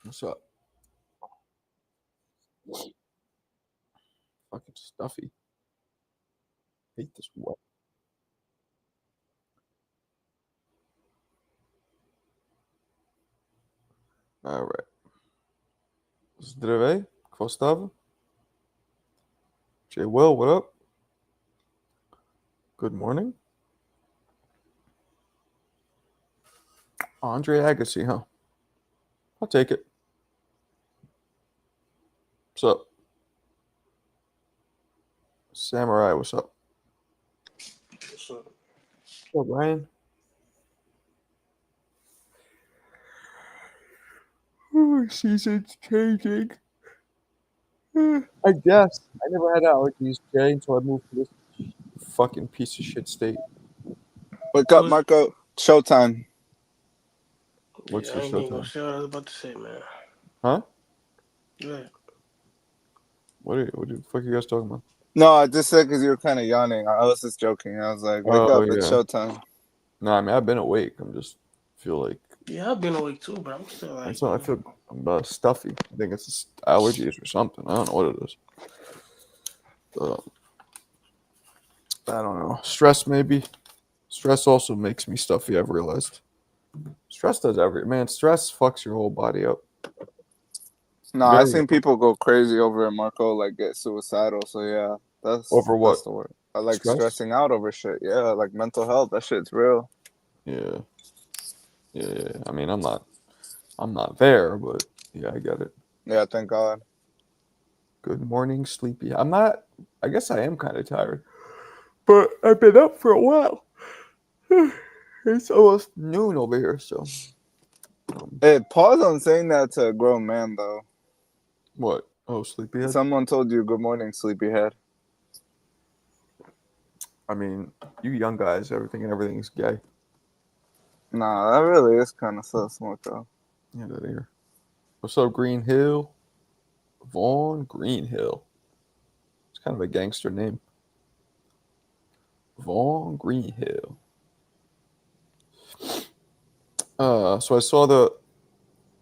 What's up? Fucking stuffy. Hate this wet. All right. Здравей. Какво става? Jay Will, what up? Good morning. Andre Agassi, huh? I'll take it. What's up? Samurai, what's up? What's up? What's up, Ryan? Season's changing. I guess. I never had allergies, Jay, until I moved to this fucking piece of shit state. Wake up, Marco. Showtime. What's I your ain't even gonna showtime? say what I was about to say, man. Huh? Yeah. What the fuck are you guys talking about? No, I just said because you were kind of yawning. I was just joking. I was like, wake up. It's showtime. No, I mean, I've been awake. I'm just feel like... Yeah, I've been awake too, but I'm still like... I feel stuffy. I think it's allergies or something. I don't know what it is. I don't know. Stress, maybe. Stress also makes me stuffy, I've realized. Stress does man, stress fucks your whole body up. No, I've seen people go crazy over it, Marco, like get suicidal. So yeah, that's over what? That's the word. I like stressing out over shit. Yeah, like mental health. That shit's real. Yeah. I mean, I'm not there, but yeah, I get it. Yeah, thank God. Good morning, sleepy. I guess I am kind of tired, but I've been up for a while. It's almost noon over here, so. Hey, pause on saying that to a grown man, though. What? Oh, sleepyhead? Someone told you good morning, sleepyhead. I mean, you young guys, everything's gay. Nah, that really is kind of sus, Marco. Get out of here. What's up, Green Hill? Vaughn Greenhill. It's kind of a gangster name. Vaughn Greenhill. So I saw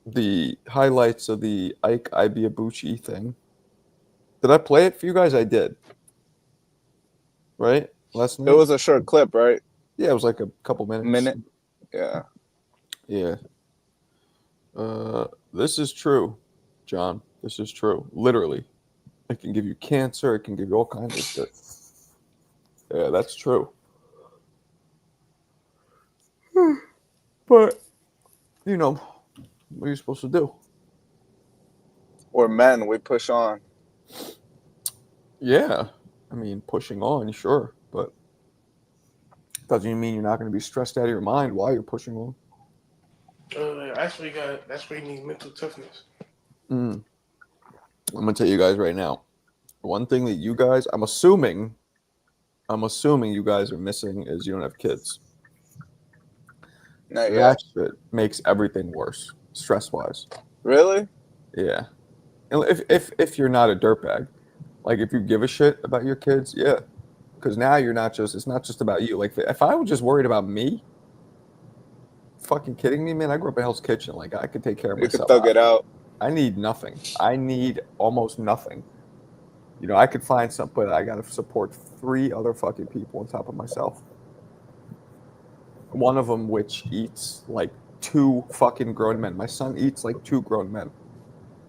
the highlights of the Ike Ibeabuchi thing. Did I play it for you guys? I did. Right? Last night? It was a short clip, right? Yeah, it was like a couple minutes. Minute? Yeah. Yeah. This is true, John. This is true. Literally. It can give you cancer. It can give you all kinds of shit. Yeah, that's true. But, you know, what are you supposed to do? We're men. We push on. Yeah. I mean, pushing on, sure. But doesn't mean you're not going to be stressed out of your mind while you're pushing on. That's where you need mental toughness. I'm going to tell you guys right now. One thing that you guys, I'm assuming you guys are missing is you don't have kids. That shit makes everything worse, stress-wise. Really? Yeah. If you're not a dirtbag, like if you give a shit about your kids, yeah. Because now it's not just about you. Like if I was just worried about me, fucking kidding me, man? I grew up in Hell's Kitchen. Like I could take care of myself. You could thug it out. I need nothing. I need almost nothing. You know, I could find something, but I got to support 3 other fucking people on top of myself. One of them which eats like 2 fucking grown men. My son eats like 2 grown men.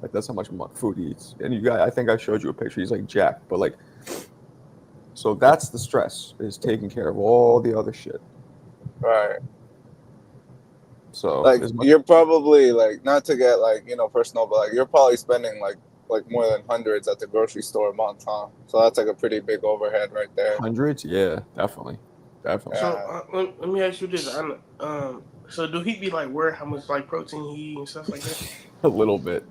Like that's how much food he eats. And you guys, I think I showed you a picture. He's like jacked, but like, so that's the stress, is taking care of all the other shit. Right. So like you're probably like, not to get like, you know, personal, but like you're probably spending like more than hundreds at the grocery store a month, huh? So that's like a pretty big overhead right there. Hundreds? Yeah, definitely. So let me ask you this. So do he be like worried how much like protein he eat and stuff like that? A little bit.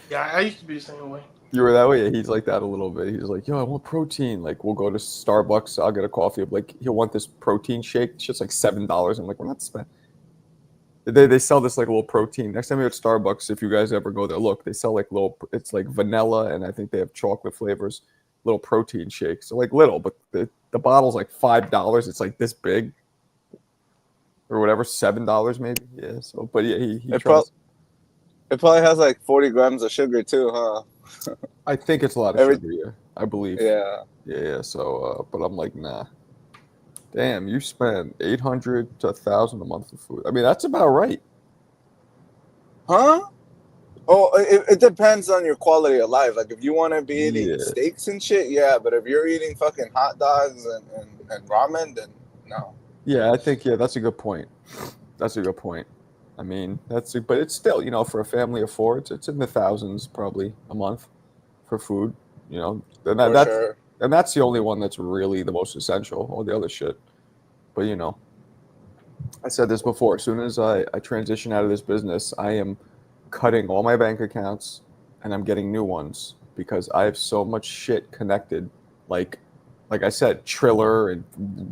Yeah, I used to be the same way. You were that way? Yeah, he's like that a little bit. He's like, yo, I want protein. Like, we'll go to Starbucks. I'll get a coffee. Like, he'll want this protein shake. It's just like $7. I'm like, we're not spending. They sell this like little protein. Next time you're at Starbucks, if you guys ever go there, look, they sell like it's like vanilla, and I think they have chocolate flavors, little protein shakes. So like little, but the bottle's like $5. It's like this big. Or whatever, $7 maybe. Yeah, so, but yeah, he tries. It probably has like 40 grams of sugar too, huh? I think it's a lot of Every sugar. Yeah, I believe. yeah. Yeah. So, but I'm like, nah. Damn, you spend 800 to 1,000 a month for food. I mean, that's about right. Huh? Oh, it depends on your quality of life. Like if you want to be eating Yeah. steaks and shit, yeah. But if you're eating fucking hot dogs and ramen, then no. Yeah, I think that's a good point. That's a good point. I mean, but it's still, for a family of four, it's in the thousands probably a month for food, and For sure. that's the only one that's really the most essential. All the other shit, but I said this before. As soon as I transition out of this business, I am cutting all my bank accounts and I'm getting new ones because I have so much shit connected. Like I said, Triller and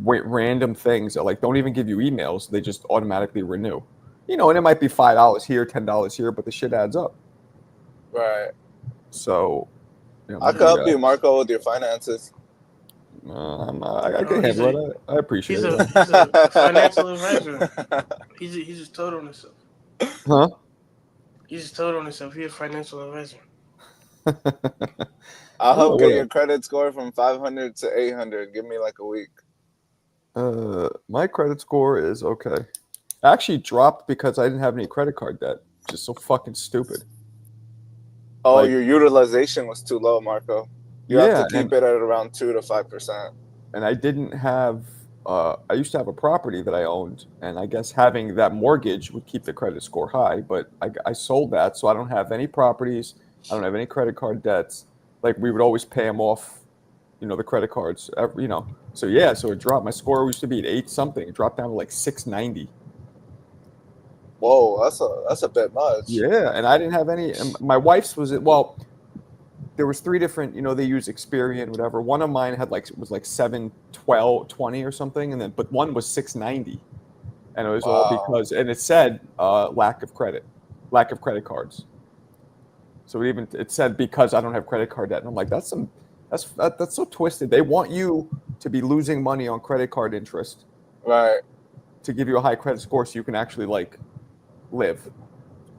random things that like don't even give you emails. They just automatically renew. And it might be $5 here, $10 here, but the shit adds up. Right. So, I could help you, Marco, with your finances. I can handle it. I appreciate it. He's a financial advisor. He just told on himself. Huh? He just told on himself. He's a financial advisor. I'll help get your credit score from 500 to 800. Give me like a week. My credit score is okay. I actually dropped because I didn't have any credit card debt. Just so fucking stupid. Oh, your utilization was too low, Marco. You have to keep it at around 2 to 5%. And I didn't have. I used to have a property that I owned, and I guess having that mortgage would keep the credit score high. But I sold that, so I don't have any properties. I don't have any credit card debts. Like we would always pay them off, the credit cards. So it dropped. My score used to be at 8 something. It dropped down to like 690. Whoa, that's a bit much. Yeah, and I didn't have any. And my wife's there was 3 different. They use Experian, whatever. One of mine was like 720 or something, but one was 690, and it was all because, and it said lack of credit cards. So it said because I don't have credit card debt, and I'm like, that's so twisted. They want you to be losing money on credit card interest, right? To give you a high credit score so you can actually live.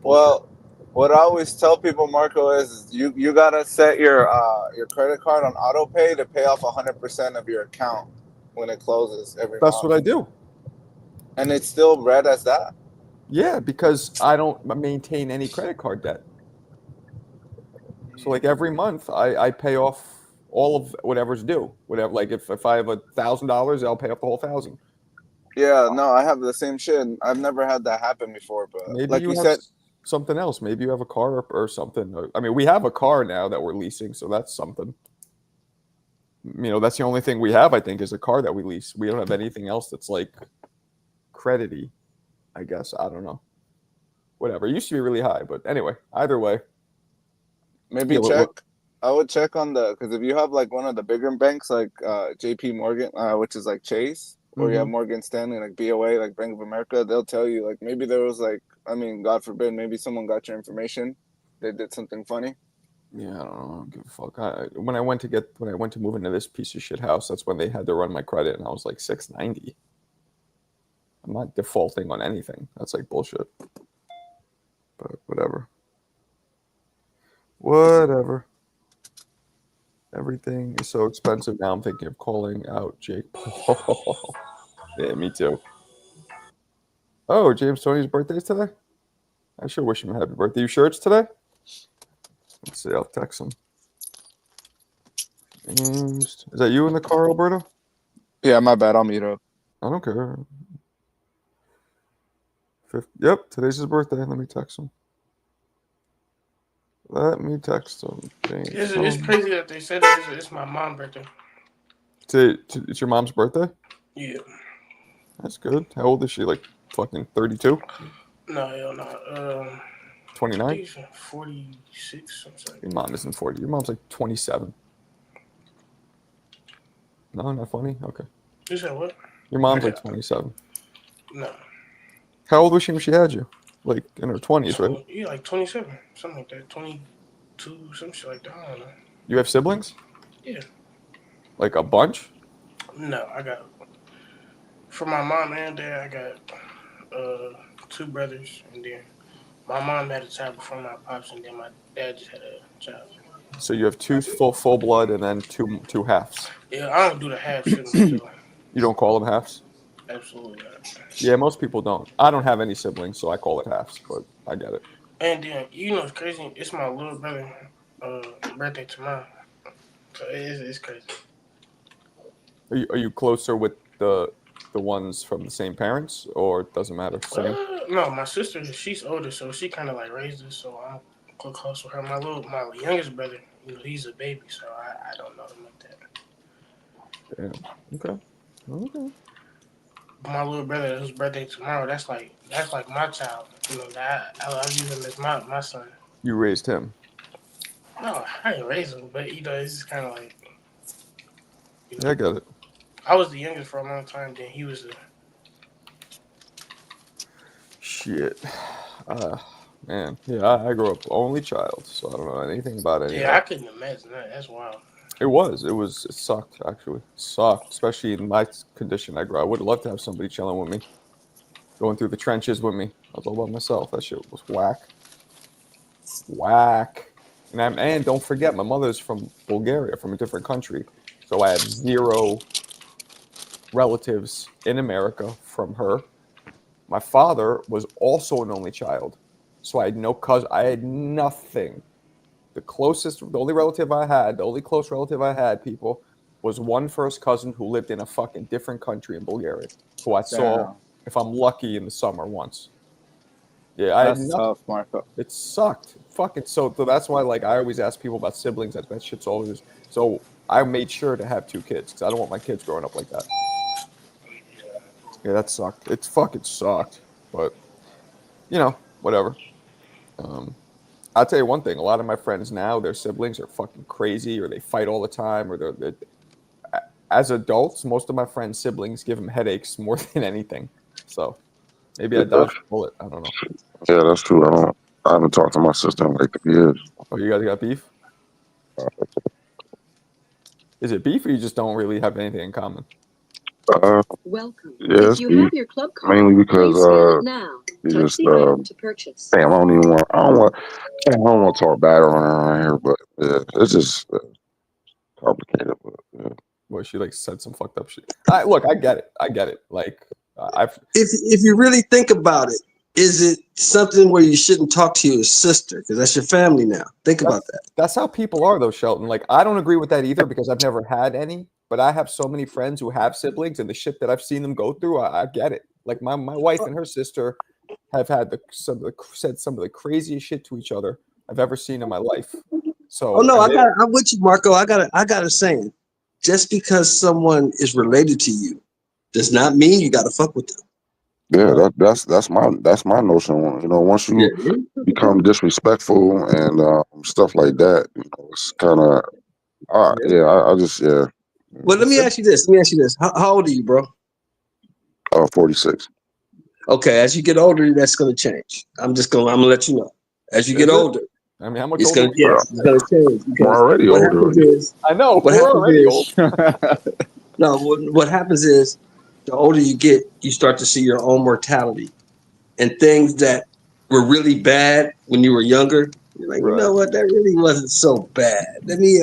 Well, what I always tell people, Marco, is you gotta set your credit card on auto pay to pay off 100% of your account when it closes every month. That's what I do. And it's still red as that? Yeah, because I don't maintain any credit card debt. So like every month I pay off all of whatever's due. Whatever, like if I have $1,000, I'll pay off the whole 1,000. Yeah, no, I have the same shit. I've never had that happen before, but maybe like you said, something else. Maybe you have a car or something. I mean, we have a car now that we're leasing, so that's something. That's the only thing we have, I think, is a car that we lease. We don't have anything else that's like credity, I guess. I don't know. Whatever. It used to be really high, but anyway, either way. Maybe check. I would check on because if you have like one of the bigger banks like JP Morgan, which is like Chase, or you have Morgan Stanley, like BOA, like Bank of America, they'll tell you like maybe there was God forbid, maybe someone got your information, they did something funny. Yeah, I don't give a fuck. When I went to move into this piece of shit house, that's when they had to run my credit, and I was like 690. I'm not defaulting on anything. That's like bullshit. But whatever. Everything is so expensive now. I'm thinking of calling out Jake Paul. Yeah, me too. Oh, James Tony's birthday is today? I sure wish him a happy birthday. You sure it's today? Let's see. I'll text him. James, is that you in the car, Roberto? Yeah, my bad. I'll meet up. I don't care. Yep, today's his birthday. Let me text him. James. It's crazy that they said it's my mom's birthday. It's your mom's birthday? Yeah. That's good. How old is she? Like fucking 32? No, hell no. 29? 46. Something. Your mom isn't 40. Your mom's like 27. No, not funny? Okay. You said what? Your mom's like 27. No. How old was she when she had you? Like in her 20s, right? Yeah, like 27. Something like that. 22, some shit like that. I don't know. You have siblings? Yeah. Like a bunch? No, I got... For my mom and dad, I got 2 brothers. And then My mom had a child before my pops, and then my dad just had a child. So you have two full blood and then two halves. Yeah, I don't do the half siblings though. You don't call them halves? Absolutely not. Yeah, most people don't. I don't have any siblings, so I call it halves, but I get it. And then you know it's crazy. It's my little brother' birthday tomorrow, so it's crazy. Are you closer with the ones from the same parents, or it doesn't matter? Same. No, my sister, she's older, so she kind of like raised us, so I'm close with her. My youngest brother, you know, he's a baby, so I don't know him like that. Yeah. Okay. My little brother, whose birthday tomorrow, that's like my child. You know, I view him as my son. You raised him. No, I didn't raise him, but you know, it's just kind of like. You know, Yeah, I get it. I was the youngest for a long time. Then he was the. Shit. Man. Yeah, I grew up only child, so I don't know anything about it. Yeah, I couldn't imagine that. That's wild. It sucked, actually. It sucked, especially in my condition I grew up. I would love to have somebody chilling with me, going through the trenches with me. I was all by myself. That shit was whack. And don't forget, my mother's from Bulgaria, from a different country. So I have 0 relatives in America from her. My father was also an only child. So I had no cousin. I had nothing. The only close relative I had, people, was one first cousin who lived in a fucking different country in Bulgaria, who I saw, if I'm lucky, in the summer once. Yeah, that's tough, Marco. It sucked. Fucking so that's why, like, I always ask people about siblings. That shit's always. So I made sure to have 2 kids because I don't want my kids growing up like that. Yeah, that sucked. It fucking sucked. But whatever. I'll tell you one thing. A lot of my friends now, their siblings are fucking crazy, or they fight all the time, or they're as adults, most of my friends' siblings give them headaches more than anything. So maybe I dodged a bullet. I don't know. Yeah, that's true. I haven't talked to my sister in like years. Oh, you guys got beef? Is it beef, or you just don't really have anything in common? Welcome. Yeah, if you have your club card, mainly because now. you Touch just the item to purchase. damn. I don't want to talk bad around here, but yeah, it's just complicated. But yeah. Well, she like said some fucked up shit. Look, I get it. Like if you really think about it, is it something where you shouldn't talk to your sister because that's your family now? Think about that. That's how people are, though, Shelton. Like, I don't agree with that either because I've never had any. But I have so many friends who have siblings, and the shit that I've seen them go through, I get it. Like my wife and her sister have had said some of the craziest shit to each other I've ever seen in my life. So I'm with you, Marco. I got a saying. Just because someone is related to you does not mean you got to fuck with them. Yeah, that's my notion. Once you become disrespectful and stuff like that, it's kind of I just. Well, let me ask you this. How old are you, bro? 46. Okay, as you get older, that's going to change. I'm gonna let you know. As you get older, I mean, how much it's older? it's going to change. We're already older. I know. We're already old. No, what happens is the older you get, you start to see your own mortality and things that were really bad when you were younger. You're like, You know what? That really wasn't so bad. Let me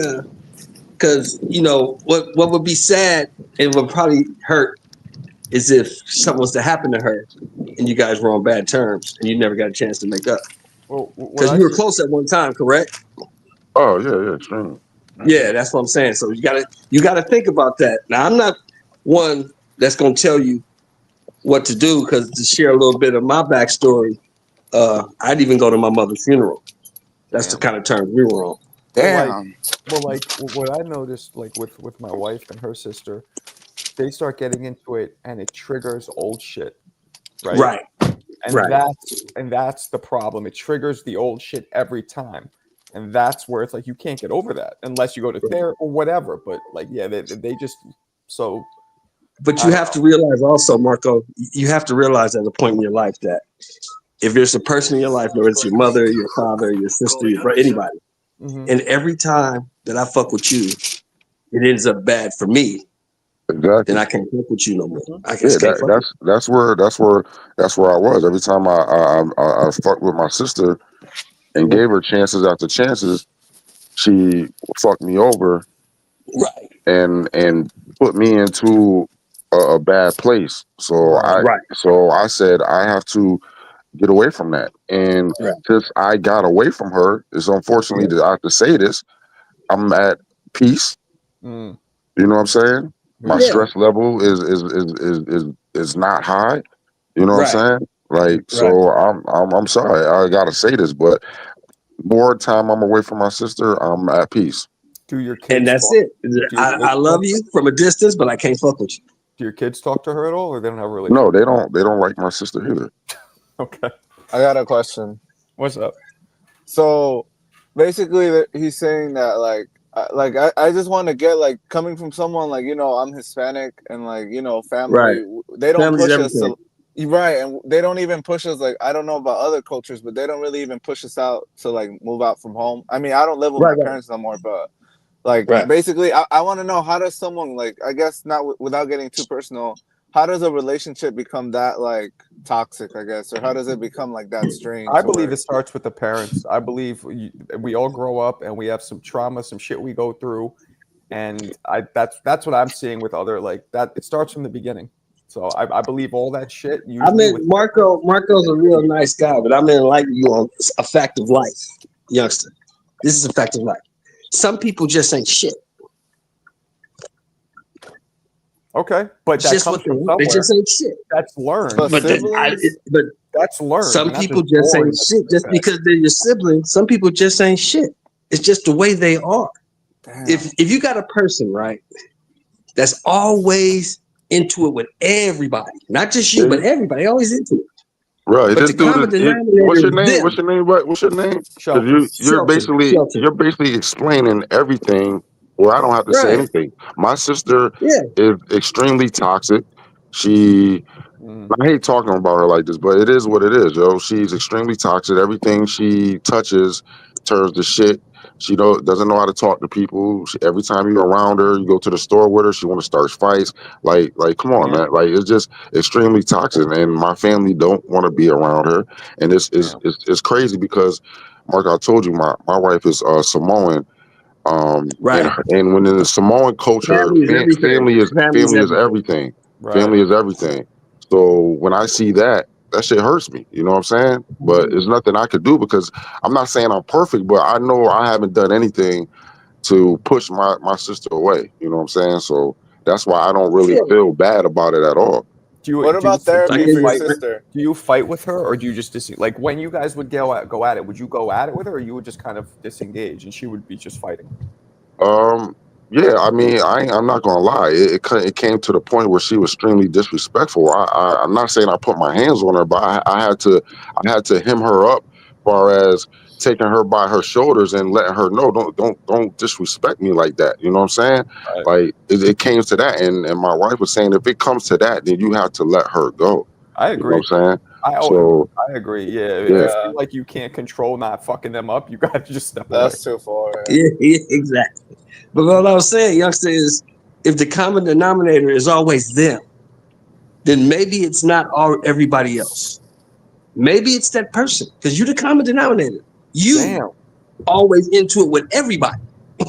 because what would be sad and would probably hurt is if something was to happen to her and you guys were on bad terms and you never got a chance to make up. Because we were close at one time, correct? Oh yeah, extremely. Yeah, that's what I'm saying. So you gotta think about that. Now I'm not one that's gonna tell you what to do because to share a little bit of my backstory, I'd even go to my mother's funeral. That's the kind of terms we were on. Damn. Like what I noticed, like with my wife and her sister, they start getting into it and it triggers old shit, right? And that's the problem. It triggers the old shit every time, and that's where it's like you can't get over that unless you go to therapy or whatever. But like, yeah, they just so. But you have to realize also, Marco, you have to realize at a point in your life that if there's a person in your life, whether it's your mother, your father, your sister, your brother, anybody. And every time that I fuck with you, it ends up bad for me. Exactly. then I can't fuck with you no more. I Yeah, just can't fuck with that's where I was. Every time I fucked with my sister and gave her chances after chances, she fucked me over you. Right, and put me into a bad place. Right. So I said I have to get away from that. And right. since I got away from her, it's unfortunately that I have to say this, I'm at peace. Mm. You know what I'm saying? My Yeah. Yeah, stress level is not high. You know what right, I'm saying? Like, right. so I'm sorry, I gotta say this, but more time I'm away from my sister, I'm at peace. Do your And kids that's talk? it. Do your I kids love talk? you from a distance, but I can't fuck with you. Do your kids talk to her at all, or they don't have a No, relationship? they don't like my sister either. Okay. I got a question. What's up? So basically, he's saying that I just want to get like coming from someone like I'm Hispanic and like Right. family. They don't Family's push us everything. to right, and they don't even push us like I don't know about other cultures, but they don't really even push us out to like move out from home. I mean, I don't live with my Right, right, parents no more, but like right. basically, I want to know how does someone like I guess not without getting too personal. How does a relationship become that like toxic, I guess, or how does it become like that strained? I To believe where, it starts with the parents. I believe we all grow up and we have some trauma, some shit we go through, and that's what I'm seeing with other like that. It starts from the beginning. So I believe all that shit I usually mean, with Marco's a real nice guy, but I'm enlightening you on a fact of life, youngster. This is a fact of life. Some people just ain't shit. okay, but It's that just comes what from they somewhere. just ain't shit. That's learned. but But siblings. but That's learned. some You're not people just just born ain't with shit just that. because they're your siblings. Some people just ain't shit. It's just the way they are. Damn. If you got a person, right, that's always into it with everybody, not just you, but everybody, always into it. Right, But this the dude common is. denominator What's your is name? What's them. your name? What's your name? Because Shelton. Shelton. you're basically explaining everything where I don't have to say Right. anything. My sister Yeah. is extremely toxic. She Mm. I hate talking about her like this, but it is what it is, yo. She's extremely toxic. Everything she touches turns to shit. She doesn't know how to talk to people. Every time you're around her, you go to the store with her, she want to start fights. Like, come on, man. Like, it's just extremely toxic, and my family don't want to be around her. And it's crazy because, Mark, I told you my wife is Samoan. Right. And when in the Samoan culture, Family is everything. Family is family is everything. everything. Right. Family is everything. So when I see that shit hurts me. You know what I'm saying? But there's nothing I could do because I'm not saying I'm perfect, but I know I haven't done anything to push my sister away. You know what I'm saying? So that's why I don't really Sure. feel bad about it at all. What about I therapy hear for your you. sister? Do you fight with her, or do you just like when you guys would go at it? Would you go at it with her, or you would just kind of disengage, and she would be just fighting? Yeah, I mean, I'm not gonna lie. It came to the point where she was extremely disrespectful. I'm not saying I put my hands on her, but I had to hem her up, far as taking her by her shoulders and letting her know, don't disrespect me like that. You know what I'm saying? Right. Like it came to that, and my wife was saying, if it comes to that, then you have to let her go. I You know agree. what I'm saying? I So agree. Yeah, if you yeah, feel like you can't control not fucking them up, you got to just step away. That's too far. Yeah, exactly. But what I was saying, youngster, is if the common denominator is always them, then maybe it's not all everybody else. Maybe it's that person because you're the common denominator. You Damn. always into it with everybody.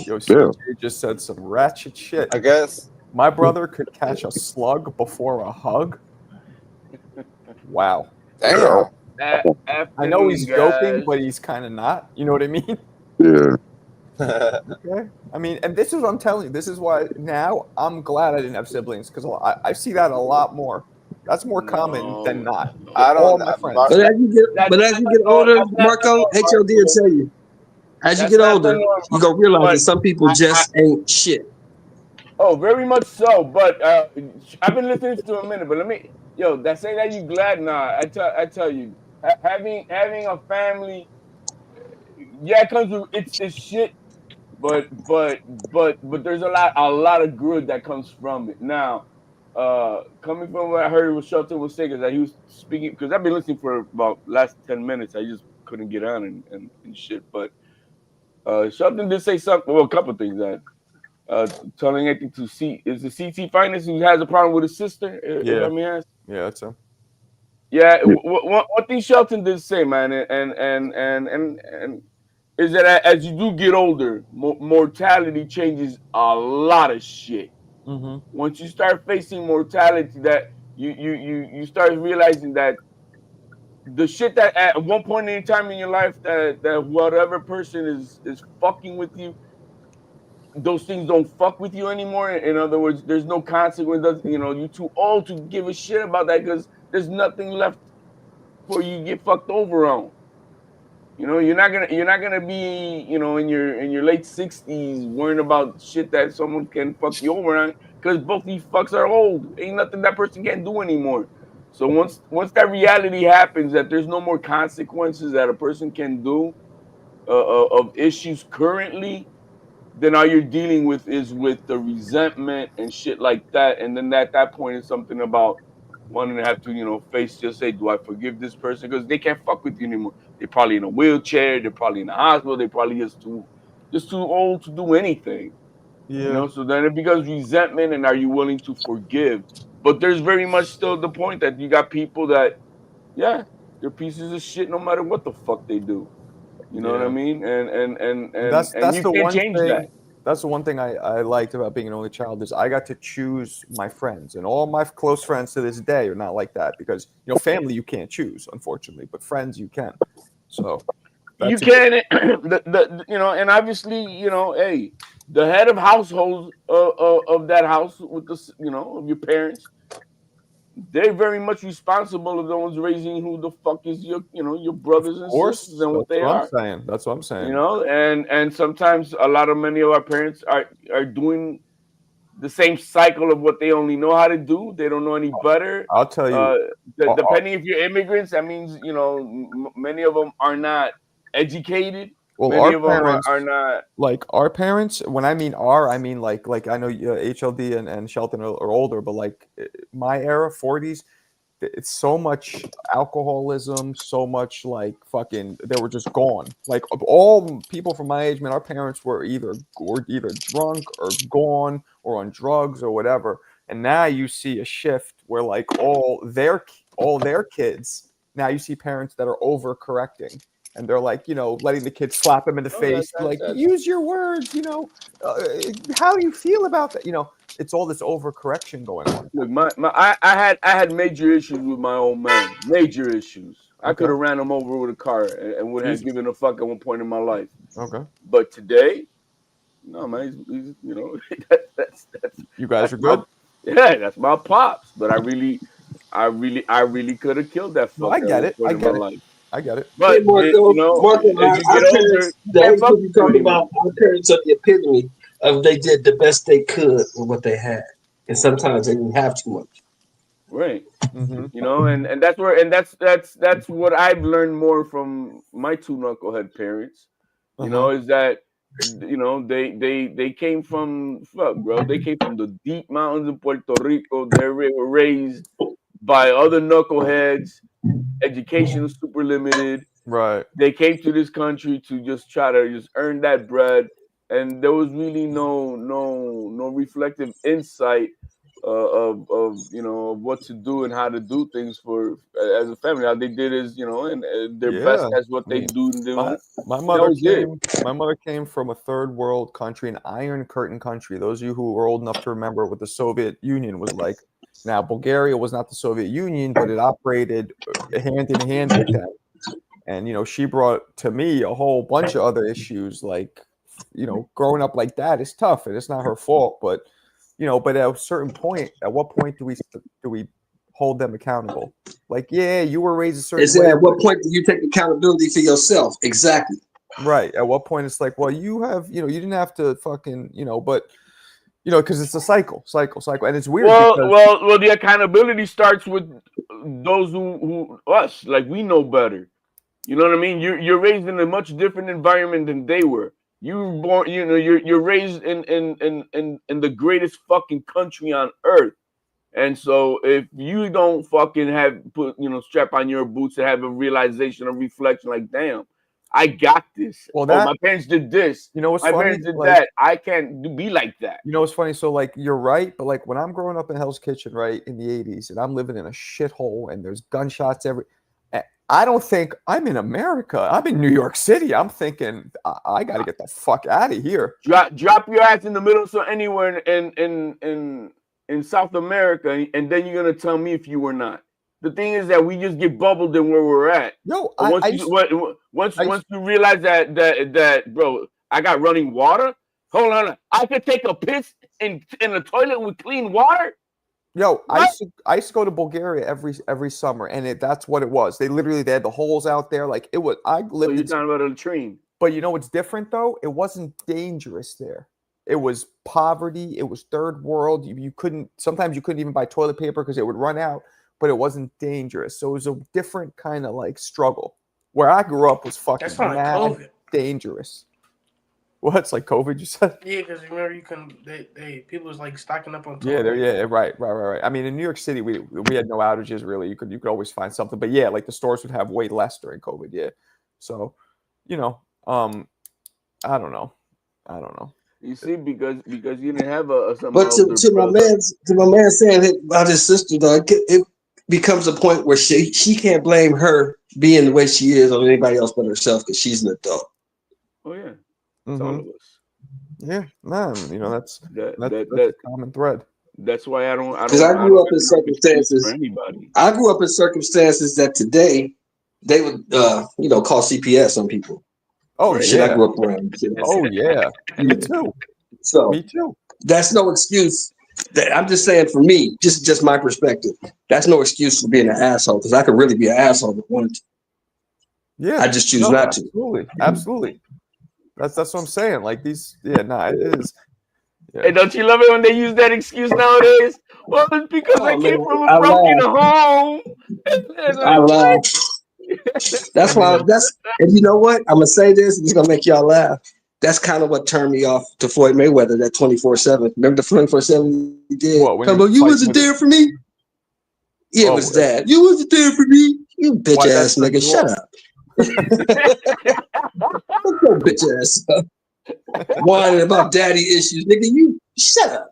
Yo, yeah. CJ just said some ratchet shit. I guess. My brother could catch a slug before a hug. Wow. Yeah. Damn. I know he's joking, guys. but he's kind of not. You know what I mean? Yeah. Okay. I mean, and this is what I'm telling you. This is why now I'm glad I didn't have siblings because I see that a lot more. That's more common than not. I All don't. my friends. But as you get older, Marco, HOD will tell you. As you That's get not the older, norm, you gonna realize that but some people just ain't shit. oh, very much so. But I've been listening to a minute. But that say that you glad? Nah, I tell you, having a family, yeah, it comes with it's shit. But there's a lot of good that comes from it. Now, coming from what I heard what Shelton was saying, is that he was speaking because I've been listening for about last 10 minutes. I just couldn't get on and shit. But Shelton did say something. Well, a couple of things that telling it to C is the CT Finance who has a problem with his sister. If I may ask. Yeah, that's him. Yeah, what these Shelton did say, man, and is that as you do get older, mortality changes a lot of shit. Mm-hmm. Once you start facing mortality, that you start realizing that the shit that at one point in time in your life that whatever person is fucking with you, those things don't fuck with you anymore. In other words, there's no consequence. You know, you're too old to give a shit about that because there's nothing left for you to get fucked over on. You know, you're not gonna be, you know, in your late 60s worrying about shit that someone can fuck you over on because both these fucks are old. Ain't nothing that person can do anymore. So once that reality happens that there's no more consequences that a person can do of issues currently, then all you're dealing with is with the resentment and shit like that. And then at that point, it's something about wanting to have to, you know, face, just say, do I forgive this person? Because they can't fuck with you anymore. They're probably in a wheelchair. They're probably in the hospital. They're probably just too old to do anything. You Yeah. know, so then it becomes resentment. And are you willing to forgive? But there's very much still the point that you got people that, yeah, they're pieces of shit no matter what the fuck they do. You know what I mean? That's And you the can't one change that. thing. That's the one thing I liked about being an only child is I got to choose my friends, and all my close friends to this day are not like that because you know family you can't choose, unfortunately, but friends you can. So You that's can, you know, and obviously, you know, hey, the head of household of that house with the, you know, of your parents, they're very much responsible of the ones raising who the fuck is your, you know, your of brothers and sisters course and what that's they what I'm are, saying. That's what I'm you saying. know, and sometimes many of our parents are doing the same cycle of what they only know how to do. They don't know any better. I'll tell Uh, you. uh, Depending if you're immigrants, that means, you know, many of them are not educated. Well, Many our of them parents, are not. like our parents, when I mean our, I mean like I know HLD and Shelton are older, but like my era, 40s, it's so much alcoholism, so much like fucking they were just gone. Like all people from my age, man, our parents were either drunk or gone or on drugs or whatever. And now you see a shift where like all their kids, now you see parents that are overcorrecting and they're like, you know, letting the kids slap them in the face, like use your words, you know, how do you feel about that? You know, it's all this overcorrection going on. Look, I had major issues with my old man. Major issues. I could Okay. have ran him over with a car and wouldn't have Jesus. given a fuck at one point in my life. Okay. But today, no man, he's you know, that's You guys are my, good? yeah, that's my pops. But I really could have killed that No, I fucker at get one it. point I in my get it. life. I get it. Hey, But Marco, you know, Marco, as you our get older, parents, you the can't age fuck what with you you talking anymore. about, our parents are the epitome of they did the best they could with what they had. And sometimes they didn't have too much. Right. Mm-hmm. You know, and that's where and that's what I've learned more from my two knucklehead parents. You Uh-huh. know, is that, you know, they came from, fuck, bro, they came from the deep mountains of Puerto Rico. They were raised by other knuckleheads. Education is super limited. Right. They came to this country to just try to just earn that bread, and there was really no reflective insight of you know of what to do and how to do things for as a family. How they did is, you know, and their best Yeah. as what I they mean, do. my And my that mother was it. came my mother came from a third world country, an Iron Curtain country. Those of you who are old enough to remember what the Soviet Union was like. Now, Bulgaria was not the Soviet Union, but it operated hand in hand with them. And you know, she brought to me a whole bunch of other issues like you know, growing up like that is tough and it's not her fault, but you know, but at a certain point, at what point do we hold them accountable? Like, yeah, you were raised a certain It's way, at what point do you take accountability for yourself? Exactly. right? At what point it's like, well, you have, you know, you didn't have to fucking, you know, but you know, because it's a cycle, and it's weird because Well. The accountability starts with those who us, like, we know better. You know what I mean? You're raised in a much different environment than they were. You were born, you know, you're raised in the greatest fucking country on earth. And so if you don't fucking have put, you know, strap on your boots and have a realization, a reflection, like, damn, I got this. Well, My parents did this. You know what's my funny? parents did that. I can't be like that. You know what's funny? So like you're right, but like when I'm growing up in Hell's Kitchen, right, in the 80s, and I'm living in a shithole and there's gunshots I don't think I'm in America. I'm in New York City. I'm thinking I got to get the fuck out of here. Drop your ass in the middle, so anywhere in South America, and then you're gonna tell me if you were not. The thing is that we just get bubbled in where we're at. Yo, once you realize that bro, I got running water. Hold on, I could take a piss in a toilet with clean water. Yo, I used to go to Bulgaria every summer, and that's what it was. They had the holes out there, like it was. I lived. So you're talking about a train. But you know what's different though? It wasn't dangerous there. It was poverty. It was third world. Sometimes you couldn't even buy toilet paper because it would run out. But it wasn't dangerous, so it was a different kind of like struggle. Where I grew up was fucking mad dangerous. Well, it's like COVID, you said? Yeah, because remember people was like stocking up on toilet. Right. I mean, in New York City, we had no outages really. You could always find something, but yeah, like the stores would have way less during COVID. Yeah, so I don't know. You see, because you didn't have a. But to my man saying about his sister, though, it becomes a point where she can't blame her being the way she is on anybody else but herself because she's an adult. Oh yeah. Mm-hmm. All of us. Yeah, man. That's a common thread. That's why I don't. Because I grew up in circumstances. For anybody. I grew up in circumstances that today they would, call CPS on people. Oh yeah. Shit, I grew up around. Oh yeah. Me too. So me too. That's no excuse. I'm just saying, for me, just my perspective. That's no excuse for being an asshole because I could really be an asshole if I wanted to. Yeah. I just choose not to. Absolutely. That's what I'm saying. Like these, it is. Yeah. Hey, don't you love it when they use that excuse nowadays? Well, it's because I came from a broken home. I laugh. That's why. And you know what? I'm gonna say this. It's gonna make y'all laugh. That's kind of what turned me off to Floyd Mayweather. That 24/7. Remember the 24/7 he did? You wasn't there for me. Yeah, it was that. You wasn't there for me. You bitch ass nigga. Shut up. Your bitch ass up. Whining about daddy issues, nigga. You shut up.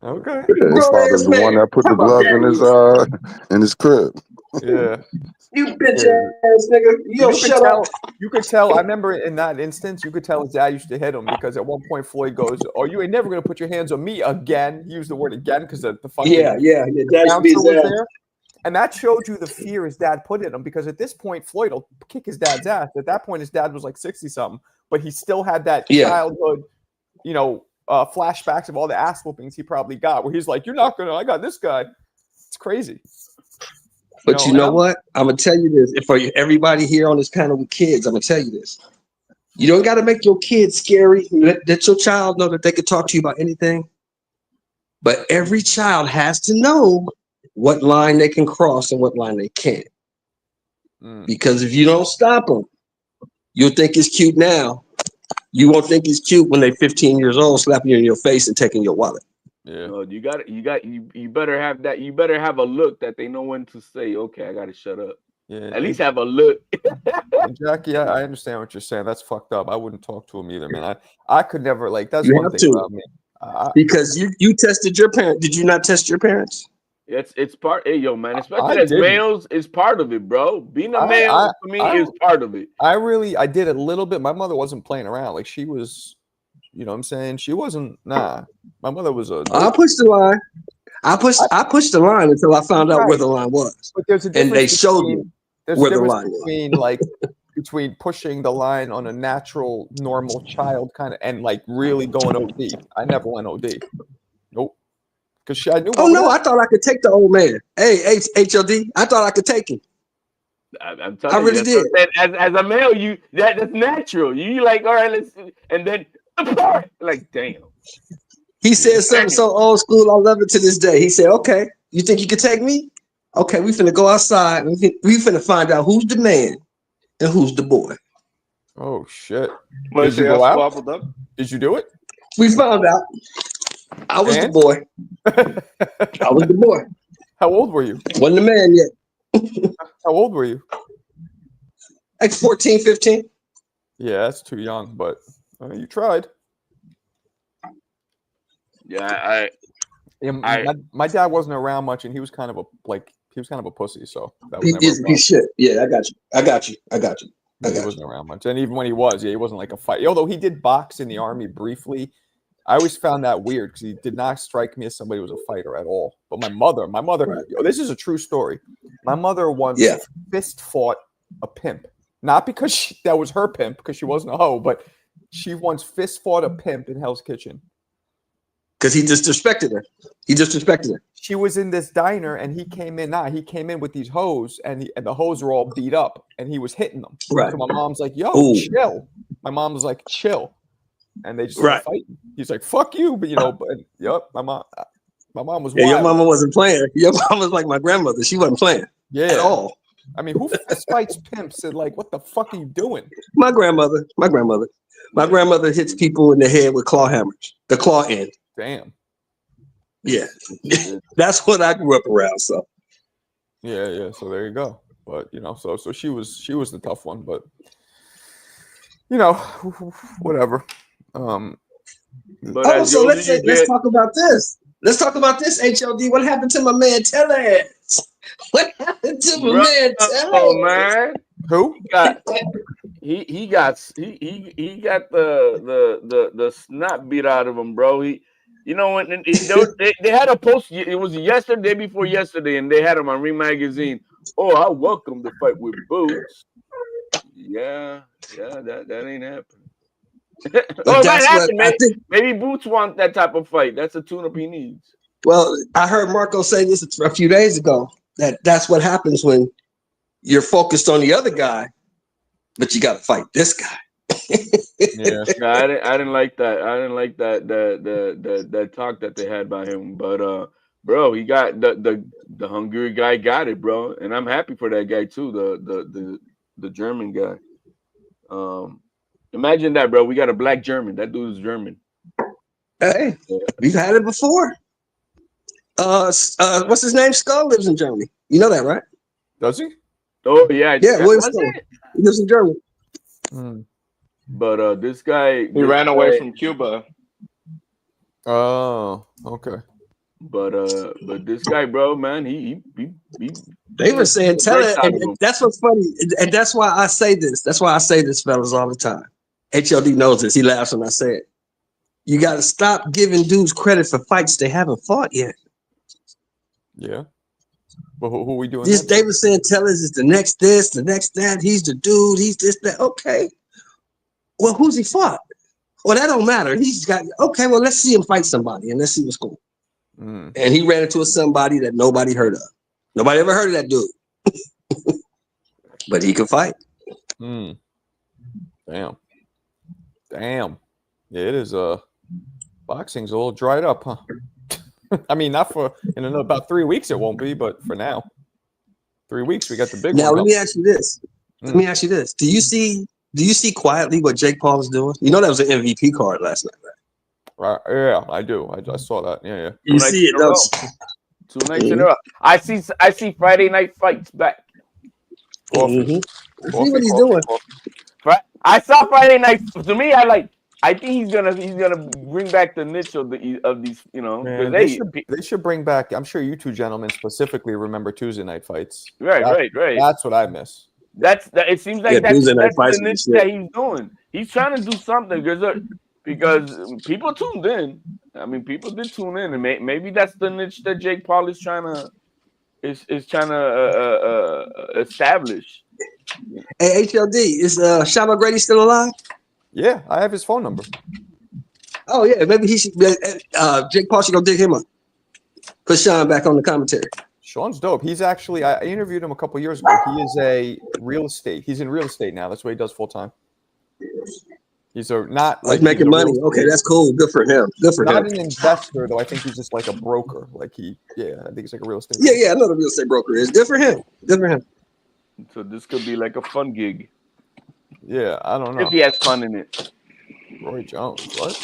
Okay. His father's the one that put the glove in his crib. Yeah. You bitch ass nigga. You shut up. You could tell. I remember in that instance, you could tell his dad used to hit him because at one point Floyd goes, "Oh, you ain't never gonna put your hands on me again." He used the word again because the fucking Dad's was there. And that showed you the fear his dad put in him because at this point, Floyd will kick his dad's ass. At that point, his dad was like 60-something, but he still had that childhood, flashbacks of all the ass whoopings he probably got where he's like, "You're not going to, I got this guy." It's crazy. But you know what? I'm going to tell you this. If for everybody here on this panel with kids, I'm going to tell you this. You don't got to make your kids scary. Let your child know that they can talk to you about anything. But every child has to know what line they can cross and what line they can't. Because if you don't stop them, you'll think it's cute now. You won't think it's cute when they're 15 years old, slapping you in your face and taking your wallet. Yeah. No, you better have that. You better have a look that they know when to say, okay, I got to shut up. Yeah. At least have a look. Jackie, I understand what you're saying. That's fucked up. I wouldn't talk to him either, man. I could never, that's one thing about me. Because you tested your parents. Did you not test your parents? It's part. Hey, yo, man. Especially as males, is part of it, bro. Being a male for me is part of it. I did a little bit. My mother wasn't playing around. Like she was, you know what I'm saying? She wasn't. Nah. My mother was a. I pushed the line. I pushed the line until I found out where the line was. But there's a difference. And they showed me where the line was. Between pushing the line on a natural, normal child kind of, and really going OD. I never went OD. Nope. Because I knew. Oh no! I thought I could take the old man. Hey, HLD. I thought I could take him. I'm telling you, I really did. As a male, that's natural. You like, all right, let's, and then like, damn. He said something so old school. I love it to this day. He said, "Okay, you think you could take me? Okay, we finna go outside. And we finna find out who's the man and who's the boy." Oh shit! Did you go out? Did you do it? We found out. I was the boy. I was the boy. How old were you? Wasn't the man yet. How old were you? Like 14, 15. Yeah, that's too young, but you tried. Yeah, My dad wasn't around much, and he was kind of a pussy, so that was never a problem. He should. Yeah, I got you. He wasn't around much, and even when he was, he wasn't like a fight. Although he did box in the army briefly, I always found that weird because he did not strike me as somebody who was a fighter at all. But my mother, Right. this is a true story. My mother once fist fought a pimp, not because that was her pimp, because she wasn't a hoe, but she once fist fought a pimp in Hell's Kitchen. Because he disrespected her. She was in this diner, and he came in with these hoes, and the hoes were all beat up, and he was hitting them. Right. So my mom's like, "Yo, chill." My mom was like, "Chill," and they just started fighting. He's like, "Fuck you," but my mom was wild. Your mama wasn't playing. Your mom was like my grandmother. She wasn't playing at all. I mean, who fist fights pimps? And like, what the fuck are you doing? My grandmother hits people in the head with claw hammers. The claw end. Damn. Yeah, that's what I grew up around. So yeah. So there you go. But so she was the tough one. But whatever. But so let's talk about this. Let's talk about this. HLD. What happened to my man Tellez? What happened to my man Tellez? Oh man, who he got the snot beat out of him, bro. When they had a post, it was yesterday before yesterday, and they had him on Ring Magazine. Oh, I welcome the fight with Boots. Yeah, that ain't happening. Maybe Boots want that type of fight. That's a tune-up he needs. Well, I heard Marco say this a few days ago, that's what happens when you're focused on the other guy, but you got to fight this guy. Yeah, no, I didn't like that. I didn't like that talk that they had by him. But bro, he got the Hungary guy got it, bro, and I'm happy for that guy too. The German guy. Imagine that, bro. We got a black German. That dude is German. Hey, we've had it before. What's his name? Skull lives in Germany. You know that, right? Does he? Oh yeah, William Skull. He lives in Germany. But this guy, he ran away from Cuba. Oh, okay. But this guy, bro, man, he they were saying tell it, and that's what's funny, and that's why I say this. That's why I say this, fellas, all the time. HLD knows this. He laughs when I say it. You got to stop giving dudes credit for fights they haven't fought yet. Yeah. Well, who are we doing? They were saying Tellez is the next this, the next that. He's the dude. He's this, that. Okay. Well, who's he fought? Well, that don't matter. He's got okay. Well, let's see him fight somebody, and let's see what's cool. And he ran into somebody that nobody heard of. Nobody ever heard of that dude. But he can fight. Damn. Yeah, it is. Boxing's a little dried up, huh? I mean, not for in about 3 weeks it won't be, but for now, 3 weeks we got the big. Now let me ask you this. Do you see quietly what Jake Paul is doing? You know that was an MVP card last night, right? Right. Yeah, I do. I saw that. Yeah. You see it, though. 2 nights in a row. I see Friday night fights back. See what he's doing. I saw Friday night. To me, I think he's gonna bring back the niche of these. Man, they should bring back. I'm sure you two gentlemen specifically remember Tuesday night fights. Right. That's what I miss. It seems like that's the niche that he's doing. He's trying to do something because people tuned in. I mean, people did tune in, and maybe that's the niche that Jake Paul is trying to establish. Hey, HLD, is Sean O'Grady still alive? Yeah, I have his phone number. Oh yeah, maybe he should. Jake Paul should go dig him up. Put Sean back on the commentary. Sean's dope. He's actually, I interviewed him a couple years ago. He is he's in real estate now. That's what he does full time. He's like making money. Okay, that's cool. Good for him. Not an investor though. I think he's just like a broker. I think he's like a real estate. Yeah, I know the real estate broker is. Good for him. So this could be like a fun gig. Yeah, I don't know. If he has fun in it. Roy Jones, what?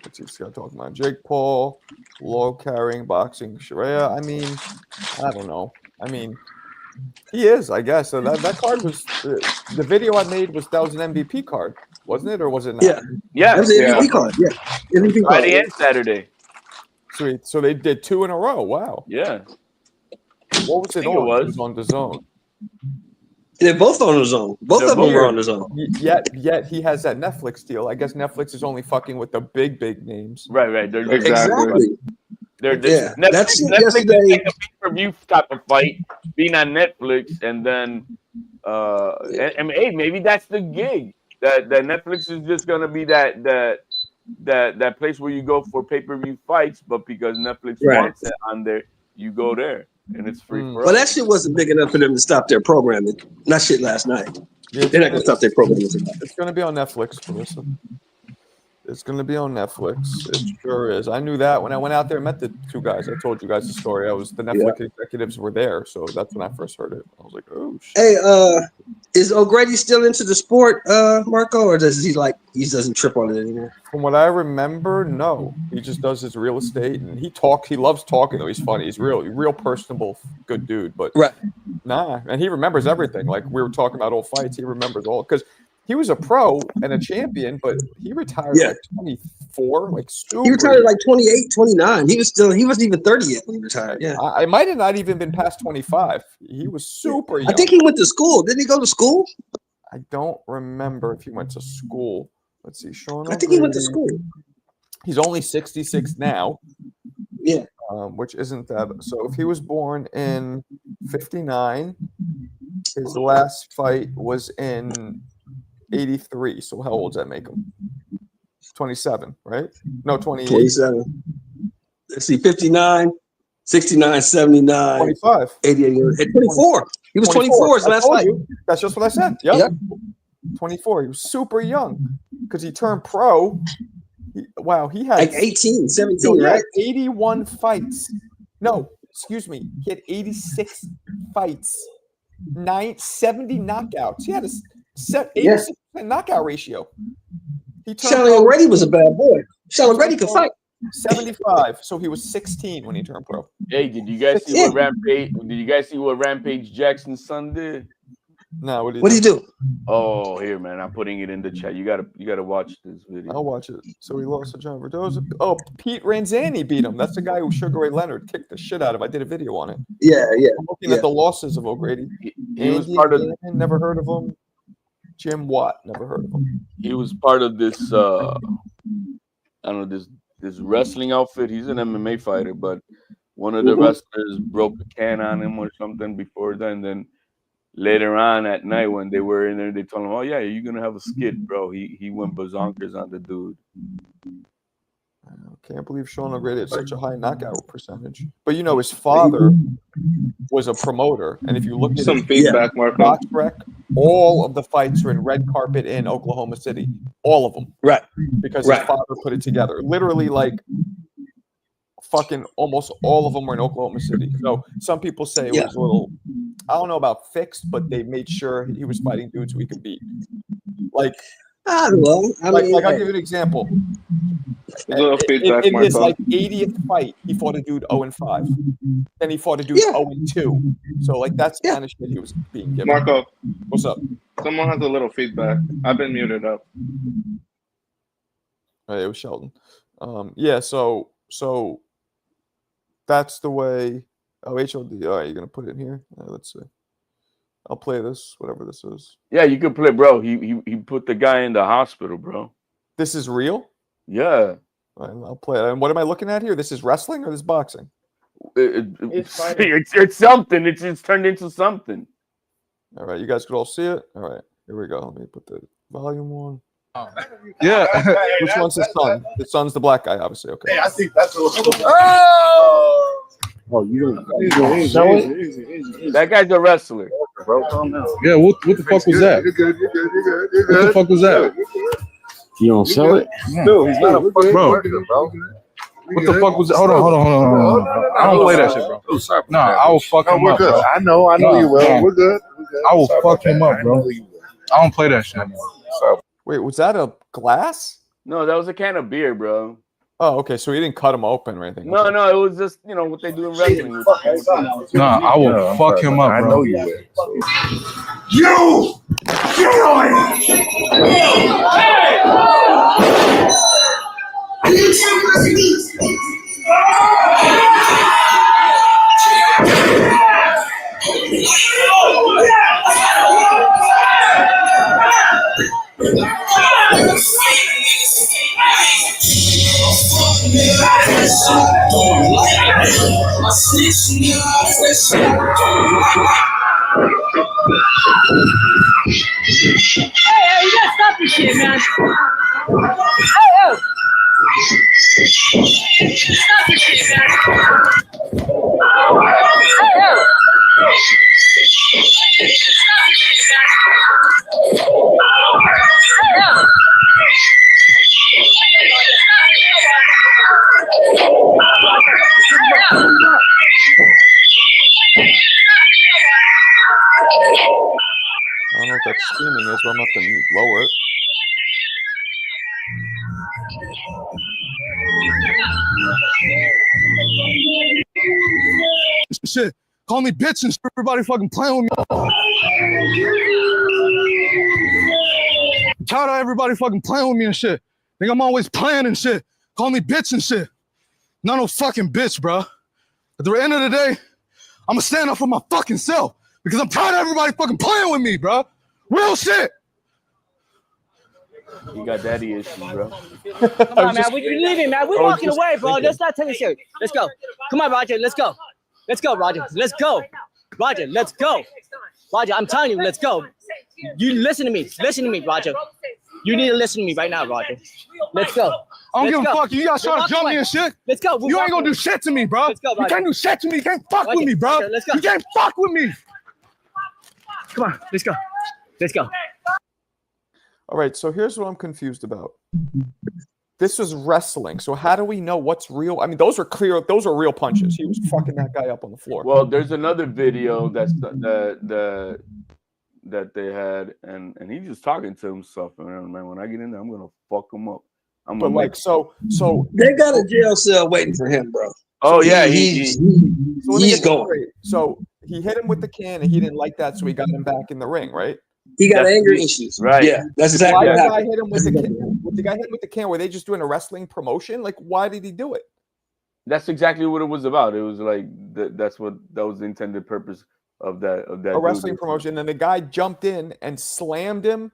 What's this guy talking about? Jake Paul, low carrying, boxing. Yeah, I mean, I don't know. I mean, He is, I guess. So that card was the video I made was an MVP card, wasn't it, or was it not? Yeah, Yeah, that was the MVP card. Yeah, MVP card. Friday and Saturday. Sweet. So they did 2 in a row. Wow. Yeah. What was it think on? it was. It was on the Zone. They're both on the Zone. Both They're of them both- were on the Zone. Yet he has that Netflix deal. I guess Netflix is only fucking with the big names. Right. They're Exactly. Yeah, Netflix, that's Netflix yesterday. is like a pay-per-view type of fight, being on Netflix, and then and hey, maybe that's the gig. That Netflix is just gonna be that place where you go for pay-per-view fights, but because Netflix Right. wants it on there, you go there, and it's free for Well, us. that shit wasn't big enough for them to stop their programming. Not shit last night. Yeah, They're not gonna stop their programming tonight. It's gonna be on Netflix, Melissa. It's gonna be on Netflix. It sure is. I knew that when I went out there and met the 2 guys. I told you guys the story. The Netflix executives were there, so that's when I first heard it. I was like, oh shit. Hey, is O'Grady still into the sport, Marco, or does he doesn't trip on it anymore? From what I remember, no. He just does his real estate and he loves talking though. He's funny. He's real personable, good dude. But Right. nah, and he remembers everything. Like we were talking about old fights, he remembers all because he was a pro and a champion, but he retired at like 24, like super. He retired at like 28, 29. He wasn't even 30 yet when he retired. Yeah. I might have not even been past 25. He was super young. I think he went to school. Didn't he go to school? I don't remember if he went to school. Let's see, Sean. I think he went to school. He's only 66 now. Yeah. Which isn't that. So if he was born in 59, his last fight was in 83. So how old does that make him? 27, right? No, 28. 27. Let's see, 59, 69, 79, 25. 88, and 24. He was 24 his I last told fight. you. That's just what I said. Yep. 24. He was super young because he turned pro. He had Like 18, 17, right? 81 fights. No, excuse me. He had 86 fights, 70 knockouts. He had a 86% knockout ratio. Sean O'Grady was a bad boy. Sean O'Grady could fight. 75. So he was 16 when he turned pro. Hey, did you guys see what Rampage? Did you guys see what Rampage Jackson's son did? No, what do you do? Oh, here, man, I'm putting it in the chat. You gotta watch this video. I'll watch it. So he lost to John Verdoza. Oh, Pete Ranzani beat him. That's the guy who Sugar Ray Leonard kicked the shit out of. I did a video on it. Yeah. I'm looking at the losses of O'Grady. He was part of. Never heard of him. Jim Watt. Never heard of him. He was part of this. I don't know this wrestling outfit. He's an MMA fighter, but one of the wrestlers broke a can on him or something before then. Then later on at night when they were in there, they told him, "Oh yeah, you're gonna have a skit, bro." He went bazonkers on the dude. I can't believe Sean O'Grady had such a high knockout percentage. But his father was a promoter, and if you look at some feedback, Marco. Box Rec, all of the fights are in red carpet in Oklahoma City, all of them, right? Because his father put it together. Literally, like fucking almost all of them were in Oklahoma City. So some people say it was a little, I don't know about fixed, but they made sure he was fighting dudes who he could beat. Like, I don't know. I'll give you an example. A little feedback, in his Marco. 80th fight, he fought a dude 0-5. Then he fought a dude 0-2. So that's the kind of shit he was being given. Marco, what's up? Someone has a little feedback. I've been muted up. Hey, it was Sheldon. So that's the way. Oh, HOD. All right, you're gonna put it in here. Let's see. I'll play this, whatever this is. Yeah, you could play, bro. He put the guy in the hospital, bro. This is real? Yeah. I'll play it. And what am I looking at here? This is wrestling or this boxing? It's something. It's turned into something. All right, you guys could all see it. All right, here we go. Let me put the volume on. Yeah. Which one's his son? The son's the black guy, obviously. Okay. Hey, I think that's a little. Oh, you don't show it? That guy's a wrestler. Yeah, what the fuck was that? You're good. What the fuck was that? You don't sell it? Dude, he's not a fucking Bro. marketer, bro. What the fuck was that? Hold on. I don't play that shit, bro. No, I will fuck him we're up, good. bro. I know you will. No. We're good. I will fuck him up, bro. I don't play that shit. Wait, was that a glass? No, that was a can of beer, bro. Oh, okay. So he didn't cut him open or anything. No, no, it was just what they do in wrestling. Nah, I will fuck him up, bro. I know you will. You! Kill him! Hey, you gotta stop this shit, man. Hey. Stop this shit, man. I don't know what that screaming is, but I'm not going to lower it. Shit, call me bitch and everybody fucking playing with me. Tired of everybody fucking playing with me and shit. Think I'm always playing and shit. Call me bitch and shit. Not no fucking bitch, bro. At the end of the day, I'm gonna stand up for my fucking self because I'm tired of everybody fucking playing with me, bro. Real shit. You got daddy issues, bro. Come on, man. We're leaving, man. We're walking away, bro. Let's not take it serious. Let's go. Come on, Roger. Let's go. Let's go, Roger. Let's go. Roger, let's go. Roger, I'm telling you, let's go. You listen to me. Listen to me, Roger. You need to listen to me right now, Roger. Let's go. I don't give a fuck. You guys trying to jump me and shit. Let's go. You ain't gonna do shit to me, bro. Let's go, you can't do shit to me. You can't fuck with me, bro. Let's go. You can't fuck with me. Come on, let's go. Let's go. All right, so here's what I'm confused about. This was wrestling, so how do we know what's real? I mean, those are clear. Those are real punches. He was fucking that guy up on the floor. Well, there's another video that they had, and he's just talking to himself. And man, when I get in there, I'm gonna fuck him up. But like, so they got a jail cell waiting for him, bro. Oh so yeah, he's going. So he hit him with the can, and he didn't like that, so he got him back in the ring, right? He got anger issues, right? Yeah, that's exactly what happened. Hit him with the can. The guy hit him with the can. Were they just doing a wrestling promotion? Like, why did he do it? That's exactly what it was about. It was like that was the intended purpose of that. A wrestling promotion. And the guy jumped in and slammed him.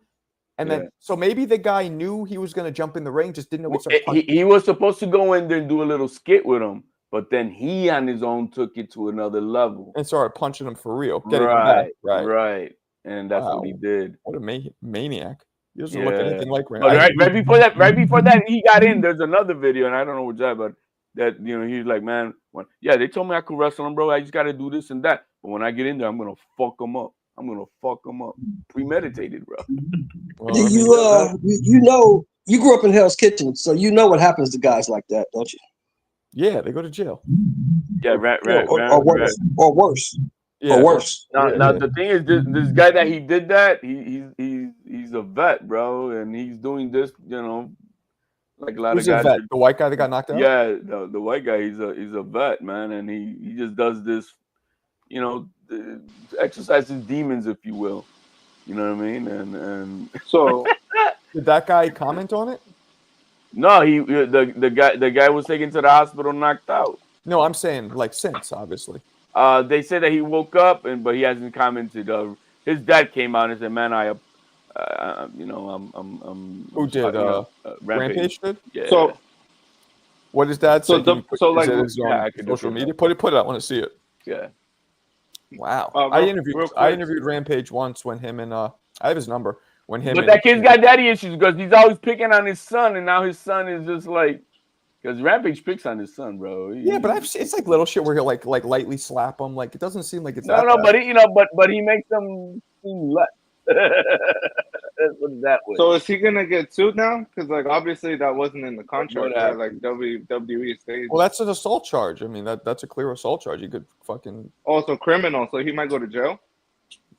And then, so maybe the guy knew he was going to jump in the ring, just didn't know. He was supposed to go in there and do a little skit with him, but then he on his own took it to another level and started punching him for real. Right. And that's what he did. What a maniac! He doesn't look anything like Right before that, he got in. There's another video, and I don't know what that, but that he's like, man, they told me I could wrestle him, bro. I just got to do this and that. But when I get in there, I'm gonna fuck him up. Premeditated, bro. Well, you grew up in Hell's Kitchen, so you know what happens to guys like that, don't you? Yeah, they go to jail. Yeah, right. Or worse. Yeah, or worse. Now the thing is, this guy that he did that, he's a vet, bro, and he's doing this, like a lot of guys. A vet? The white guy that got knocked out? Yeah, the white guy, he's a vet, man, and he just does this, exercises demons, if you will. You know what I mean? And so did that guy comment on it? No, the guy was taken to the hospital, knocked out. No, I'm saying like since, obviously. They said that he woke up, but he hasn't commented. His dad came out and said, "Man, I'm who did Rampage did? Yeah. So, what his dad say? I could social media. Put it. I want to see it. Yeah. Wow. I interviewed Rampage once when him and I have his number when him. But that kid's got daddy issues because he's always picking on his son, and now his son is just like. Because Rampage picks on his son, bro. Yeah, but it's like little shit where he'll like lightly slap him. Like it doesn't seem like it's no, but he makes them seem less. Let's put it that way. So is he gonna get sued now? Because like obviously that wasn't in the contract. Right? Like WWE stated. Well, that's an assault charge. I mean that's a clear assault charge. You could fucking also criminal, so he might go to jail.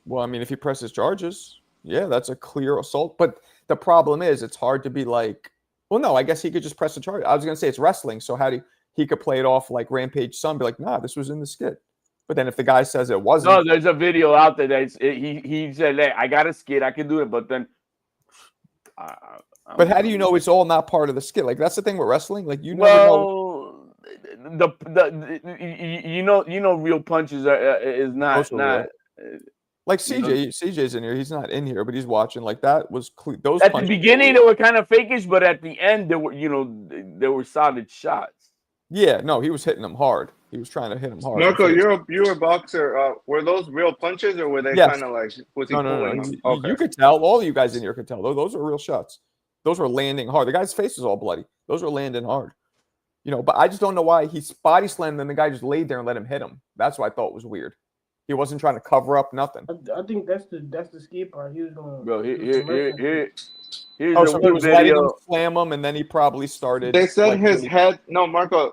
Well, I mean, if he presses charges, yeah, that's a clear assault. But the problem is, it's hard to be like Well, no, I guess he could just press the charge. I was gonna say it's wrestling, so he could play it off like Rampage son, be like, nah, this was in the skit. But then if the guy says it wasn't, no, there's a video out there that he said, hey, I got a skit, I can do it, but then. But how do you know it's all not part of the skit? Like that's the thing with wrestling. Like you never know. You know, real punches is not. Like CJ's in here. He's not in here, but he's watching. Like that was those. At the beginning, they were kind of fakish, but at the end, there were solid shots. Yeah, no, he was hitting them hard. He was trying to hit him hard. Marco, you're a boxer. Were those real punches, or were they kind of like? Was he pulling them? Okay. You could tell. All you guys in here could tell. Those are real shots. Those were landing hard. The guy's face was all bloody. Those were landing hard. But I just don't know why he body slammed and the guy just laid there and let him hit him. That's what I thought was weird. He wasn't trying to cover up nothing. I think that's the skate part. He was going. Bro, here's so he was letting him slam him, and then he probably started. They said his head. No, Marco.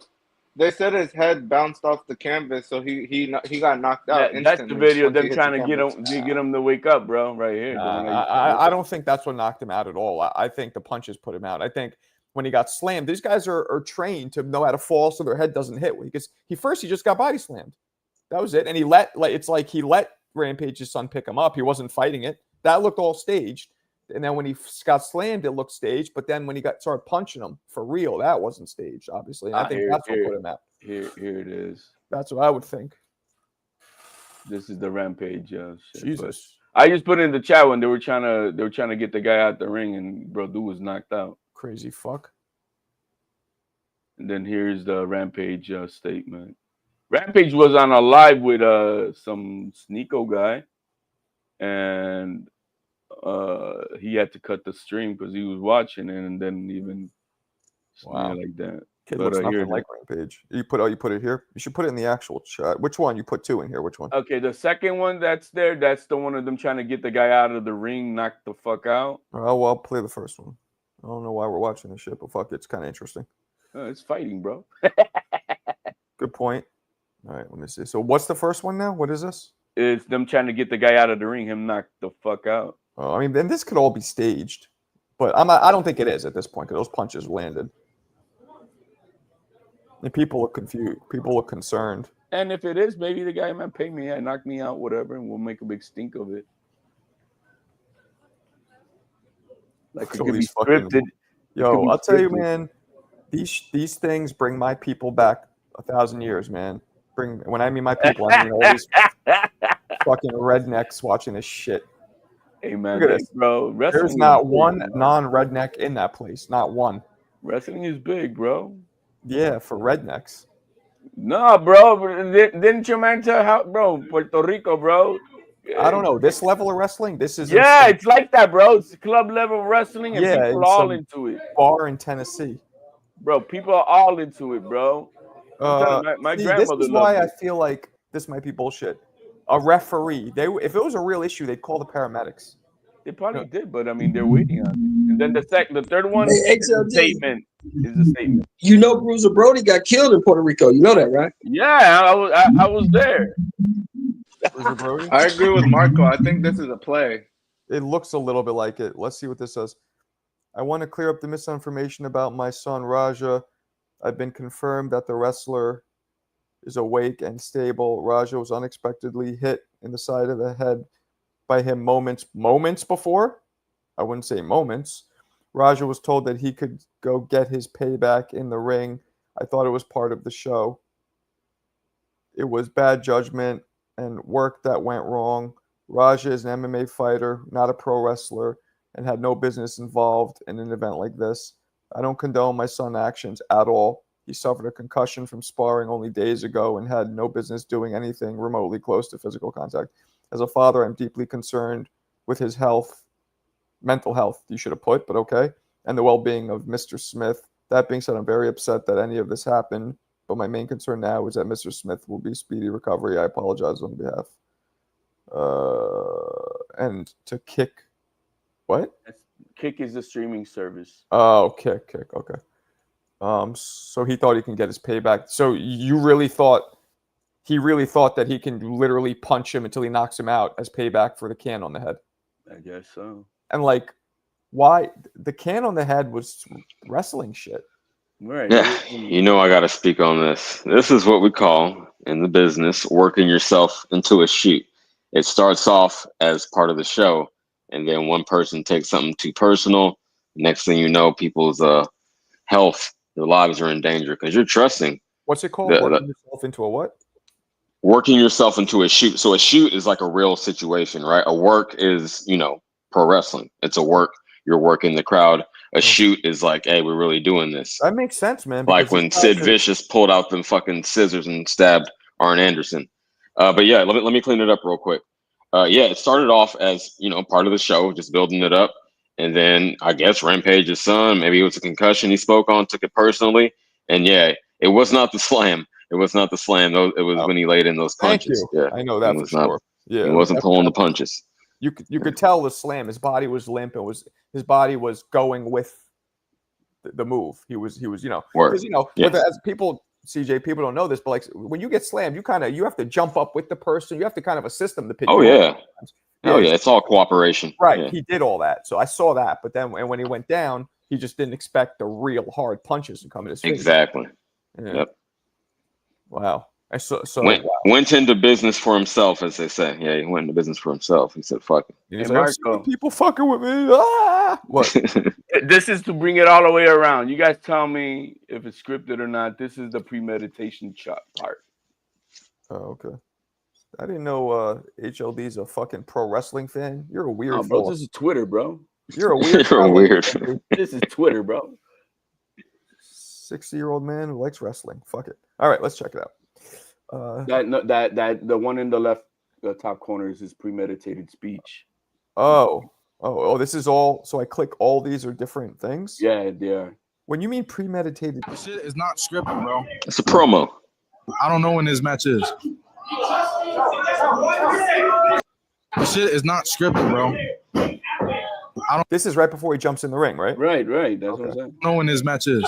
They said his head bounced off the canvas, so he got knocked out. That's the video of them trying to get him to wake up, bro. Right here. I don't think that's what knocked him out at all. I think the punches put him out. I think when he got slammed, these guys are trained to know how to fall so their head doesn't hit. Because he just got body slammed. That was it. And he let Rampage's son pick him up. He wasn't fighting it. That looked all staged. And then when he got slammed, it looked staged. But then when he started punching him for real, that wasn't staged, obviously. And I think that's what put him out. Here it is. That's what I would think. This is the Rampage. Shit. Jesus. But I just put it in the chat when they were trying to get the guy out the ring, and bro, dude was knocked out. Crazy fuck. And then here's the Rampage statement. Rampage was on a live with some Sneeko guy, and he had to cut the stream because he was watching it and didn't even like that. Kid looks nothing like Rampage. You put it here. You should put it in the actual chat. Which one? You put two in here. Which one? Okay, the second one that's there. That's the one of them trying to get the guy out of the ring, knock the fuck out. Oh well, I'll play the first one. I don't know why we're watching this shit, but fuck, it's kind of interesting. It's fighting, bro. Good point. All right, let me see. So what's the first one now? What is this? It's them trying to get the guy out of the ring, him knock the fuck out. Oh, I mean, then this could all be staged, but I don't think it is at this point because those punches landed. And people look confused. People look concerned. And if it is, maybe the guy might pay me and knock me out, whatever, and we'll make a big stink of it. Like it could be scripted. Yo, I'll tell you, man. These things bring my people back 1,000 years, man. When I mean my people, I mean all these fucking rednecks watching this shit. Hey man, bro. There's not one non-redneck in that place. Not one. Wrestling is big, bro. Yeah, for rednecks. No, bro. Didn't your man tell how, bro? Puerto Rico, bro. I don't know. This level of wrestling, this is it's like that, bro. It's club level wrestling, and people are all into it. Bar in Tennessee, bro. People are all into it, bro. My grandmother. This is why I feel like this might be bullshit. A referee. If it was a real issue, they'd call the paramedics. They probably did, but I mean, they're waiting on it. And then the third one is a statement. You know, Bruiser Brody got killed in Puerto Rico. You know that, right? Yeah, I was there. I agree with Marco. I think this is a play. It looks a little bit like it. Let's see what this says. I want to clear up the misinformation about my son Raja. I've been confirmed that the wrestler is awake and stable. Raja was unexpectedly hit in the side of the head by him moments before. I wouldn't say moments. Raja was told that he could go get his payback in the ring. I thought it was part of the show. It was bad judgment and work that went wrong. Raja is an MMA fighter, not a pro wrestler, and had no business involved in an event like this. I don't condone my son's actions at all. He suffered a concussion from sparring only days ago and had no business doing anything remotely close to physical contact. As a father, I'm deeply concerned with his health, mental health, you should have put, but okay, and the well-being of Mr. Smith. That being said, I'm very upset that any of this happened, but my main concern now is that Mr. Smith will be speedy recovery. I apologize on behalf. And to Kick, what? Kick is the streaming service. Oh, Kick, okay. So he thought he can get his payback. So he really thought that he can literally punch him until he knocks him out as payback for the can on the head. I guess so. And like, why the can on the head was wrestling shit. Right. Yeah, you know I got to speak on this. This is what we call in the business working yourself into a shoot. It starts off as part of the show, and then one person takes something too personal. Next thing you know, people's health, their lives are in danger because you're trusting. What's it called? Working yourself into a what? Working yourself into a shoot. So a shoot is like a real situation, right? A work is, pro wrestling. It's a work. You're working the crowd. A shoot is like, hey, we're really doing this. That makes sense, man. Like when Sid Vicious pulled out them fucking scissors and stabbed Arn Anderson. But yeah, let me clean it up real quick. Yeah, it started off as, part of the show, just building it up. And then I guess Rampage's son, maybe it was a concussion he spoke on, took it personally. And yeah, it was not the slam. It was not the slam. It was when he laid in those punches. Thank you. Yeah, I know that for sure. Yeah, he wasn't pulling the punches. You could tell the slam. His body was limp. His body was going with the move. He was because as people, CJ, people don't know this, but like when you get slammed, you have to jump up with the person. You have to kind of assist them to pick. Oh yeah. It's all cooperation. Right. Yeah. He did all that. So I saw that, but then when he went down, he just didn't expect the real hard punches to come in his face. Exactly. Yeah. Yep. Wow. Went into business for himself, as they say. Yeah, he went into business for himself. He said, "Fuck it." He's like, people fucking with me. Ah! What? This is to bring it all the way around. You guys tell me if it's scripted or not. This is the premeditation part. Oh, okay. I didn't know HLD's a fucking pro wrestling fan. You're a weird bro. This is Twitter, bro. You're a weird. You're weird. This is Twitter, bro. 60-year-old man who likes wrestling. Fuck it. All right, let's check it out. That the one in the left, the top corner is his premeditated speech. Oh, this is all. So I click all these are different things. Yeah, they are. When you mean premeditated, shit is not scripted, bro. It's a promo. I don't know when this match is. Shit is not scripted, bro. This is right before he jumps in the ring, right? Right. That's what I'm saying. I don't know when this match is.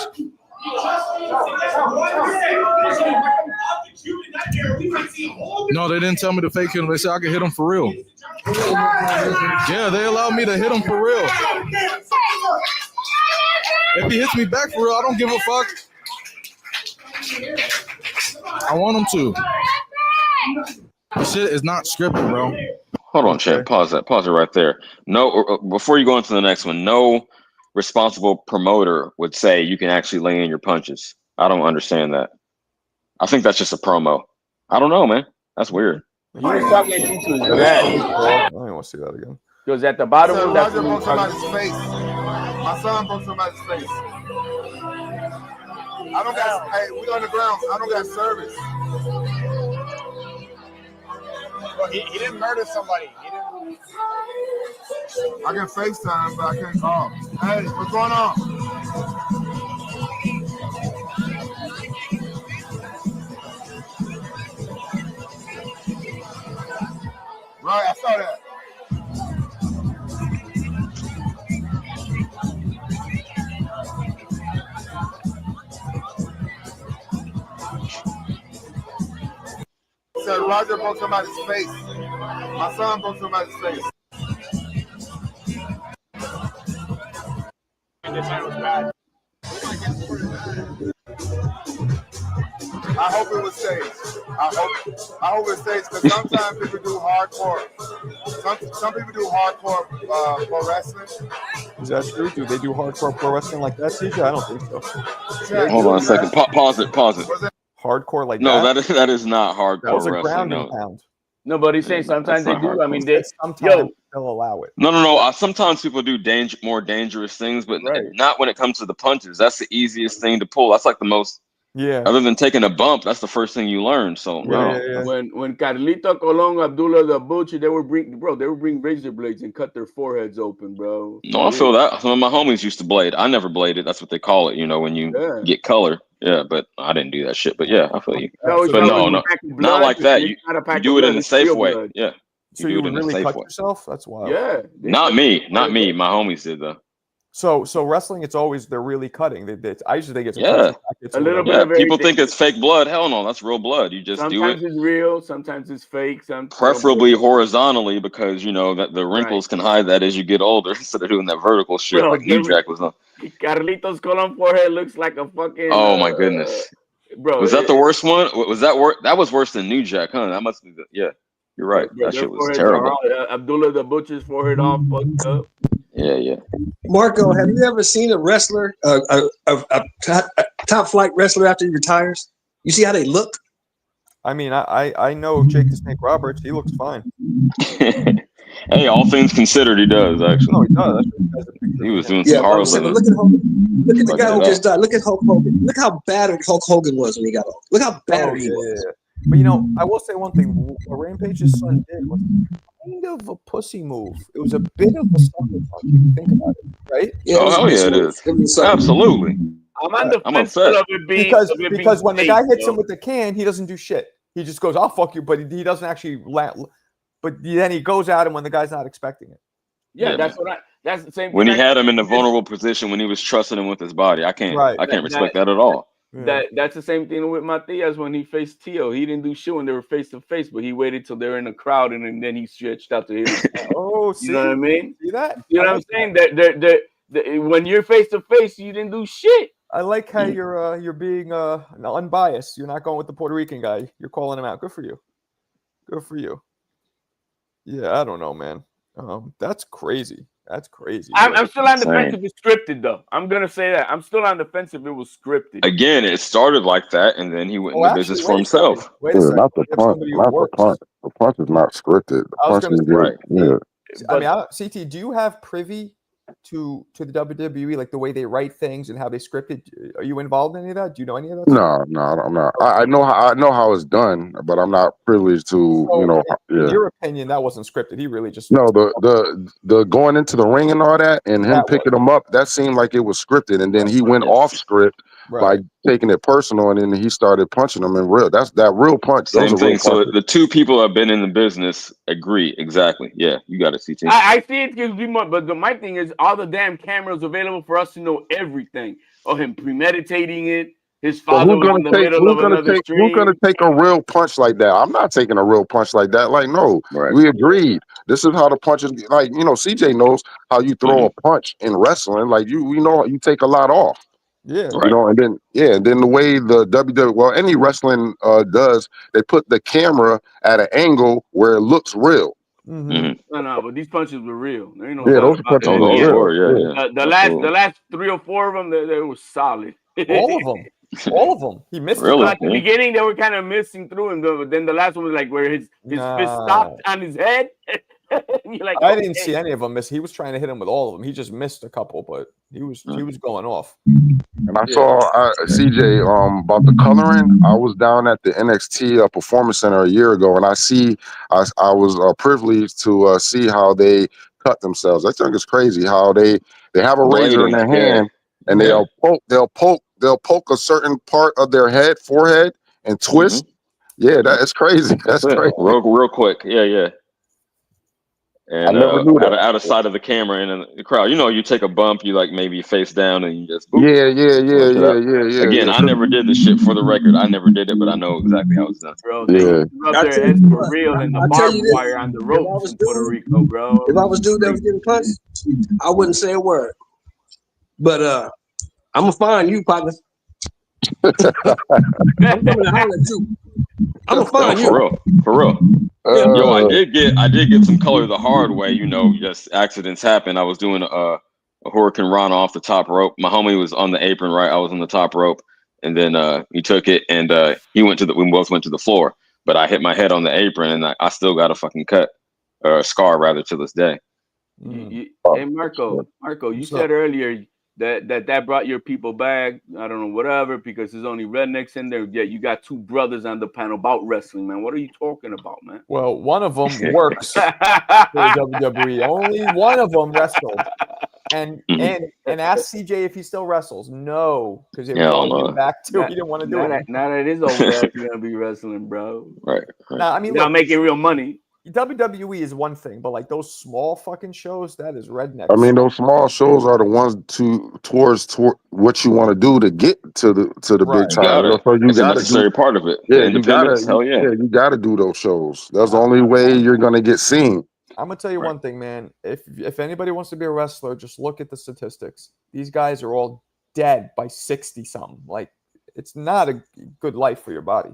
No, they didn't tell me to fake him. They said I could hit him for real. Yeah, they allowed me to hit him for real. If he hits me back for real, I don't give a fuck. I want him to. Shit is not scripted, bro. Hold on, Chad. Pause it right there. No, before you go into the next one, no responsible promoter would say you can actually lay in your punches. I don't understand that. I think that's just a promo. I don't know, man. That's weird. He was talking to his dad. I don't want to see that again. Because at the bottom of that, broke somebody's face. My son broke somebody's face. I don't got. Hey, we on the ground. I don't got service. Well, he didn't murder somebody. I can FaceTime, but I can't call. Hey, what's going on? Right, I saw that. Said Roger broke somebody's face. My son broke somebody's face. I hope it was staged. I hope it staged because sometimes people do hardcore. Some people do hardcore pro wrestling. Is that true? Do they do hardcore pro wrestling like that, CJ? I don't think so. Hold on a second. Pause it. Hardcore like that? that? No, that is not hardcore that was a wrestling. ground and pound. No, but he's saying sometimes they do. Hardcore. I mean, sometimes they'll allow it. No. Sometimes people do more dangerous things, but not when it comes to the punches. That's the easiest thing to pull. That's like the most. Yeah. Other than taking a bump, that's the first thing you learn. So yeah. When Carlito Colon, Abdullah the Butcher, they would bring razor blades and cut their foreheads open, bro. No, I feel that. Some of my homies used to blade. I never bladed. That's what they call it. When you get color. Yeah, but I didn't do that shit. But yeah, I feel you. But no, not like that. You do it in a safe way. Blood. Yeah. So you would really cut yourself? That's wild. Yeah. Not me. My homies did though. So wrestling, it's always they're really cutting. I usually think it's a little bit. Yeah, of people think it's fake blood. Hell no, that's real blood. You just do it. Sometimes it's real, sometimes it's fake. Preferably horizontally, because you know that the wrinkles can hide that as you get older, instead of doing that vertical shit like New Jack was on. Carlitos Colon forehead looks like a fucking. Oh my goodness, bro! Was that the worst one? Was that worse? That was worse than New Jack, huh? That must be yeah. You're right. Bro, that shit was terrible. Abdullah the Butcher's forehead all fucked up. Yeah. Marco, have you ever seen a wrestler, a top flight wrestler after he retires? You see how they look? I mean, I know Jake the Snake Roberts. He looks fine. Hey, all things considered, he does actually. No, he does. He was doing some hard living. Look at the guy who just died. Look at Hulk Hogan. Look how battered Hulk Hogan was when he got old. Look how battered he was. But I will say one thing: what Rampage's son did was kind of a pussy move. It was a bit of a sucker punch. If you think about it, right? Yeah, it is. Absolutely. I'm upset of it being because when the guy hits him with the can, he doesn't do shit. He just goes, "I'll fuck you," but he doesn't actually. But then he goes at him when the guy's not expecting it. Yeah, that's the same. When he had him in a vulnerable position, when he was trusting him with his body, I can't respect that at all. That's the same thing with Matias when he faced Tio. He didn't do shit when they were face to face, but he waited till they were in the crowd and then he stretched out to him. See? You know what I mean? See that? You know what I'm saying? That when you're face to face, you didn't do shit. I like how you're being unbiased. You're not going with the Puerto Rican guy. You're calling him out. Good for you. Good for you. Yeah, I don't know, man. That's crazy. That's crazy. I'm still on the fence if it's scripted, though. I'm gonna say that I'm still on the fence if it was scripted. Again, it started like that, and then he went into business for himself. Wait a second. Not the punch. Not the punch. The punch is not scripted. The punch is right. Yeah. I mean, CT, do you have privy to the WWE, like the way they write things and how they script it? Are you involved in any of that? Do you know any of that? No, I'm not. I know how it's done, but I'm not privileged to, In your opinion, that wasn't scripted. He really just the going into the ring and all that, and him picking him up. That seemed like it was scripted, and then he went off script by taking it personal, and then he started punching him in real. That's that real punch. Same thing. So the two people that have been in the business agree exactly. Yeah, you got it, CT. I see it gives me more, but my thing is all the damn cameras available for us to know everything. Or him premeditating it. His father was in the middle of another stream. Who's gonna take a real punch like that? I'm not taking a real punch like that. Like, no, we agreed. This is how the punches. Like, CJ knows how you throw a punch in wrestling. Like, we know you take a lot off. Yeah, and then the way the WWE, any wrestling does, they put the camera at an angle where it looks real. No, but these punches were real. There ain't no those punches were real. The last 3 or 4 of them, they were solid. All of them. He missed really? At the beginning, they were kind of missing through him. But then the last one was like where his fist stopped on his head. You're like, I didn't see any of them miss. He was trying to hit him with all of them. He just missed a couple, but he was going off. And I saw CJ about the coloring. I was down at the NXT Performance Center a year ago, and I was privileged to see how they cut themselves. I think it's crazy how they have a razor in their hand, and they'll poke a certain part of their forehead, and twist. Yeah, that is crazy. That's crazy. Real quick. Yeah. And I never knew that. Out of sight of the camera and in the crowd, you take a bump, you like maybe face down and you just boop. Yeah. Again, I never did the shit, for the record. I never did it, but I know exactly how it's done. Bro, they rub their heads for real and the barbed wire on the ropes in Puerto Rico, bro. If I was dude that was getting punched, I wouldn't say a word. But I'm gonna find you, partner. I'm coming to holler at you. I'm gonna find you. For real. Yo, I did get some color the hard way. Just accidents happen. I was doing a hurricane run off the top rope. My homie was on the apron, right? I was on the top rope, and then he took it, and we both went to the floor. But I hit my head on the apron, and I still got a fucking cut, or a scar rather, to this day. Hey, Marco, you said earlier that brought your people back. I don't know, whatever, because there's only rednecks in there. Yet you got 2 brothers on the panel about wrestling, man. What are you talking about, man? Well, one of them works for WWE. Only one of them wrestled. And ask CJ if he still wrestles. No, because he went back to. He didn't want to do it. Now that is over, you're gonna be wrestling, bro. Right. Now, I mean, not making real money. WWE is one thing, but like those small fucking shows, that is rednecks. I mean, those small shows are the ones towards what you want to do to get to the Right. big time. Got it. So you It's a got to necessary part of it. Yeah, The you gotta. independence, hell yeah. You gotta do those shows. That's the only way you're gonna get seen. I'm gonna tell you one thing, man. If anybody wants to be a wrestler, just look at the statistics. These guys are all dead by 60 something. Like, it's not a good life for your body.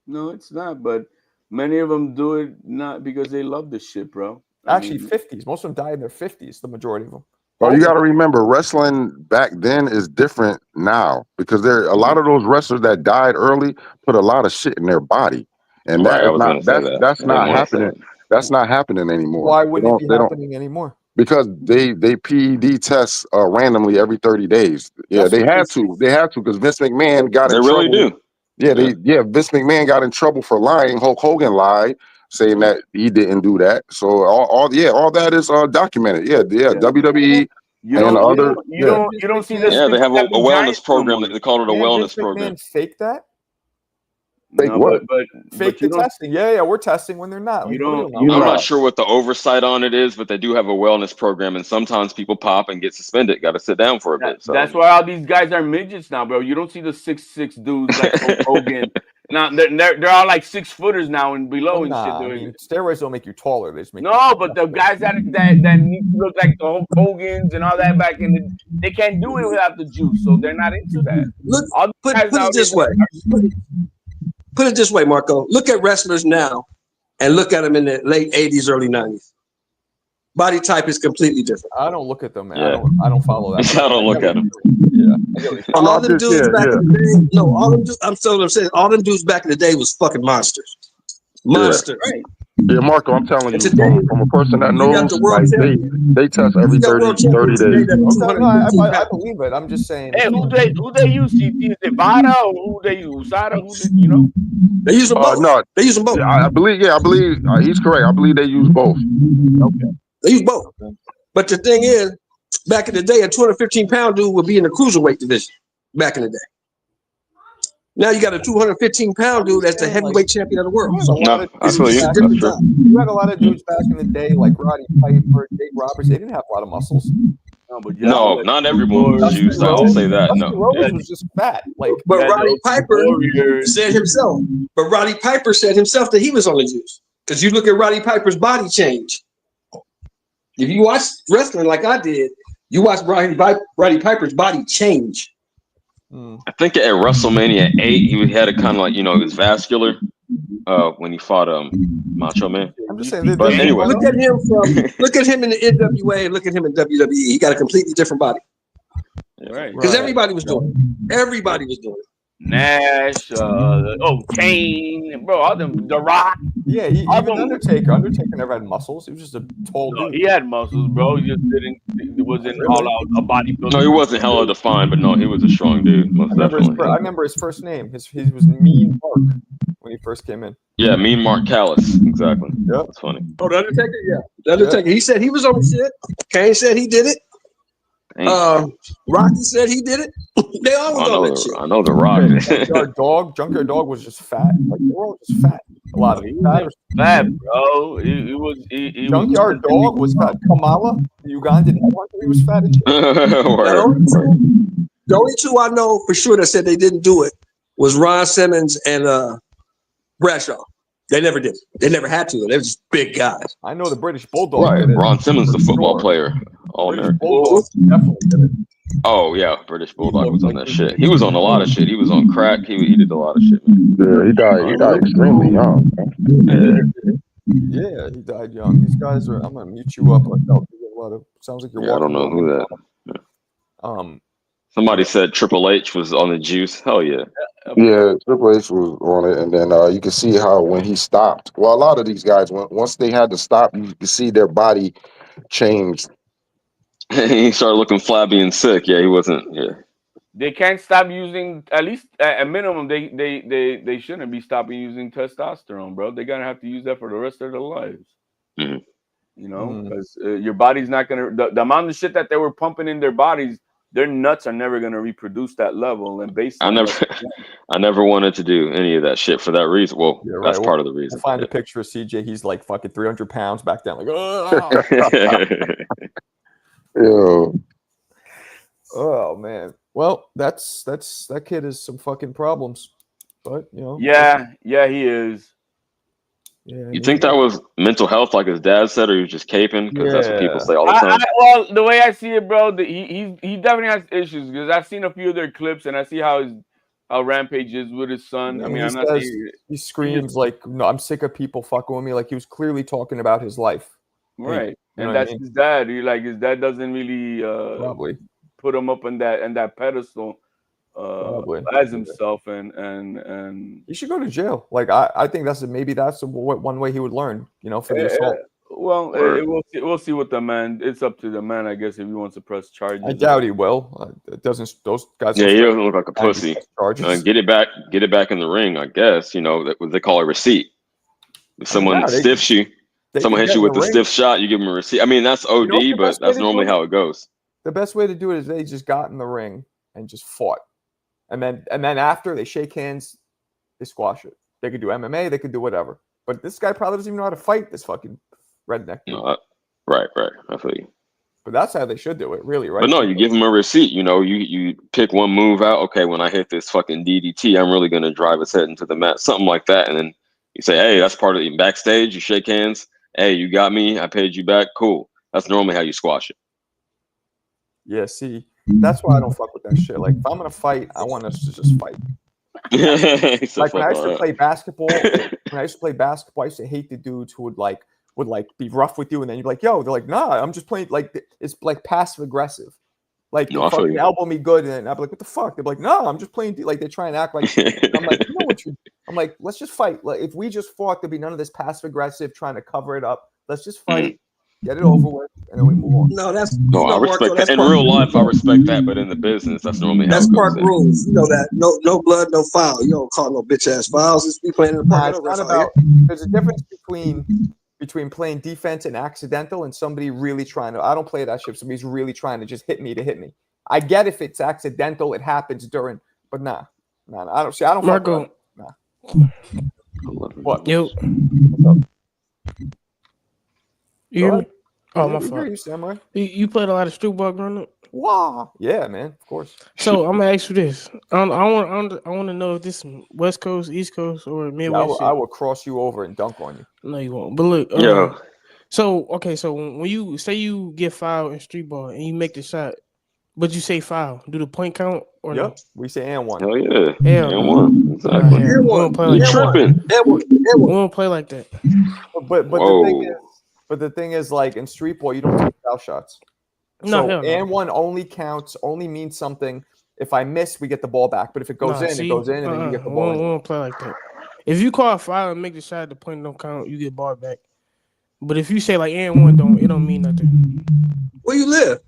No, it's not. But many of them do it not because they love the shit, bro. Actually, 50s. Most of them died in their 50s. The majority of them. Well, you got to remember, wrestling back then is different now because there a lot of those wrestlers that died early put a lot of shit in their body, and that's not happening. That's not happening anymore. Why wouldn't it be happening anymore? Because they PED test randomly every 30 days. Yeah, they had to because Vince McMahon got in trouble. They really do. Yeah, Vince McMahon got in trouble for lying. Hulk Hogan lied, saying that he didn't do that. So all that is documented. Yeah, WWE You don't see this. Yeah, they have a wellness program. They call it a wellness program. Fake that? Fake what? Fake the testing. Yeah, we're testing when they're not. Like, I'm not sure what the oversight on it is, but they do have a wellness program, and sometimes people pop and get suspended. Got to sit down for a bit. So that's why all these guys are midgets now, bro. You don't see the 6'6" dudes like Hulk Hogan. Now they're all like 6 footers now and below and shit. I mean, steroids don't make you taller. They just make but the guys that need to look like the Hulk Hogans and all that back in they can't do it without the juice, so they're not into that. Look, put it this way. Put it this way, Marco. Look at wrestlers now and look at them in the late 80s, early 90s. Body type is completely different. I don't look at them, man. Yeah. I don't follow that. I don't look at them. Yeah. All them dudes back in the day, all them dudes back in the day was fucking monsters. Monsters. Yeah. Yeah, Marco, I'm telling you, from a person that knows, like, they test every 30 days. I believe it. I'm just saying. Hey, who they use? Is it Vada or who they use? USADA? You know? They use them both. No, they use them both. I believe he's correct. I believe they use both. Okay. They use both. But the thing is, back in the day, a 215-pound dude would be in the cruiserweight division back in the day. Now you got a 215-pound dude that's the heavyweight champion of the world. So I feel you. You had a lot of dudes back in the day, like Roddy Piper, Jake Roberts. They didn't have a lot of muscles. No, not everyone was used. I'll say that. No, Rhodes was just fat. But Roddy Piper said himself. But Roddy Piper said himself that he was on the juice. Because you look at Roddy Piper's body change. If you watch wrestling like I did, you watch Roddy Piper's body change. I think at WrestleMania 8, he had a kind of like, he was vascular when he fought Macho Man. I'm just saying. But anyway, look at him in the NWA and look at him in WWE. He got a completely different body. Right. Because everybody was doing it. Everybody was doing it. Nash, Kane, bro, all them, The Rock. Yeah, even Undertaker. Undertaker never had muscles. He was just a tall dude. He had muscles, bro. He just wasn't all out a bodybuilder. No, he wasn't hella defined, but no, he was a strong dude. Most definitely. I remember his first name. He was Mean Mark when he first came in. Yeah, Mean Mark Callis. Exactly. Yeah, that's funny. Oh, the Undertaker. Yeah, the Undertaker. He said he was on the shit. Kane said he did it. Rocky said he did it. They all was on that shit. I know The Rock. Junkyard Dog was just fat. Like, they were all just fat. A lot of them. Fat, bro. He Junkyard Dog was fat. Kamala, the Ugandan, he was fat. The only two I know for sure that said they didn't do it was Ron Simmons and Bradshaw. They never did. They never had to. They were just big guys. I know the British Bulldog. Right. Ron Simmons, the football player. All American. Definitely did it. Oh yeah, British Bulldog was on that shit. He was on a lot of shit. He was on crack. He did a lot of shit, man. Yeah, he died extremely young. Yeah, he died young. These guys are. I'm gonna mute you up. Sounds like you're. I don't know who that. Somebody said Triple H was on the juice. Hell yeah. Yeah, Triple H was on it, and then you can see how when he stopped. Well, a lot of these guys, once they had to stop, you can see their body changed. He started looking flabby and sick. Yeah, he wasn't. Yeah. They can't stop using, at least at minimum, they shouldn't be stopping using testosterone, bro. They're gonna have to use that for the rest of their lives. Mm-hmm. You know, because your body's not gonna the amount of shit that they were pumping in their bodies their nuts are never gonna reproduce that level. And based I on never wanted to do any of that shit for that reason. Well, Yeah, right. that's part of the reason. We'll find a picture of CJ. He's like fucking 300 pounds back down, like Yo. Oh man. Well, that kid has some fucking problems, but you know. Yeah, he is. Yeah. You think that was mental health, like his dad said, or he was just caping? Because that's what people say all the time. Well, the way I see it, bro, he definitely has issues because I've seen a few of their clips and I see how Rampage is with his son. Yeah, I mean, he I'm not saying he screams like, "No, I'm sick of people fucking with me." Like he was clearly talking about his life, right, you know and that's his dad. His dad doesn't really probably put him up on that pedestal as himself, and he should go to jail. Like I think maybe that's one way he would learn, you know, for the assault. Well, we'll see what the man. It's up to the man, I guess, if he wants to press charges. I doubt he will. It doesn't. Those guys. Yeah, he doesn't look like a pussy. Get it back in the ring. I guess, you know, what they call a receipt. If someone stiffs you, someone hits you with a stiff shot, you give them a receipt. I mean, that's OD, but that's normally how it goes. The best way to do it is they just got in the ring and just fought, and then after they shake hands, they squash it. They could do MMA, they could do whatever. But this guy probably doesn't even know how to fight. This fucking redneck. No, right. I feel you. But that's how they should do it, really, right? But no, you give them a receipt. You know, you pick one move out. Okay, when I hit this fucking DDT, I'm really gonna drive his head into the mat, something like that. And then you say, hey, that's part of the backstage. You shake hands. Hey, you got me. I paid you back. Cool. That's normally how you squash it. Yeah, see, that's why I don't fuck with that shit. Like, if I'm gonna fight, I want us to just fight. Like when I used to play basketball, I used to hate the dudes who would be rough with you, and then you'd be like, yo, they're like, nah, I'm just playing. Like, it's like passive aggressive. Like, you fucking elbow me good, and I'd be like, what the fuck? They're like, no, I'm just playing. Like, they try and act like, I'm like, you know what I'm like, let's just fight. Like, if we just fought, there'd be none of this passive aggressive trying to cover it up. Let's just fight, get it over with, and then we move on. No, that's I respect that. In real life, I respect that, but in the business, that's normally how it goes. Park rules. You know that. No blood, no foul. You don't call no bitch ass fouls. It's be playing in the park. It's not about. There's a difference between playing defense and accidental and somebody really trying to. I don't play that shit. Somebody's really trying to just hit me. I get if it's accidental, it happens during, but nah. I don't see. I don't. Marco. Nah. What? Yo. What's up? You hear me? Oh, my fault. You, Samurai. You played a lot of street ball growing up? Wow. Yeah, man. Of course. So I'm gonna ask you this. I want to know if this is West Coast, East Coast, or Midwest. I will cross you over and dunk on you. No, you won't. But look. So when you say you get fouled in street ball and you make the shot, but you say foul, do the point count or no? We say and one. Hell yeah. And one. Exactly. We don't play like tripping. We don't play like that. But the thing is, like in street ball, you don't take foul shots. No, so and one only counts, only means something. If I miss, we get the ball back. But if it goes in, it goes in, and then you get the ball. We don't play like that. If you call a foul and make the shot, the point don't count. You get ball back. But if you say like and one, it don't mean nothing. Where you live?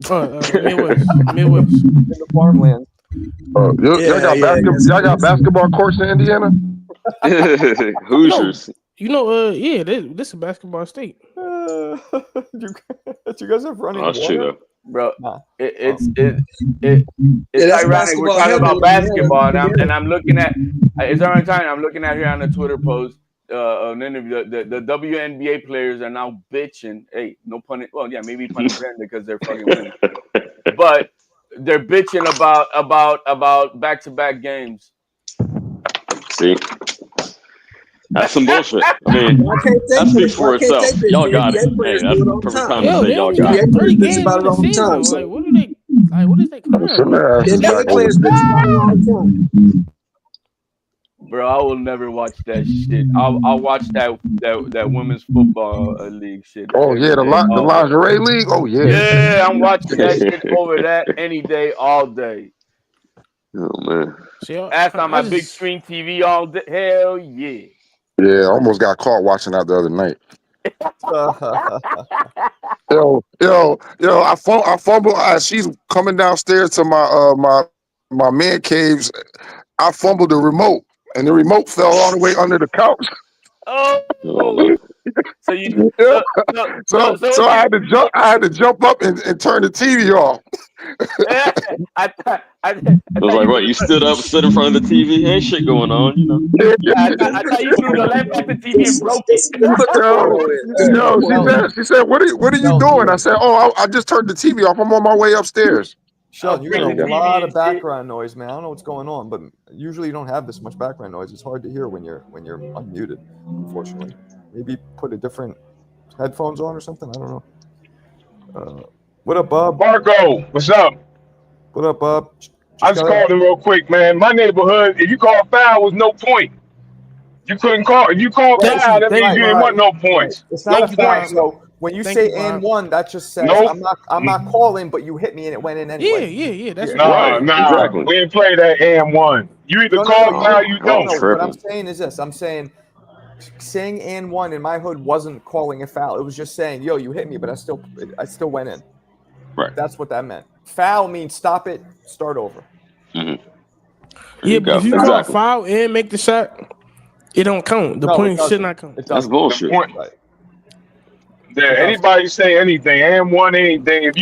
Midwest. In the farmland. Y'all got basketball courts in Indiana? Hoosiers. You know, this is a basketball state. You guys have running water? True, though. Bro, nah. It's ironic. We're talking about basketball, and I'm looking at. It's our time. I'm looking at here on the Twitter post. An interview. The WNBA players are now bitching. Hey, no pun. Well, yeah, maybe pun intended because they're fucking winning. But they're bitching about back-to-back games. See. That's some bullshit. I mean, that speaks for itself. Y'all got it. Hey, that's the perfect time to say y'all got it. 30 games about it all the time. Like, what do they? Like, what is they? Bro, I will never watch that shit. I'll watch that women's football league shit. Oh yeah, the lingerie league. Oh yeah. Yeah, I'm watching that shit over that any day, all day. Oh man. Ask on my big screen TV all day. Hell yeah. Yeah, I almost got caught watching that the other night. Yo, I fumbled. She's coming downstairs to my man caves. I fumbled the remote, and the remote fell all the way under the couch. Oh, So you So I had to jump. I had to jump up and turn the TV off. yeah, I It was like, what? You stood in front of the TV. Ain't shit going on, you know. I thought you threw the lamp at the TV and broke it. She said, what are you doing? I said, I just turned the TV off. I'm on my way upstairs. Sean, you got a lot of background noise, man. I don't know what's going on, but usually you don't have this much background noise. It's hard to hear when you're unmuted, unfortunately. Maybe put a different headphones on or something. I don't know. What up, Bob? Marco, what's up? What up, Bob? I just called him real quick, man. My neighborhood, if you call foul, was no point. You couldn't call. If you called foul, that means you didn't want no points. It's not No a foul. points. So when you say and one, that just says I'm not calling, but you hit me and it went in anyway. Yeah. That's right. Exactly. We didn't play that and one. You either call foul, you don't. No, what I'm saying is this. I'm saying and one in my hood wasn't calling a foul. It was just saying, yo, you hit me, but I still went in. Right. That's what that meant. Foul means stop it, start over. Yeah, but if you call foul and make the shot, it don't count. The point should not count. That's bullshit. Anybody say anything, and one anything. If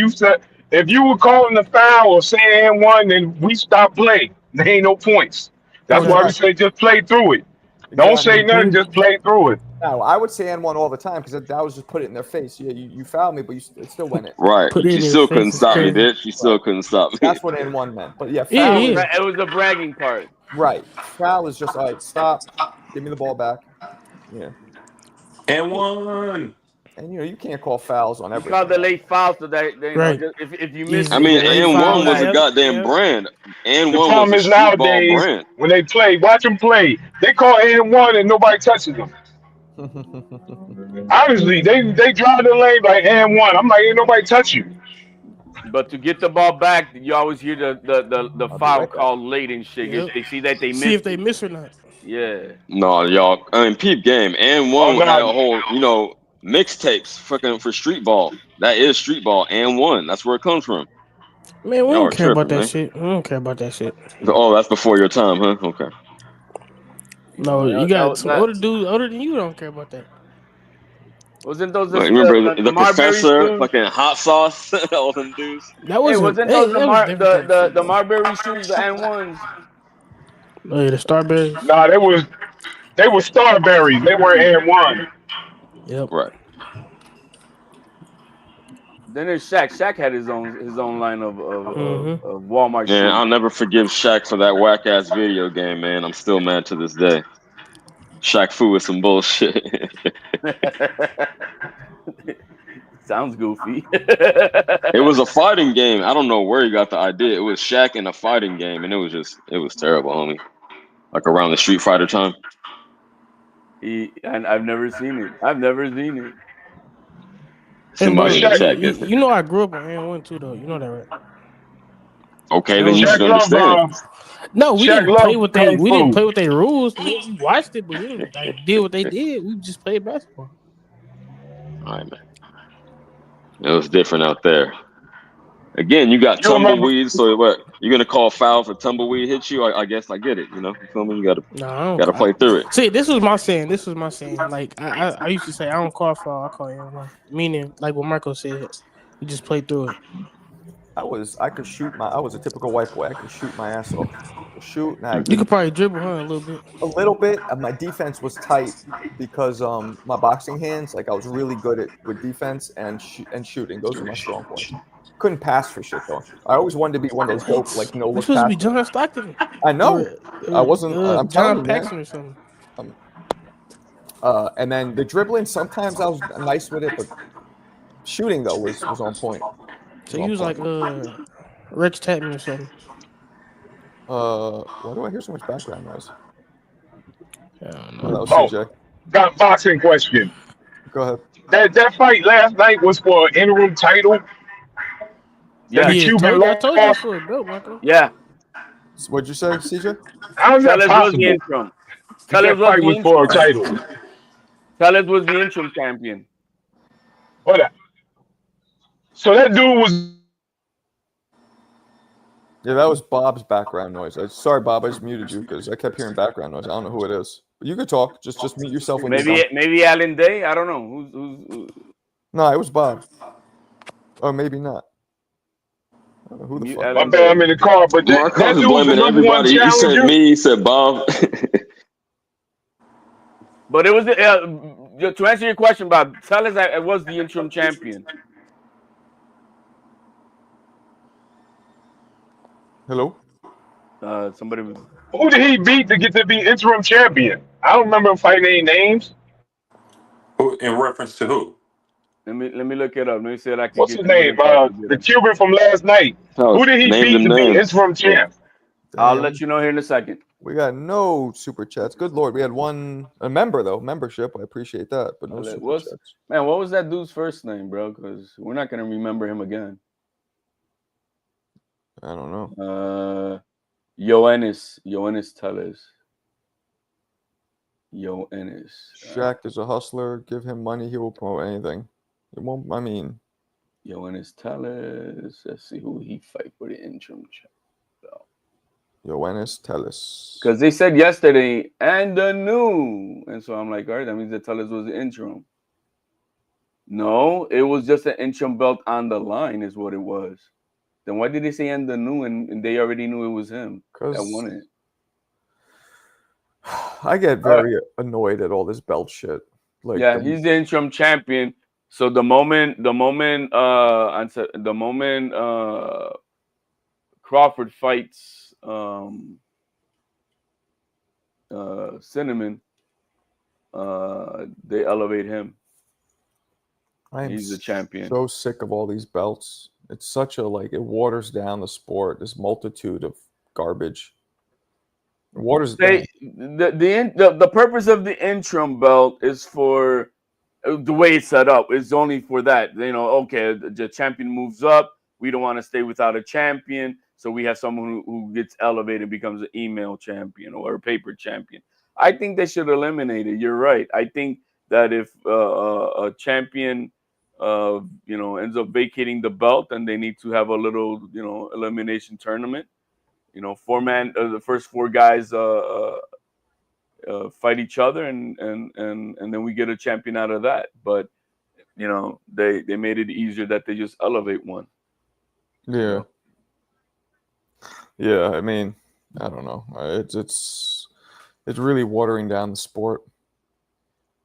you were calling the foul or saying and one, then we stop playing. There ain't no points. That's why we say just play through it. Don't say nothing, just play through it. No, I would say and one all the time because that was just put it in their face. Yeah, you fouled me, but it still went in. Right. She still couldn't stop me, did she? Still couldn't stop me. That's what and one meant. But yeah, foul it was a bragging part. Right. Foul is just all right, stop, give me the ball back. Yeah. And one. And you can't call fouls on everything. You call the late foul so that right. if you miss. I mean, and one was a goddamn brand. And The one problem was is a street ball nowadays brand. when they play, watch them play. They call and one and nobody touches them. Honestly, they drive the lane like and one. I'm like, ain't nobody touch you. But to get the ball back, you always hear the foul call late and shit. Yep. They see that they miss. See if they miss or not. Yeah. No, y'all. I mean, peep game. And one had a whole, mixtapes fucking for street ball. That is street ball. And one. That's where it comes from. Man, we don't care about that shit. We don't care about that shit. Oh, that's before your time, huh? Okay. No, you got some older dudes older than you don't care about that. Wasn't those remember the professor, shoes? fucking hot sauce, all them dudes? That wasn't those the Marbury shoes, the N1s? Oh yeah, the Starberries. Nah, they were Starberries. They were and one. Yep. Right. Then there's Shaq. Shaq had his own line of Walmart shoes. Man, I'll never forgive Shaq for that whack ass video game, man. I'm still mad to this day. Shaq Fu with some bullshit. Sounds goofy. It was a fighting game. I don't know where he got the idea. It was Shaq in a fighting game, and it was terrible, homie. Like around the Street Fighter time. I've never seen it. Somebody check it. You know I grew up on N1 too, though. You know that, right? Okay, then you should understand. No, we didn't play with they. We didn't play with their rules. We watched it, but we didn't did what they did. We just played basketball. All right, man. It was different out there. Again, you got tumbleweed, so what? You're gonna call foul for tumbleweed hit you? I guess I get it. You feel me? You gotta play through it. See, this was my saying. Like I used to say, I don't call foul. I call N1. Meaning, like what Marco said, you just play through it. I was a typical white boy. I could shoot my ass off. You could probably dribble, huh? A little bit. A little bit. My defense was tight because my boxing hands, like I was really good with defense and shooting. Those were my strong points. Couldn't pass for shit though. I always wanted to be one of those dope, like no look. You're supposed to be John Stockton. I know. I wasn't. I'm John telling you, Paxson or something. And then the dribbling, sometimes I was nice with it, but shooting though was on point. So you was like Rex Tapman or something. Why do I hear so much background noise? I don't know. Got a boxing question. Go ahead. That fight last night was for an interim title. Yeah, I told you for a belt, Marco. Yeah. What'd you say, CJ? How's that possible? That fight was for a title. Tellez was the interim champion. What? So that dude was. Yeah, that was Bob's background noise. Sorry, Bob, I just muted you because I kept hearing background noise. I don't know who it is. You could talk. Just mute yourself when you're done. Maybe Alan Day. I don't know. Who's No, it was Bob. Or maybe not. I don't know who the fuck. My bad, I'm in the car, but that Marcos is dude's the blaming number one everybody. He said challenger. me. He said Bob. But it was to answer your question, Bob. Tell us that it was the interim champion. Hello. Somebody was. Who did he beat to get to be interim champion? I don't remember him fighting any names. In reference to who? Let me look it up. Let me see if I can. What's his name? The Cuban from last night. Oh, Who did he name beat them to be names. interim champ? I'll let you know here in a second. We got no super chats. Good lord, we had a member though, membership. I appreciate that, but no super chats. Man, what was that dude's first name, bro? Because we're not gonna remember him again. I don't know. Ioannis Tellez. Ioannis. Shaq is a hustler. Give him money, he will promote anything. It won't. I mean, Ioannis Tellez. Let's see who he fight for the interim champ. Ioannis Tellez. Because they said yesterday and the new, and so I'm like, all right, that means that Tellez was the interim. No, it was just an interim belt on the line, is what it was. Then why did they say and the new, and they already knew it was him that won it? I get very annoyed at all this belt shit. Like, yeah, he's the interim champion. So the moment Crawford fights Cinnamon, they elevate him. He's the champion. So sick of all these belts. It's such a it waters down the sport. This multitude of garbage. It waters down. The purpose of the interim belt is for the way it's set up. It's only for that. Okay, the champion moves up. We don't want to stay without a champion. So we have someone who gets elevated and becomes an email champion or a paper champion. I think they should eliminate it. You're right. I think that if a champion, ends up vacating the belt, and they need to have a little, elimination tournament. 4-man, the first 4 guys fight each other, and then we get a champion out of that. But they made it easier that they just elevate one. Yeah. Yeah, I mean, I don't know. It's really watering down the sport.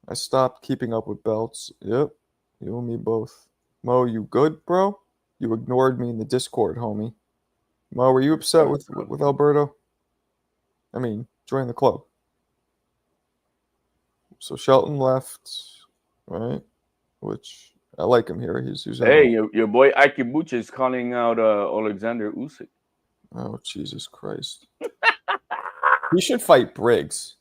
I stopped keeping up with belts. Yep, you and me both. Mo, you good, bro? You ignored me in the Discord, homie. Mo, were you upset with Alberto? I mean, join the club. So Shelton left, right? Which I like him here. He's hey, your boy Ike Ibeabuchi is calling out Alexander Usyk. Oh, Jesus Christ. He should fight Briggs.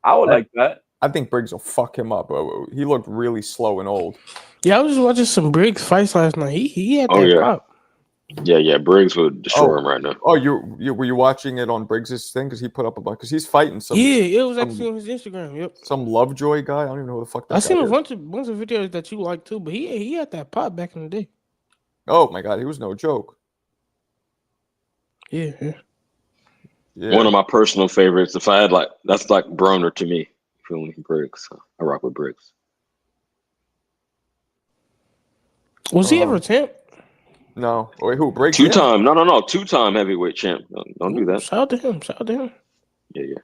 I would like that. I think Briggs will fuck him up. He looked really slow and old. Yeah, I was just watching some Briggs fights last night. He had that pop. Yeah, Briggs would destroy him right now. Oh, were you watching it on Briggs's thing? Because he put up a bunch. Because he's fighting some. Yeah, it was actually on his Instagram. Yep. Some Lovejoy guy. I don't even know who the fuck that I seen guy a is. bunch of videos that you like too, but he had that pop back in the day. Oh my God, he was no joke. Yeah. One of my personal favorites. If I had that's like Broner to me. Feeling Briggs. I rock with Briggs. Was he ever a champ? No. Wait, who? Briggs? 2-time. No. 2-time heavyweight champ. Don't do that. Shout out to him. Yeah.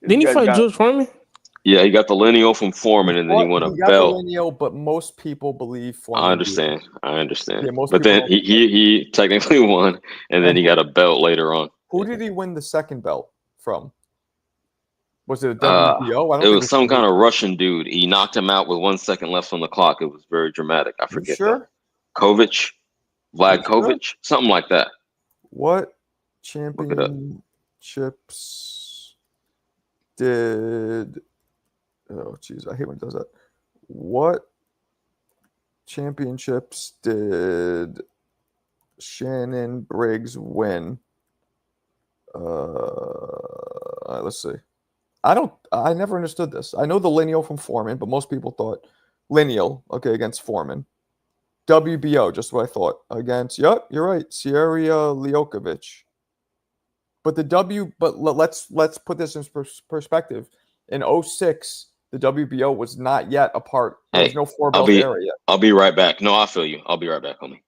Didn't he fight George Foreman? Yeah, he got the lineal from Foreman, and then he won a belt. The lineal, but most people believe Foreman. I understand. Yeah, but then he technically won, and then he got a belt later on. Who did he win the second belt from? Was it a WBO? It was some kind of Russian dude. He knocked him out with 1 second left on the clock. It was very dramatic. I forget. Sure? Kovic, Vlad Kovic, something like that. What championships did? Oh, jeez, I hate when it does that. What championships did Shannon Briggs win? Let's see. I never understood this. I know the lineal from Foreman, but most people thought lineal, against Foreman. WBO, just what I thought. Against, you're right, Sierra Liokovic. But let's put this in perspective. In 06, the WBO was not yet a part. There was no four belt era yet. I'll be right back. No, I feel you. I'll be right back, homie.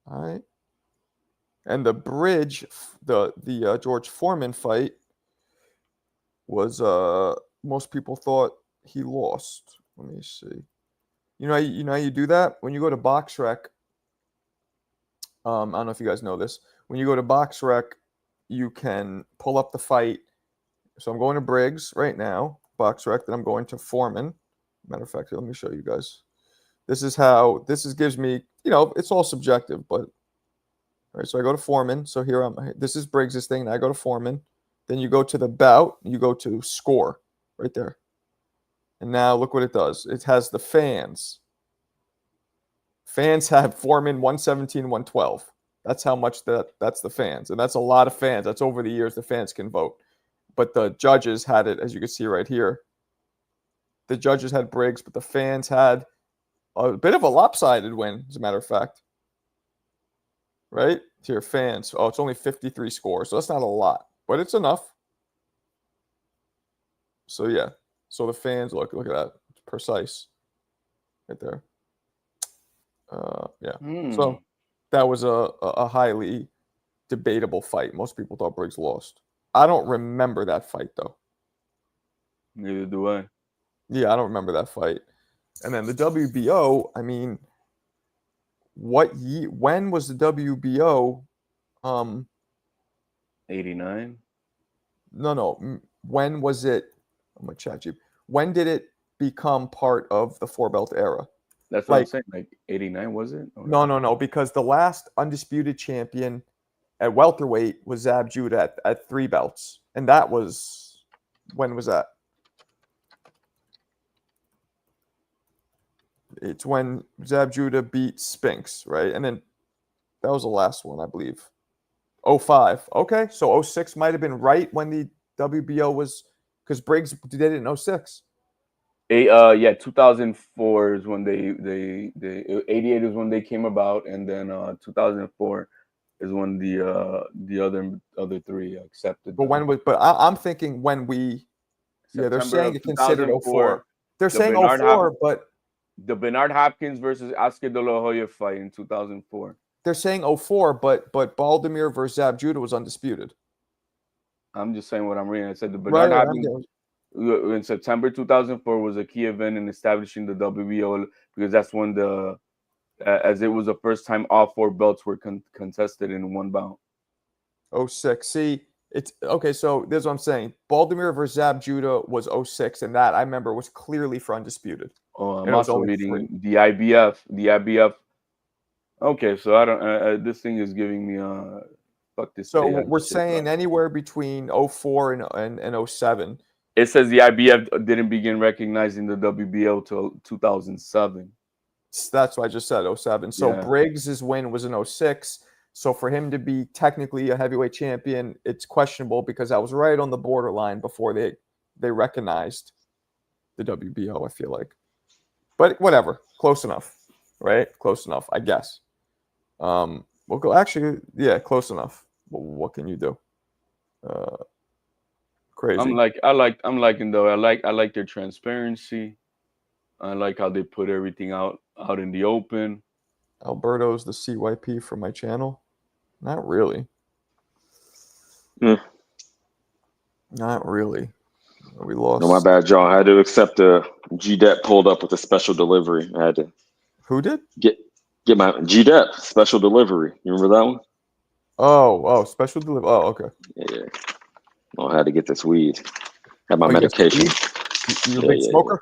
All right. And the bridge, the George Foreman fight was most people thought he lost. Let me see. You know how you do that? When you go to BoxRec, I don't know if you guys know this. When you go to BoxRec, you can pull up the fight. So I'm going to Briggs right now, BoxRec, then I'm going to Foreman. Matter of fact, let me show you guys. This gives me, it's all subjective, but all right, so I go to Foreman. So here this is Briggs's thing. And I go to Foreman. Then you go to the bout. You go to score right there. And now look what it does. It has the fans. Fans have Foreman 117, 112. That's how much that's the fans. And that's a lot of fans. That's over the years the fans can vote. But the judges had it, as you can see right here. The judges had Briggs, but the fans had a bit of a lopsided win, as a matter of fact. Right? To your fans. Oh, it's only 53 scores. So that's not a lot, but it's enough. So yeah. So the fans, look at that. It's precise. Right there. Yeah. So that was a highly debatable fight. Most people thought Briggs lost. I don't remember that fight though. Neither do I. Yeah, I don't remember that fight. And then the WBO, I mean, when was the WBO? 89? No. When was it? I'm gonna chat you. When did it become part of the four belt era? That's what I'm saying. Like 89, was it? Or... No. Because the last undisputed champion at welterweight was Zab Judah at 3 belts, and that was when was that? It's when Zab Judah beat Spinks, right? And then that was the last one, I believe. 05. Okay, so 06 might have been right when the WBO was, because Briggs did it in 06. 2004 is when they 88 is when they came about, and then 2004 is when the other three accepted. But I'm thinking when we, they're saying it considered 04. They're saying 04, but the Bernard Hopkins versus Oscar De La Hoya fight in 2004. They're saying 04, but Baldomir versus Zab Judah was undisputed. I'm just saying what I'm reading. I said the Bernard Hopkins in September 2004 was a key event in establishing the WBO, because that's when as it was the first time all 4 belts were contested in one bout. 06. See, it's okay. So this is what I'm saying. Baldomir versus Zab Judah was 06, and that I remember was clearly for undisputed. Oh, I'm also reading the IBF. Okay, so I don't. This thing is giving me fuck this. So we're saying anywhere between 04 and 07. It says the IBF didn't begin recognizing the WBO till 2007. That's what I just said, 07. So yeah. Briggs's win was in 06. So for him to be technically a heavyweight champion, it's questionable, because that was right on the borderline before they recognized the WBO, I feel like. But whatever, close enough, right? Close enough, I guess. We'll go. Actually, yeah, close enough. What can you do? Crazy. I'm liking though. I like their transparency. I like how they put everything out in the open. Alberto's the CYP for my channel. Not really. Not really. We lost. No, my bad, y'all. I had to accept G-Dep pulled up with a special delivery. I had to. Who did? Get my G-Dep special delivery. You remember that one? Oh, special delivery. Oh, okay. Yeah. Oh, I had to get this weed. Had my medication. You a big smoker?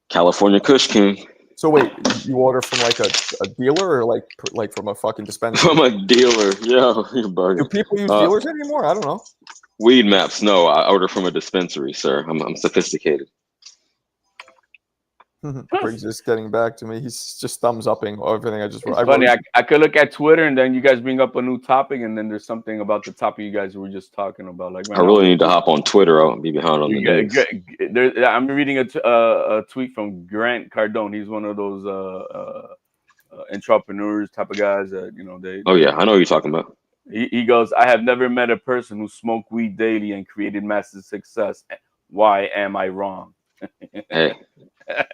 California Kush King. So wait, you order from like a dealer, or like from a fucking dispensary? From a dealer, yeah. Do people use dealers anymore? I don't know. Weed maps, no. I order from a dispensary, sir. I'm sophisticated. Briggs is getting back to me. He's just thumbs upping everything I just. It's funny. I could look at Twitter, and then you guys bring up a new topic, and then there's something about the topic you guys were just talking about. Like, man, I really need to hop on Twitter. I'll be behind on the news. I'm reading a tweet from Grant Cardone. He's one of those entrepreneurs type of guys that they. Oh yeah, I know what you're talking about. He goes, I have never met a person who smoked weed daily and created massive success. Why am I wrong? Hey,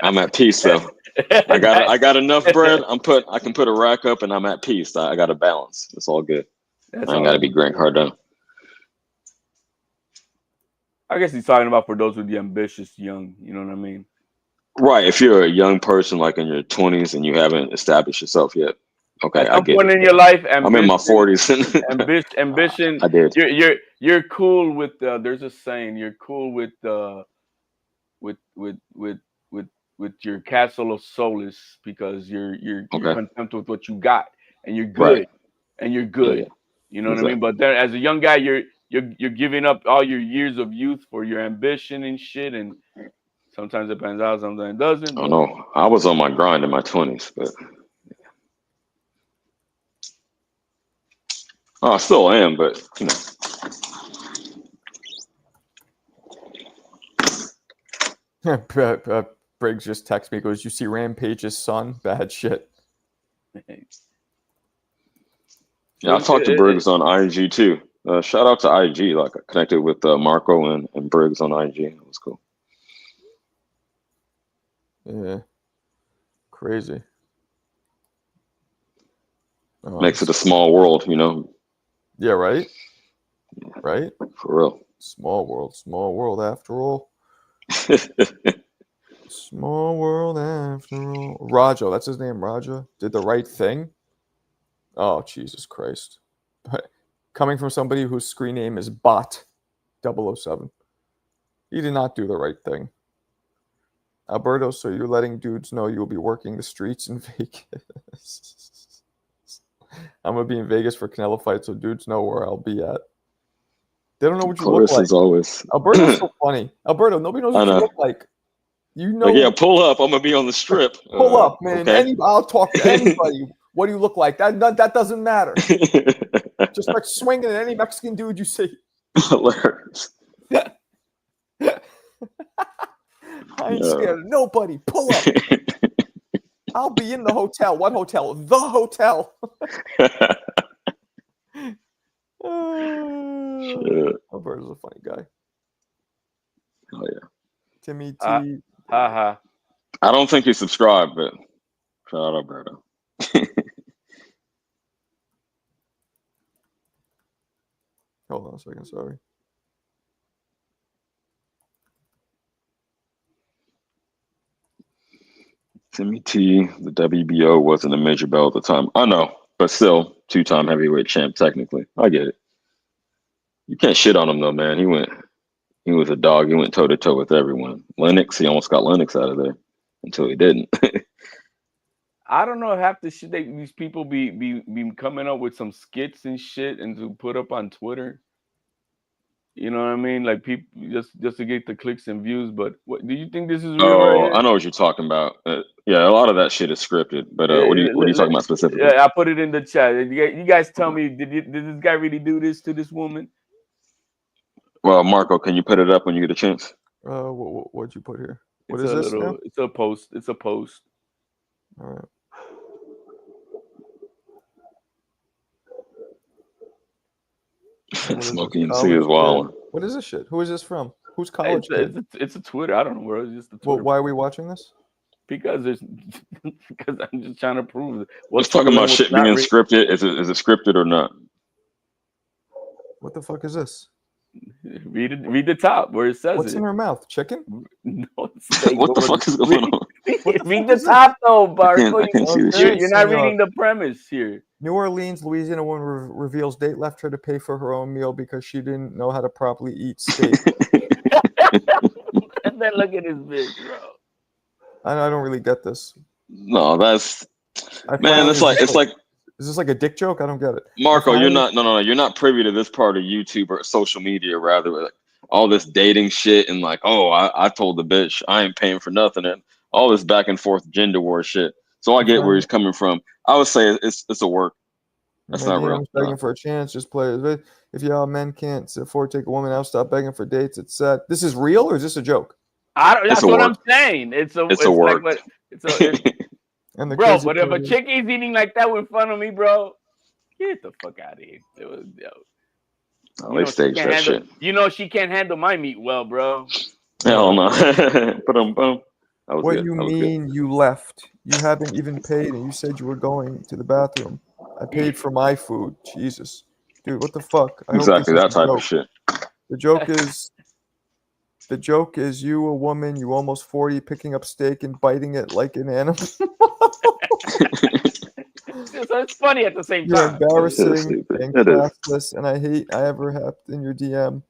I'm at peace though. I got enough bread. I can put a rack up and I'm at peace. I got a balance. It's all good. I ain't got to be Grant Cardone. I guess he's talking about for those with the ambitious young. You know what I mean? Right. If you're a young person, like in your 20s, and you haven't established yourself yet, okay, At I some get point it. in your life, I'm in my 40s. ambition. I did. You're cool with. There's a saying. You're cool with your castle of solace because you're content with what you got and you're good. Right. And you're good. Yeah. You know what I mean? But then, as a young guy, you're giving up all your years of youth for your ambition and shit, and sometimes it pans out, sometimes it doesn't. I know. I was on my grind in my 20s, but I still am. But you know. Briggs just texted me, goes, "You see Rampage's son? Bad shit." Yeah, I talked to Briggs on IG too. Shout out to IG. Like I connected with Marco and Briggs on IG. It was cool. Yeah, crazy. Makes it a small world, you know. Yeah, right. Right. For real. Small world after all. Small world after all. Raja, that's his name. Raja did the right thing. Oh, Jesus Christ. Coming from somebody whose screen name is Bot007. He did not do the right thing. Alberto, so you're letting dudes know you'll be working the streets in Vegas. I'm going to be in Vegas for Canelo fight, so dudes know where I'll be at. They don't know what you look like. Always. Alberto's so funny. Alberto, nobody knows what you look like. You know. Like, yeah, pull up. I'm going to be on the strip. Pull up, man. Okay. I'll talk to anybody. What do you look like? That doesn't matter. Just start swinging at any Mexican dude you see. Hilarious. I ain't scared of nobody. Pull up. I'll be in the hotel. What hotel? The hotel. Alberto's a funny guy. Oh yeah. Timmy T. I don't think he subscribed, but shout out Alberto. Hold on a second, sorry. Timmy T, the WBO wasn't a major belt at the time. I know, but still, 2-time heavyweight champ technically. I get it. You can't shit on him though, man. He was a dog. He went toe to toe with everyone. Lennox, he almost got Lennox out of there until he didn't. I don't know half the shit these people be coming up with some skits and shit and to put up on Twitter. You know what I mean? Like people just to get the clicks and views. But what do you think this is real? Oh, I know what you're talking about. Yeah, a lot of that shit is scripted. But what are you talking about specifically? Yeah, I put it in the chat. You guys tell me, did this guy really do this to this woman? Well, Marco, can you put it up when you get a chance? What'd you put here? What is this now? It's a post. It's a post. All right. Smoking C as well. What is this shit? Who is this from? Who's college kid? It's a Twitter. I don't know where it's just a Twitter. Well, why are we watching this? Because I'm just trying to prove it. Let's talk about shit being scripted. Is it scripted or not? What the fuck is this? Read the top where it says What's in her mouth? Chicken? No, what the fuck is going on? Read the top though, Barco. I can't see the shit. You're not reading the premise here. New Orleans, Louisiana woman reveals date left her to pay for her own meal because she didn't know how to properly eat steak. And then look at this bitch, bro. I don't really get this. No, that's man. It's like is this like a dick joke? I don't get it. Marco, you're not privy to this part of YouTube or social media, rather. Like all this dating shit and like, oh, I told the bitch I ain't paying for nothing, and all this back and forth gender war shit. So I get where he's coming from. I would say it's a work. That's not real. I'm begging for a chance. Just play it. If y'all men can't afford to take a woman out, stop begging for dates. It's sad. This is real or is this a joke? That's what I'm saying. It's a work. And the bro, but if a chick is eating like that in front of me, bro, Get the fuck out of here. It was, yo. Oh, they staged that shit. You know she can't handle my meat well, bro. Hell no. Boom. What do you mean you left? You haven't even paid, and you said you were going to the bathroom. I paid for my food. Jesus, dude, what the fuck? Exactly that type of shit. The joke is you, a woman, you almost 40, picking up steak and biting it like an animal. So it's funny at the same You're time. embarrassing and classless, and I hate I ever have in your DM.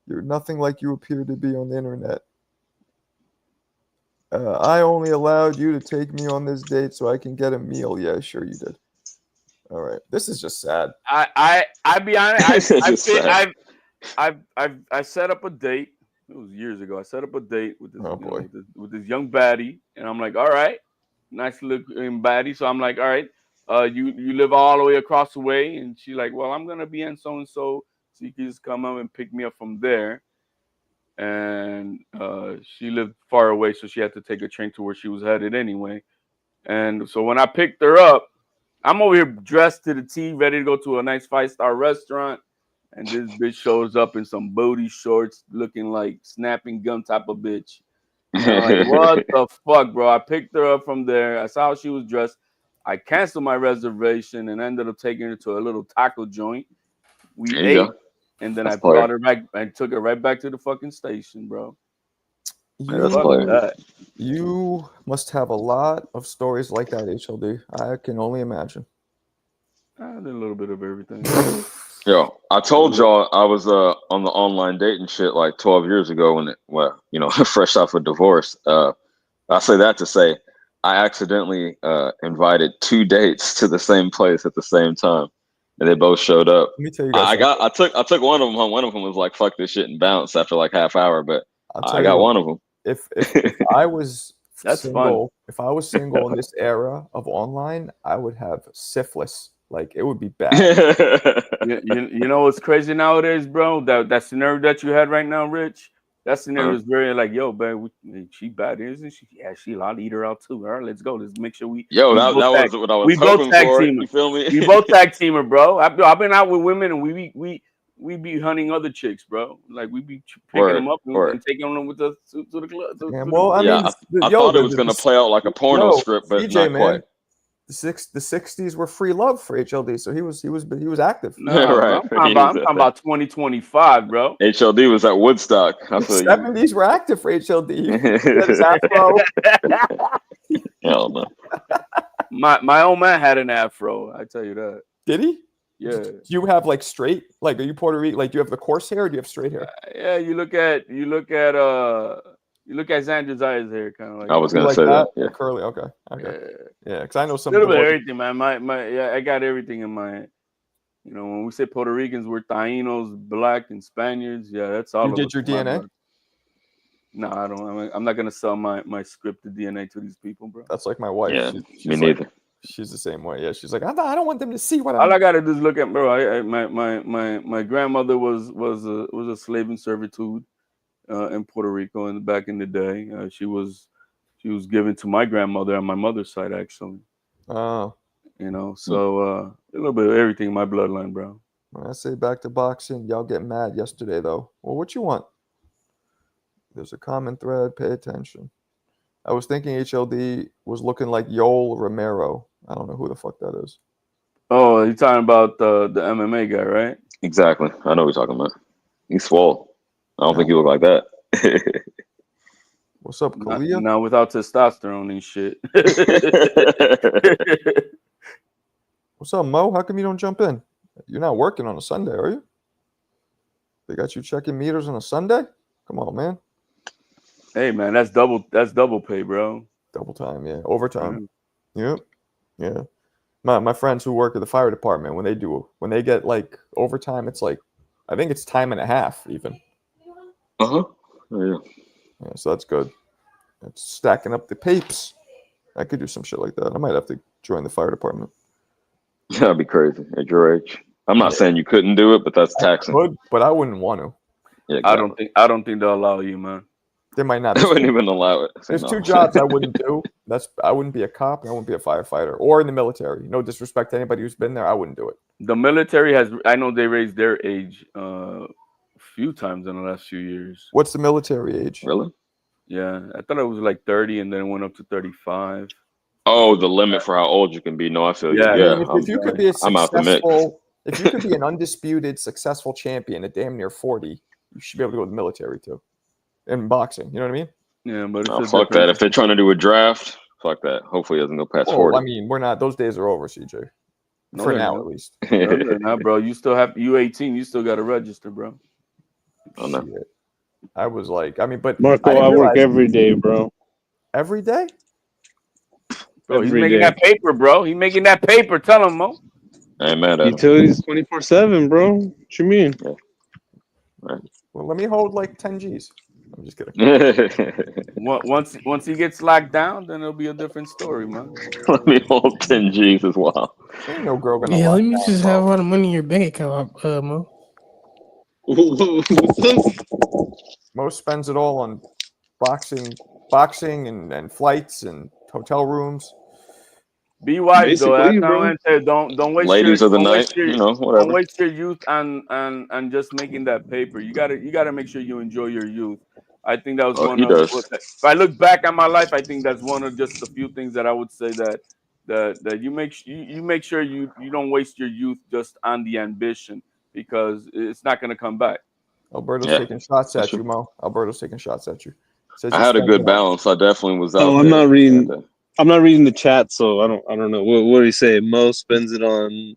You're nothing like you appear to be on the internet. I only allowed you to take me on this date so I can get a meal. Yeah, sure you did. All right, this is just sad. I be honest. I set up a date. It was years ago. I set up a date with this, with this young baddie, and I'm like, all right, nice looking baddie. So I'm like, all right, you live all the way across the way, and she's like, well, I'm gonna be in so and so you can just come up and pick me up from there. And she lived far away, so she had to take a train to where she was headed anyway. And so when I picked her up, I'm over here dressed to the T, ready to go to a nice 5-star restaurant. And this bitch shows up in some booty shorts, looking like snapping gum type of bitch. And I'm like, what the fuck, bro? I picked her up from there. I saw how she was dressed. I canceled my reservation and ended up taking her to a little taco joint. We ate, and then I brought her back and took her right back to the fucking station, bro. You must have a lot of stories like that, HLD. I can only imagine. I did a little bit of everything. Yo, I told y'all I was on the online dating shit like 12 years ago when fresh off a divorce. I say that to say I accidentally invited 2 dates to the same place at the same time, and they both showed up. Let me tell you guys. I took one of them home. One of them was like, "Fuck this shit," and bounced after like half hour. But I got one of them. If I was That's single, fun. if I was single in this era of online, I would have syphilis. Like it would be bad. you know what's crazy nowadays, bro? That scenario that you had right now, Rich. That scenario is very like, yo, babe, she bad, isn't she? Yeah, I'll eat her out too. All right, let's go. Let's make sure we. Yo, that was what I was hoping for. You feel me? We both tag teamer, bro. I've been out with women, and we be hunting other chicks, bro. Like we be picking them up and taking them with us to the club. I thought it was gonna play out like a porno script, but DJ, not quite. The 60s were free love for HLD, so he was active. No, right. I'm talking about 2025, bro. HLD was at Woodstock. The 70s were active for HLD. His afro. Hell no. My old man had an afro. I tell you that. Did he? Yeah. Do you have like straight? Like, are you Puerto Rican? Like, do you have the coarse hair or do you have straight hair? Yeah, you look at Xander's eyes hair, kind of like. I was gonna say that. Yeah. Curly. Okay. Yeah, because I know some. A little bit of everything, man. I got everything in my. When we say Puerto Ricans, we're Tainos, Black, and Spaniards. Yeah, that's all. You did your DNA? No, I don't. I'm not gonna sell my scripted DNA to these people, bro. That's like my wife. Yeah, me neither. She's the same way. Yeah, she's like, I don't want them to see what. All I gotta do is look at, bro. My grandmother was a slave in servitude in Puerto Rico, and back in the day, she was given to my grandmother on my mother's side, actually. Oh. So a little bit of everything in my bloodline, bro. When I say back to boxing, y'all get mad yesterday though. Well, what you want? There's a common thread. Pay attention. I was thinking HLD was looking like Yoel Romero. I don't know who the fuck that is. Oh, you're talking about the MMA guy, right? Exactly. I know what you're talking about. He's swole. I don't think he look like that. What's up, Kalia? Now without testosterone and shit. What's up, Mo? How come you don't jump in? You're not working on a Sunday, are you? They got you checking meters on a Sunday? Come on, man. Hey, man, that's double pay, bro. Double time, yeah. Overtime. Yep. Yeah. My friends who work at the fire department, when they get like overtime, it's like, I think it's time and a half even. Yeah. Yeah, so that's good. It's stacking up the papes. I could do some shit like that. I might have to join the fire department. That'd be crazy at your age. I'm not saying you couldn't do it, but that's taxing. I could, but I wouldn't want to. Yeah, exactly. I don't think they'll allow you, man. They might not. They wouldn't even allow it. There's 2 jobs I wouldn't do. I wouldn't be a cop and I wouldn't be a firefighter or in the military. No disrespect to anybody who's been there. I wouldn't do it. The military has. I know they raised their age a few times in the last few years. What's the military age? Really? Yeah, I thought it was like 30, and then it went up to 35. Oh, the limit for how old you can be. No, I feel you. Yeah, I Yeah, mean, if you could be a I'm out the mix. if you could be an undisputed successful champion at damn near 40, you should be able to go to the military too. In boxing, you know what I mean? Yeah, but it's Oh, a fuck different. that. If they're trying to do a draft, fuck that. Hopefully, it doesn't go past Well, 40. I mean, we're not. Those days are over, CJ. No, For they're now, not. at least. No, they're not, bro. You still have U18. You still got to register, bro. Oh, no. Shit. I was like, I mean, but Marco, I I work realize every day, bro. every day. Bro, he's Every making day. that paper, bro. He's making that paper. Tell him, Mo. I ain't mad at him. Utilities 24/7, bro. What you mean? Yeah. Right. Well, let me hold like 10 G's. I'm just kidding. Once he gets locked down, then it'll be a different story, man. Let me hold 10 G's as well. Ain't no girl gonna Yeah, lock let me down, just bro. have all the money in your bank account, Mo. Mo spends it all on boxing and flights and hotel rooms. Be wise though. Basically, That's how I say. Don't waste Ladies your of the don't night, waste your you know, don't whatever. waste your youth on just making that paper. You gotta make sure you enjoy your youth. I think that was Oh, one he of. does. If I look back at my life, I think that's one of just a few things that I would say that you make sure you don't waste your youth just on the ambition, because it's not gonna come back. Alberto's Yeah, taking shots that's at you, true. Mo. Alberto's taking shots at you. Says I you had a spent good it all. balance. I definitely was out Oh, I'm there. not reading. And, I'm not reading the chat, so I don't know. What do you say? Mo spends it on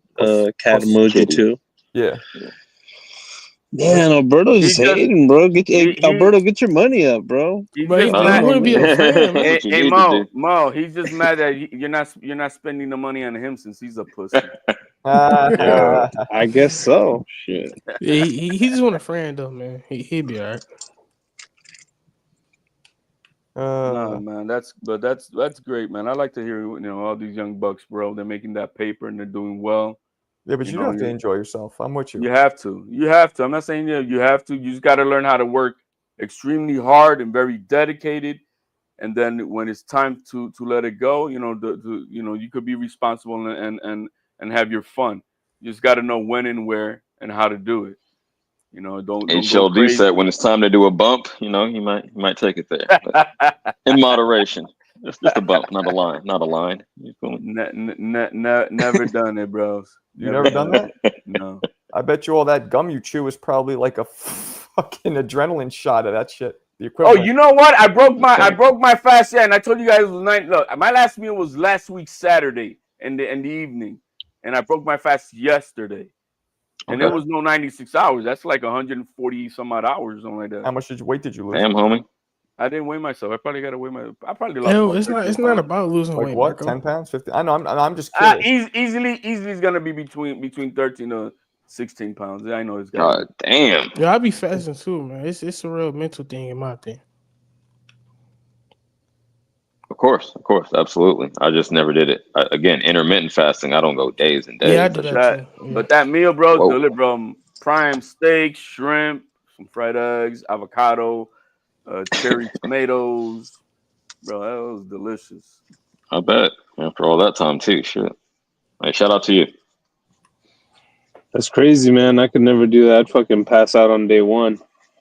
cat emoji kitty. too. Yeah. Man, Alberto's He just just hating, bro. he Alberto, get your money up, bro. he's But just he mad. want to be a friend, man. That's what you Hey need to do. Mo, he's just mad that you're not spending the money on him since he's a pussy. Yeah, I guess so. Shit. Yeah, he just want a friend though, man. He'd be alright. No, man, that's great, man. I like to hear all these young bucks, bro. They're making that paper and they're doing well. Yeah, but you do have to enjoy yourself. I'm with you. You have to. I'm not saying you have to. You just got to learn how to work extremely hard and very dedicated. And then when it's time to let it go, you could be responsible and have your fun. You just got to know when and where and how to do it. Don't go HLD crazy. said when it's time to do a bump, you might take it there, but in moderation. Just a bump, not a line. Not a line. You feel me? Never done it, bros. You never done that? No. I bet you all that gum you chew is probably like a fucking adrenaline shot of that shit. The equivalent. Oh, you know what? I broke my fast, and I told you guys it was night. Look, my last meal was last week Saturday in the evening, and I broke my fast yesterday. And it was no 96 hours. That's like 140 some odd hours, something like that. How much weight did you lose? Damn, homie. I didn't weigh myself. I probably got to weigh I probably No, lost. it's not about losing like weight. what? Marco. 10 pounds? 50? I know. I'm just curious. Easily is gonna be between 13 to 16 pounds. I know it's got. God damn. Yeah, I be fasting too, man. It's a real mental thing in my thing. Of course, absolutely. I just never did it. Again, intermittent fasting. I don't go days and days. Yeah, I do that too. Yeah. But that meal, bro, Whoa. delivered from prime steak, shrimp, some fried eggs, avocado, cherry tomatoes. Bro, that was delicious. I bet. After all that time too. Shit. Hey, shout out to you. That's crazy, man. I could never do that. I'd fucking pass out on day one.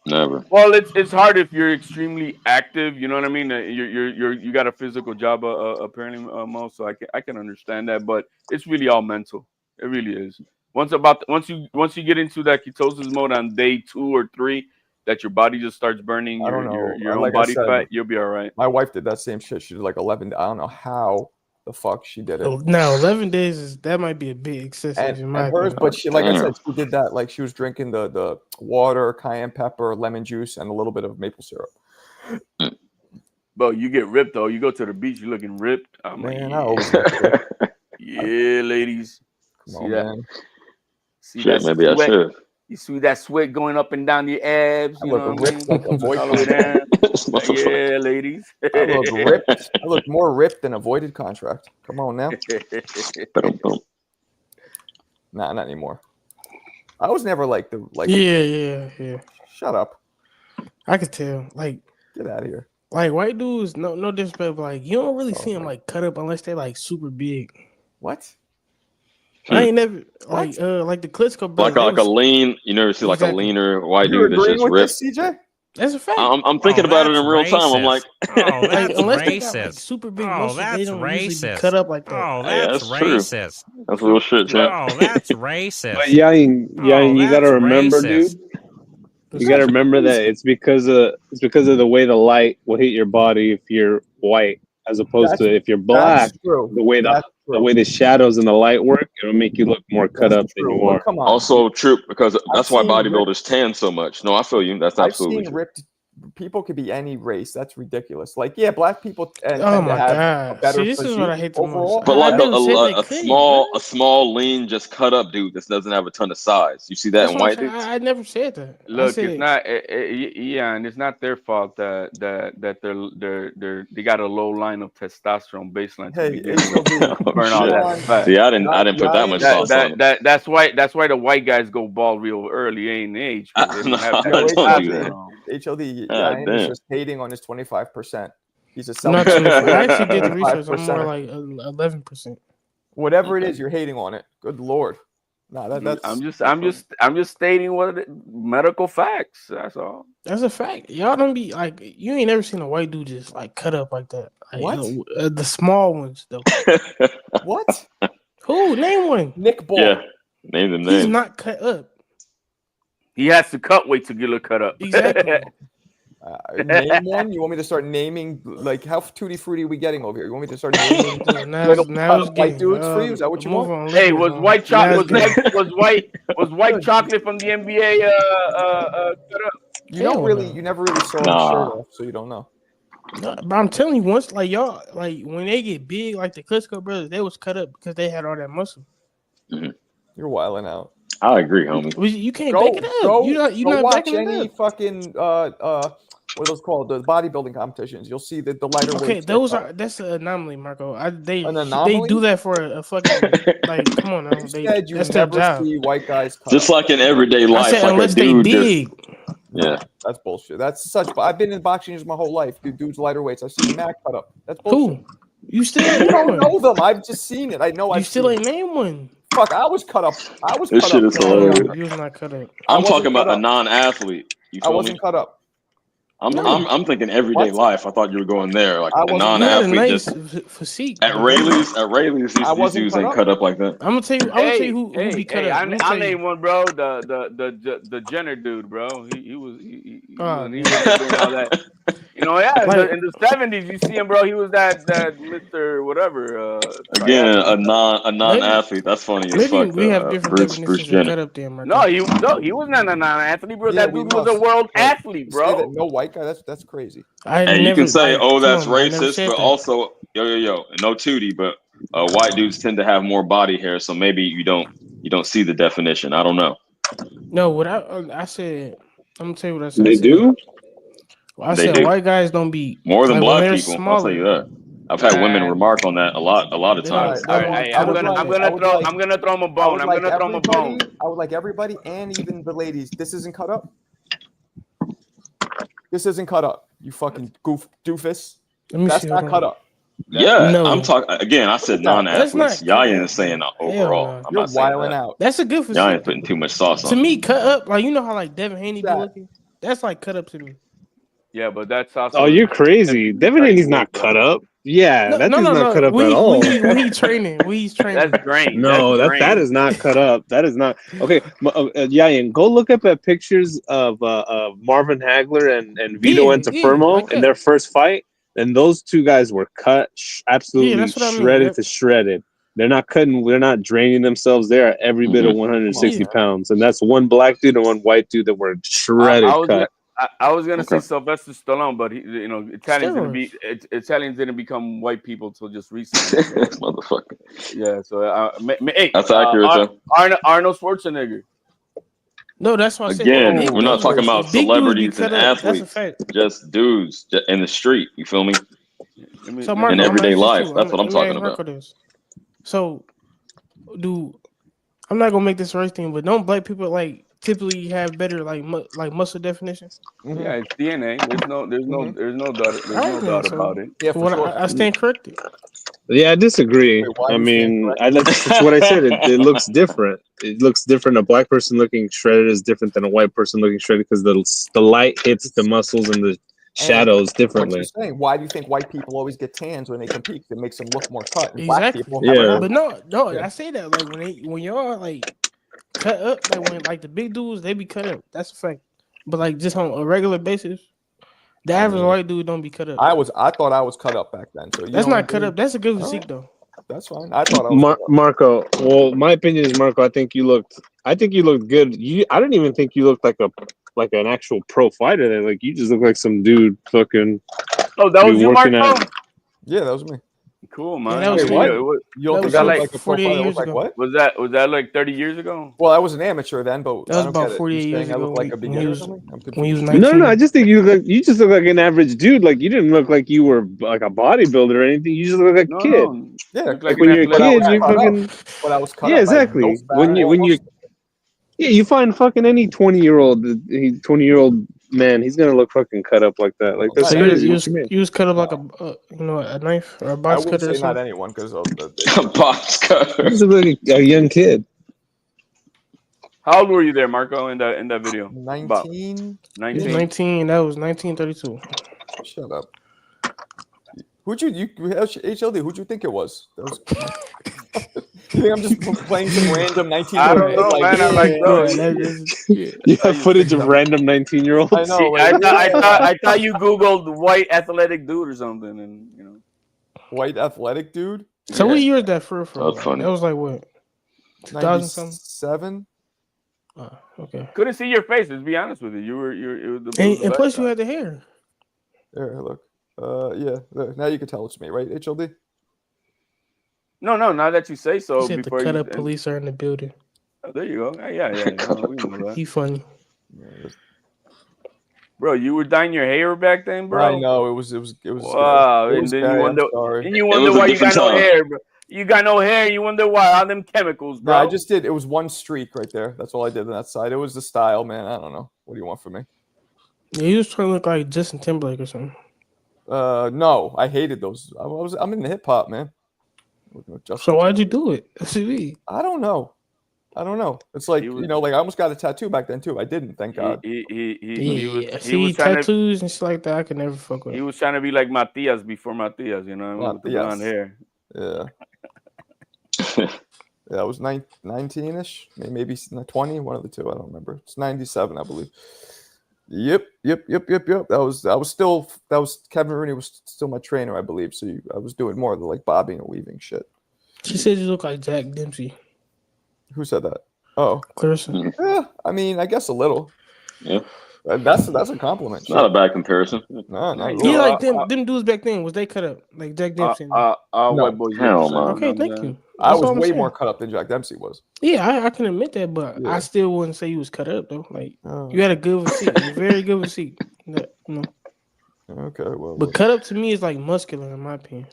Never. Well, it's hard if you're extremely active. You know what I mean? You got a physical job apparently, Mo. So I can understand that, but it's really all mental. It really is. Once you get into that ketosis mode on day 2 or 3, that your body just starts burning I don't know. your own Like I body said, fat, you'll be all right. My wife did that same shit. She did like 11. I don't know how the fuck she did it. Now 11 days that might be a bit excessive in my hers, opinion. but she, like I said, she did that. Like she was drinking the water, cayenne pepper, lemon juice, and a little bit of maple syrup. But you get ripped though. You go to the beach, you're looking ripped. I'm Man, like, I always look good. yeah, ladies. Come on, man. See Shit, that maybe sweat? I should. You see that sweat going up and down your abs. I You look know what I ripped mean? like a void All the way down. Yeah, ladies. I look ripped. I look more ripped than a voided contract. Come on now. Nah, not anymore. I was never like the Yeah. Shut up. I could tell. Like, get out of here. Like white dudes, no disrespect, but like you don't really see them like cut up unless they're like super big. What? I ain't never like the Klitschko brothers. Like a lean. You never see like a leaner white dude that's just ripped. This, CJ? That's a fact. I'm thinking about it in real time. I'm like, oh, that's unless racist. they got like super big muscles, they don't usually be cut up like that. Oh, that's racist. True. That's real shit, champ. Oh, that's racist. But yeah, you gotta remember, dude. You gotta remember that it's because of the way the light will hit your body if you're white, as opposed to if you're black. The way the shadows and the light work, it'll make you look more cut up than you are. Also true, because that's why bodybuilders tan so much. No, I feel you. That's absolutely true. Ripped people could be any race. That's ridiculous. Like, yeah, black people tend Oh to my have god! a better See, this is what I hate the overall. most. But like a small, lean, just cut up dude that doesn't have a ton of size. You see that in white dudes? I never said that. Look, it's not. Yeah, and it's not their fault that they got a low line of testosterone baseline. Hey, burn all that fat. See, I didn't put that much sauce on it. That's why the white guys go bald real early in age. They don't have that Don't do that. HLD, damn. is just hating on his 25%. He's a Not 25. I actually did the 25%. research. I'm more like 11%. Whatever it is, you're hating on it. Good lord. No, that's. I'm just stating medical facts. That's all. That's a fact. Y'all don't be like, you ain't never seen a white dude just like cut up like that. Like, What? The small ones though. What? Who? Name one. Nick Ball. Yeah, name them He's names. not cut up. He has to cut weight to get cut up. Exactly. Name one. You want me to start naming, like, how tutti frutti are we getting over here? You want me to start naming now it's white dudes for you? Is that what you want? Hey, was white chocolate was white chocolate from the NBA cut up? You never really saw his shirt off, so you don't know. No, but I'm telling you, once like y'all, like when they get big, like the Klitschko brothers, they was cut up because they had all that muscle. Mm-hmm. You're wilding out. I agree, homie. You can't back it up. You're not watch backing it any up. fucking what are those called? The bodybuilding competitions. You'll see that the lighter weights. Okay, that's an anomaly, Marco. They anomaly? do that for a fucking like. Come on, now. You said you that's their never job. see white guys cut Just up. like in everyday life, I said like unless a dude they big. Yeah, that's bullshit. That's such. I've been in boxing my whole life. Dudes lighter weights. I've seen Mac cut up. That's bullshit. Who? You still ain't You name don't one. know them. I've just seen it. I know. You still ain't name one. Fuck, I was cut up. This shit is hilarious. You was not cut up. I'm talking about a non-athlete. You I feel wasn't me? cut up. I'm thinking everyday life. I thought you were going there, like a You non-athlete. had a nice Just physique. at Rayleigh's, these dudes ain't cut up like that. I'm gonna tell you who be cut up. I'll name one, bro. The Jenner dude, bro. He was doing all that. You know, yeah. In the 70s, you see him, bro. He was that Mr. Whatever. Again, a non-athlete. That's funny as fuck. We have different Bruce definitions of Jenner. cut up there, Marco. No, he was not a non-athlete, bro. Yeah, that dude was a world athlete, Say that bro. no white guy. That's crazy. And you can say, "Oh, that's racist," said but that. also, yo, no tootie, but white dudes tend to have more body hair, so maybe you don't see the definition. I don't know. No, what I said. I'm gonna tell you what I said. They do. I They said do. white guys don't be More than like, when black they're people. smaller. I'll tell you that. I've had women remark on that a lot of times. I'm gonna throw him a bone. I'm gonna throw him a bone. I would like everybody and even the ladies. This isn't cut up. This isn't cut up. You fucking doofus. That's not cut up. Yeah, No. I'm talking again. I said non-athletes. That's not- Y'all ain't saying overall. no. I'm You're not saying wilding that. out. That's a good physique. Y'all ain't putting too much sauce on To it. me, cut up like you know how like Devin Haney be looking. That's like cut up to me. Yeah, but that's also. Oh, you're crazy. Devin Haney's not cut up. Yeah, that dude's not cut up at all. When he's training. That's great. No, that is not cut up. That is not okay. Yayan, go look up at pictures of Marvin Hagler and Vito Antuofermo in their first fight, and those two guys were cut absolutely that's what I mean. shredded to shredded. They're not cutting. They're not draining themselves. They are every bit of 160 pounds, and that's one black dude and one white dude that were shredded cut. I was gonna say Sylvester Stallone, but Italians didn't become white people until just recently. Motherfucker. Yeah, so hey, That's accurate. Arnold Schwarzenegger. No, that's what I said. Again, we're not talking about celebrities and That's a athletes. fact. Just dudes in the street. You feel me? So Marco, in everyday I'm gonna life. ask you, That's what I'm talking Marco about. this. So, I'm not gonna make this race thing, but don't black people like typically have better like muscle definition? Yeah, it's DNA. There's no doubt. There's no doubt about it. Yeah, I stand corrected. Yeah, I disagree. Wait, why I do you stand mean, corrected? that's what I said. It looks different. It looks different. A black person looking shredded is different than a white person looking shredded because the light hits the muscles and the shadows What differently. you're saying? Why do you think white people always get tans when they compete? It makes them look more cut, and black Exactly. people never have. But no, Yeah. I say that like when y'all like cut up, like when like the big dudes, they be cut up. That's a fact. But like just on a regular basis, the average white dude don't be cut up. I thought I was cut up back then. So That's not cut up. That's a good physique though. That's fine. I thought I was Marco. Well, my opinion is, Marco, I think you looked good. I didn't even think you looked like an actual pro fighter. There, like you just look like some dude fucking. Oh, that was you, Marco? Yeah, that was me. Cool, man. Yeah, that was Wait, what? me. You don't That think I was look like like a pro 48 fighter? I years look like ago. what? Was that like 30 years ago? Well, I was an amateur then, but That was I don't about get it. 48 You're years saying I look ago like a when he beginner or was- something? I'm when he was confused. 19. No, I just think you just look like an average dude. Like you didn't look like you were like a bodybuilder or anything. You just look like a kid. No. Yeah, Like when you're a kid, you fucking. But I was cut Yeah, up. I had exactly. no fat When you almost. yeah, you find fucking any 20-year-old man, he's gonna look fucking cut up like that. Like that's So crazy. you was cut up like a knife or a I box wouldn't cutter or say not something. anyone because of the box cutter. You just look like a young kid. How old were you there, Marco, in that video? 19. He was 19. That was 1932. Shut up. Who'd you HLD? Who'd you think it was? That was. You think I'm just playing some random 19? I don't know, man. I'm like, bro. You have footage of random 19-year-olds. I know. I thought you Googled white athletic dude or something, and you know. White athletic dude. So what year is that for? That's funny. That was like what? 2000 something. 7. Okay. Couldn't see your face. Let's be honest with you. You were it was the And plus best you had the hair. There, look. Yeah. There. Now you can tell it's me, right? HLD. No, now that you say so. He said the Before cut you, up police are in the building. Oh, there you go. Yeah. We know that. He funny. Bro, you were dyeing your hair back then, bro. I know it was. Wow, It and was then gay, you wonder. I'm sorry. And you wonder why you got no hair, bro. You got no hair. You wonder why all them chemicals, bro. No, I just did. It was one streak right there. That's all I did on that side. It was the style, man. I don't know. What do you want from me? Yeah, he was trying to look like Justin Timberlake or something. No, I hated those. I'm in the hip hop, man. So why'd you do it? CV. I don't know. It's like like I almost got a tattoo back then too. I didn't, thank God. He See, was trying tattoos and shit like that, I could never fuck with. He was trying to be like Matias before Matias, you know, with the blonde hair. Yeah. Yeah, I was 19-ish, maybe 20, one of the two. I don't remember. It's 97, I believe. Yep. That was Kevin Rooney was still my trainer, I believe. So I was doing more of the like bobbing and weaving shit. She said you look like Jack Dempsey. Who said that? Oh, Clarissa. Yeah, I mean, I guess a little. Yeah. That's a compliment. Not a bad comparison. No, not at Yeah, all. like them dudes back then. Was they cut up like Jack Dempsey? No. White boys. Hell no. Okay, thank you. I That's was all I'm way saying. more cut up than Jack Dempsey was. Yeah, I can admit that, but Yeah. I still wouldn't say you was cut up though. Like you had a good physique, a very good physique. That, Okay, well. But cut up to me is like muscular in my opinion.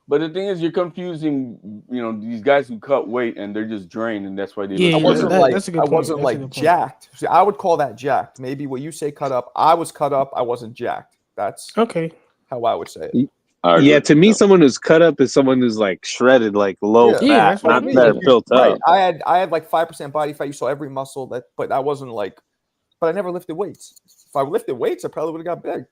But the thing is, you're confusing, these guys who cut weight and they're just drained, and that's why they. Yeah, I wasn't that's a good point. wasn't That's a like good point. jacked. See, I would call that jacked. Maybe what you say cut up. I was cut up. I wasn't jacked. That's okay. How I would say it. Yeah, to me, someone who's cut up is someone who's like shredded, like low fat, that's what I not mean. that built Right. up. I had like 5% body fat. You saw every muscle but I wasn't like. But I never lifted weights. If I lifted weights, I probably would have got big.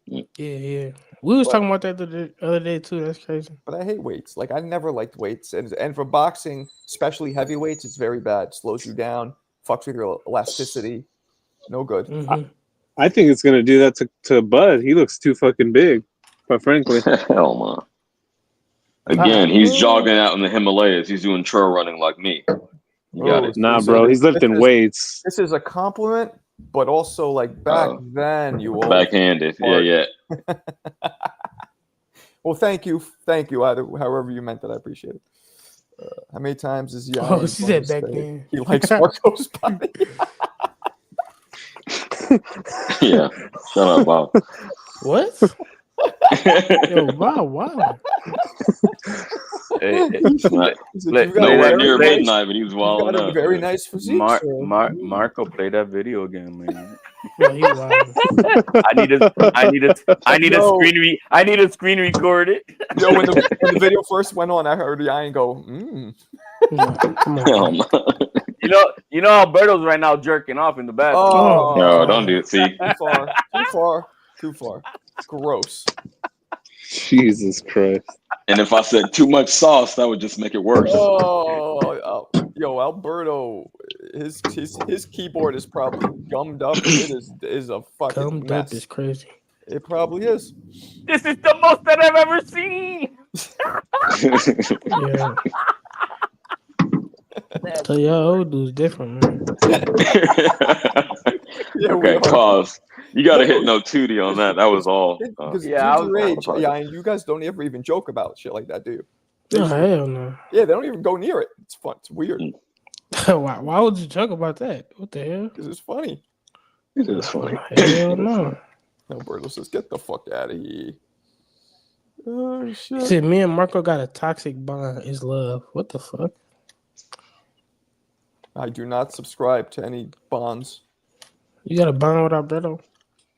Yeah. We was talking about that the other day too. That's crazy. But I hate weights. Like I never liked weights, and for boxing, especially heavyweights, it's very bad. It slows you down, fucks with your elasticity. No good. Mm-hmm. I think it's gonna do that to Bud. He looks too fucking big, quite frankly. Hell no. Again, he's jogging out in the Himalayas. He's doing trail running like me. You got it. Nah, bro, he's lifting weights. This is a compliment, but also like back then you always Backhanded. Yeah. Well, thank you. Either however you meant that, I appreciate it. How many times is Oh, she said back then. He likes Marco's body. Yeah. Shut up, Bob. What? Yo, wow. Hey, nowhere midnight, but he was wilding got a out. very nice physique. Marco, play that video again, man. Bro, he wild. I need a screen recorded. Yo, when the video first went on, I heard the Iron go, Come on. You know Alberto's right now jerking off in the bathroom. Oh, No, don't do it. See, too far. Gross. Jesus Christ. and if I said too much sauce, that would just make it worse. Yo, Alberto, his keyboard is probably gummed up. It is a fucking Gummed mess. up is crazy. It probably is. This is the most that I've ever seen. Yeah. So y'all old dude's different, man. Okay, pause. You got to hit no tootie on that. That was all. Because your age, and you guys don't ever even joke about shit like that, do you? No, hell no. Yeah, they don't even go near it. It's fun. It's weird. Why would you joke about that? What the hell? Because it's funny. It is funny. Hell no. Alberto says, "Get the fuck out of here." Oh shit. He said, me and Marco got a toxic bond. Is love. What the fuck? I do not subscribe to any bonds. You got a bond with Alberto?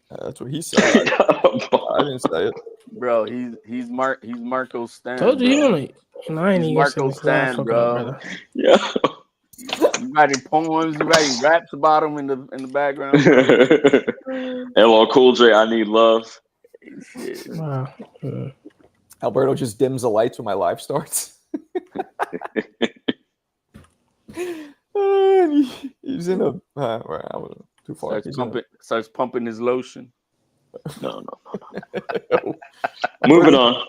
That's what he said. I didn't say it. Bro, he's Marco's stand. Told you, bro. I ain't even Marco's stand, bro. Yeah. You writing poems, you writing raps about him in the background. LL Cool J, I need love. Wow. Alberto just dims the lights when my live starts. He's in a too far. Starts pumping his lotion. No. Moving on.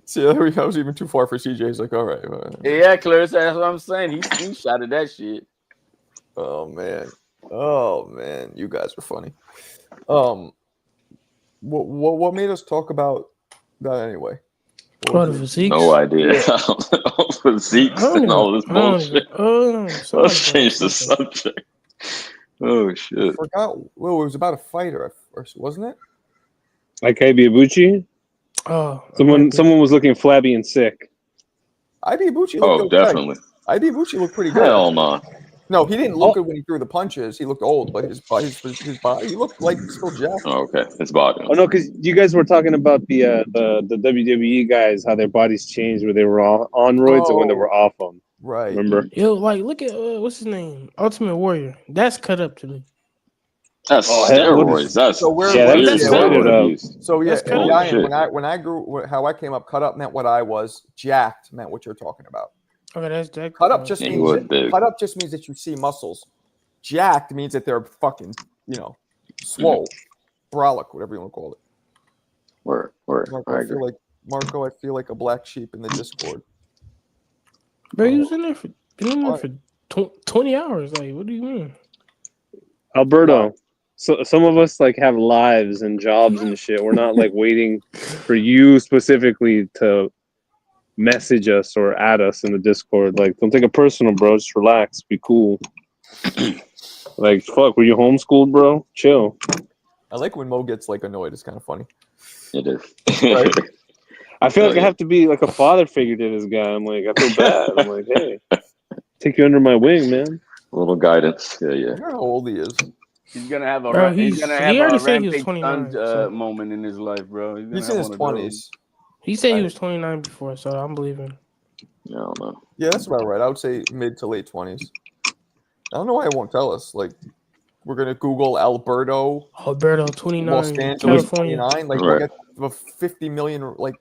See, I was even too far for CJ. He's like, all right. Yeah, Clarissa, that's what I'm saying. He screenshotted that shit. Oh man, you guys are funny. What made us talk about that anyway? What the physiques? No idea. Physiques and all this bullshit. Let's change the subject. Oh shit! I forgot. Well, it was about a fighter at first, wasn't it? Ike Ibeabuchi? Oh, someone was looking flabby and sick. Ibeabuchi looked okay. Definitely. Ibeabuchi looked pretty good. Hell no. No, he didn't look good when he threw the punches. He looked old, but his body, he looked like still jacked. Oh, okay, his body. Oh no, because you guys were talking about the WWE guys, how their bodies changed when they were on roids and when they were off them. Right. Remember? Yo, like, look at what's his name? Ultimate Warrior. That's cut up to me. That's steroids. That's when I grew, how I came up, cut up meant what I was. Jacked meant what you're talking about. Okay, that's jacked. Cut up just means that you see muscles. Jacked means that they're fucking, swole, brolic, whatever you want to call it. Word. Marco, I feel like a black sheep in the Discord. Bro, he was been in there for 20 hours. Like, what do you mean? Alberto, so some of us like have lives and jobs and shit. We're not like waiting for you specifically to message us or add us in the Discord. Like, don't take it personal, bro. Just relax. Be cool. Like, fuck, were you homeschooled, bro? Chill. I like when Mo gets like annoyed. It's kind of funny. It is. Right? I feel like I have to be like a father figure to this guy. I'm like, I feel bad. I'm like, hey, take you under my wing, man. A little guidance. Yeah. I don't know how old he is. He's gonna have a Rampage moment in his life, bro. He's in his 20s. He said he was 29 before, so I'm believing. Yeah, I don't know. Yeah, that's about right. I would say mid to late 20s. I don't know why it won't tell us. Like, we're gonna Google Alberto 29, Los Angeles, California. 29. Like, Right. we get 50 million. Like,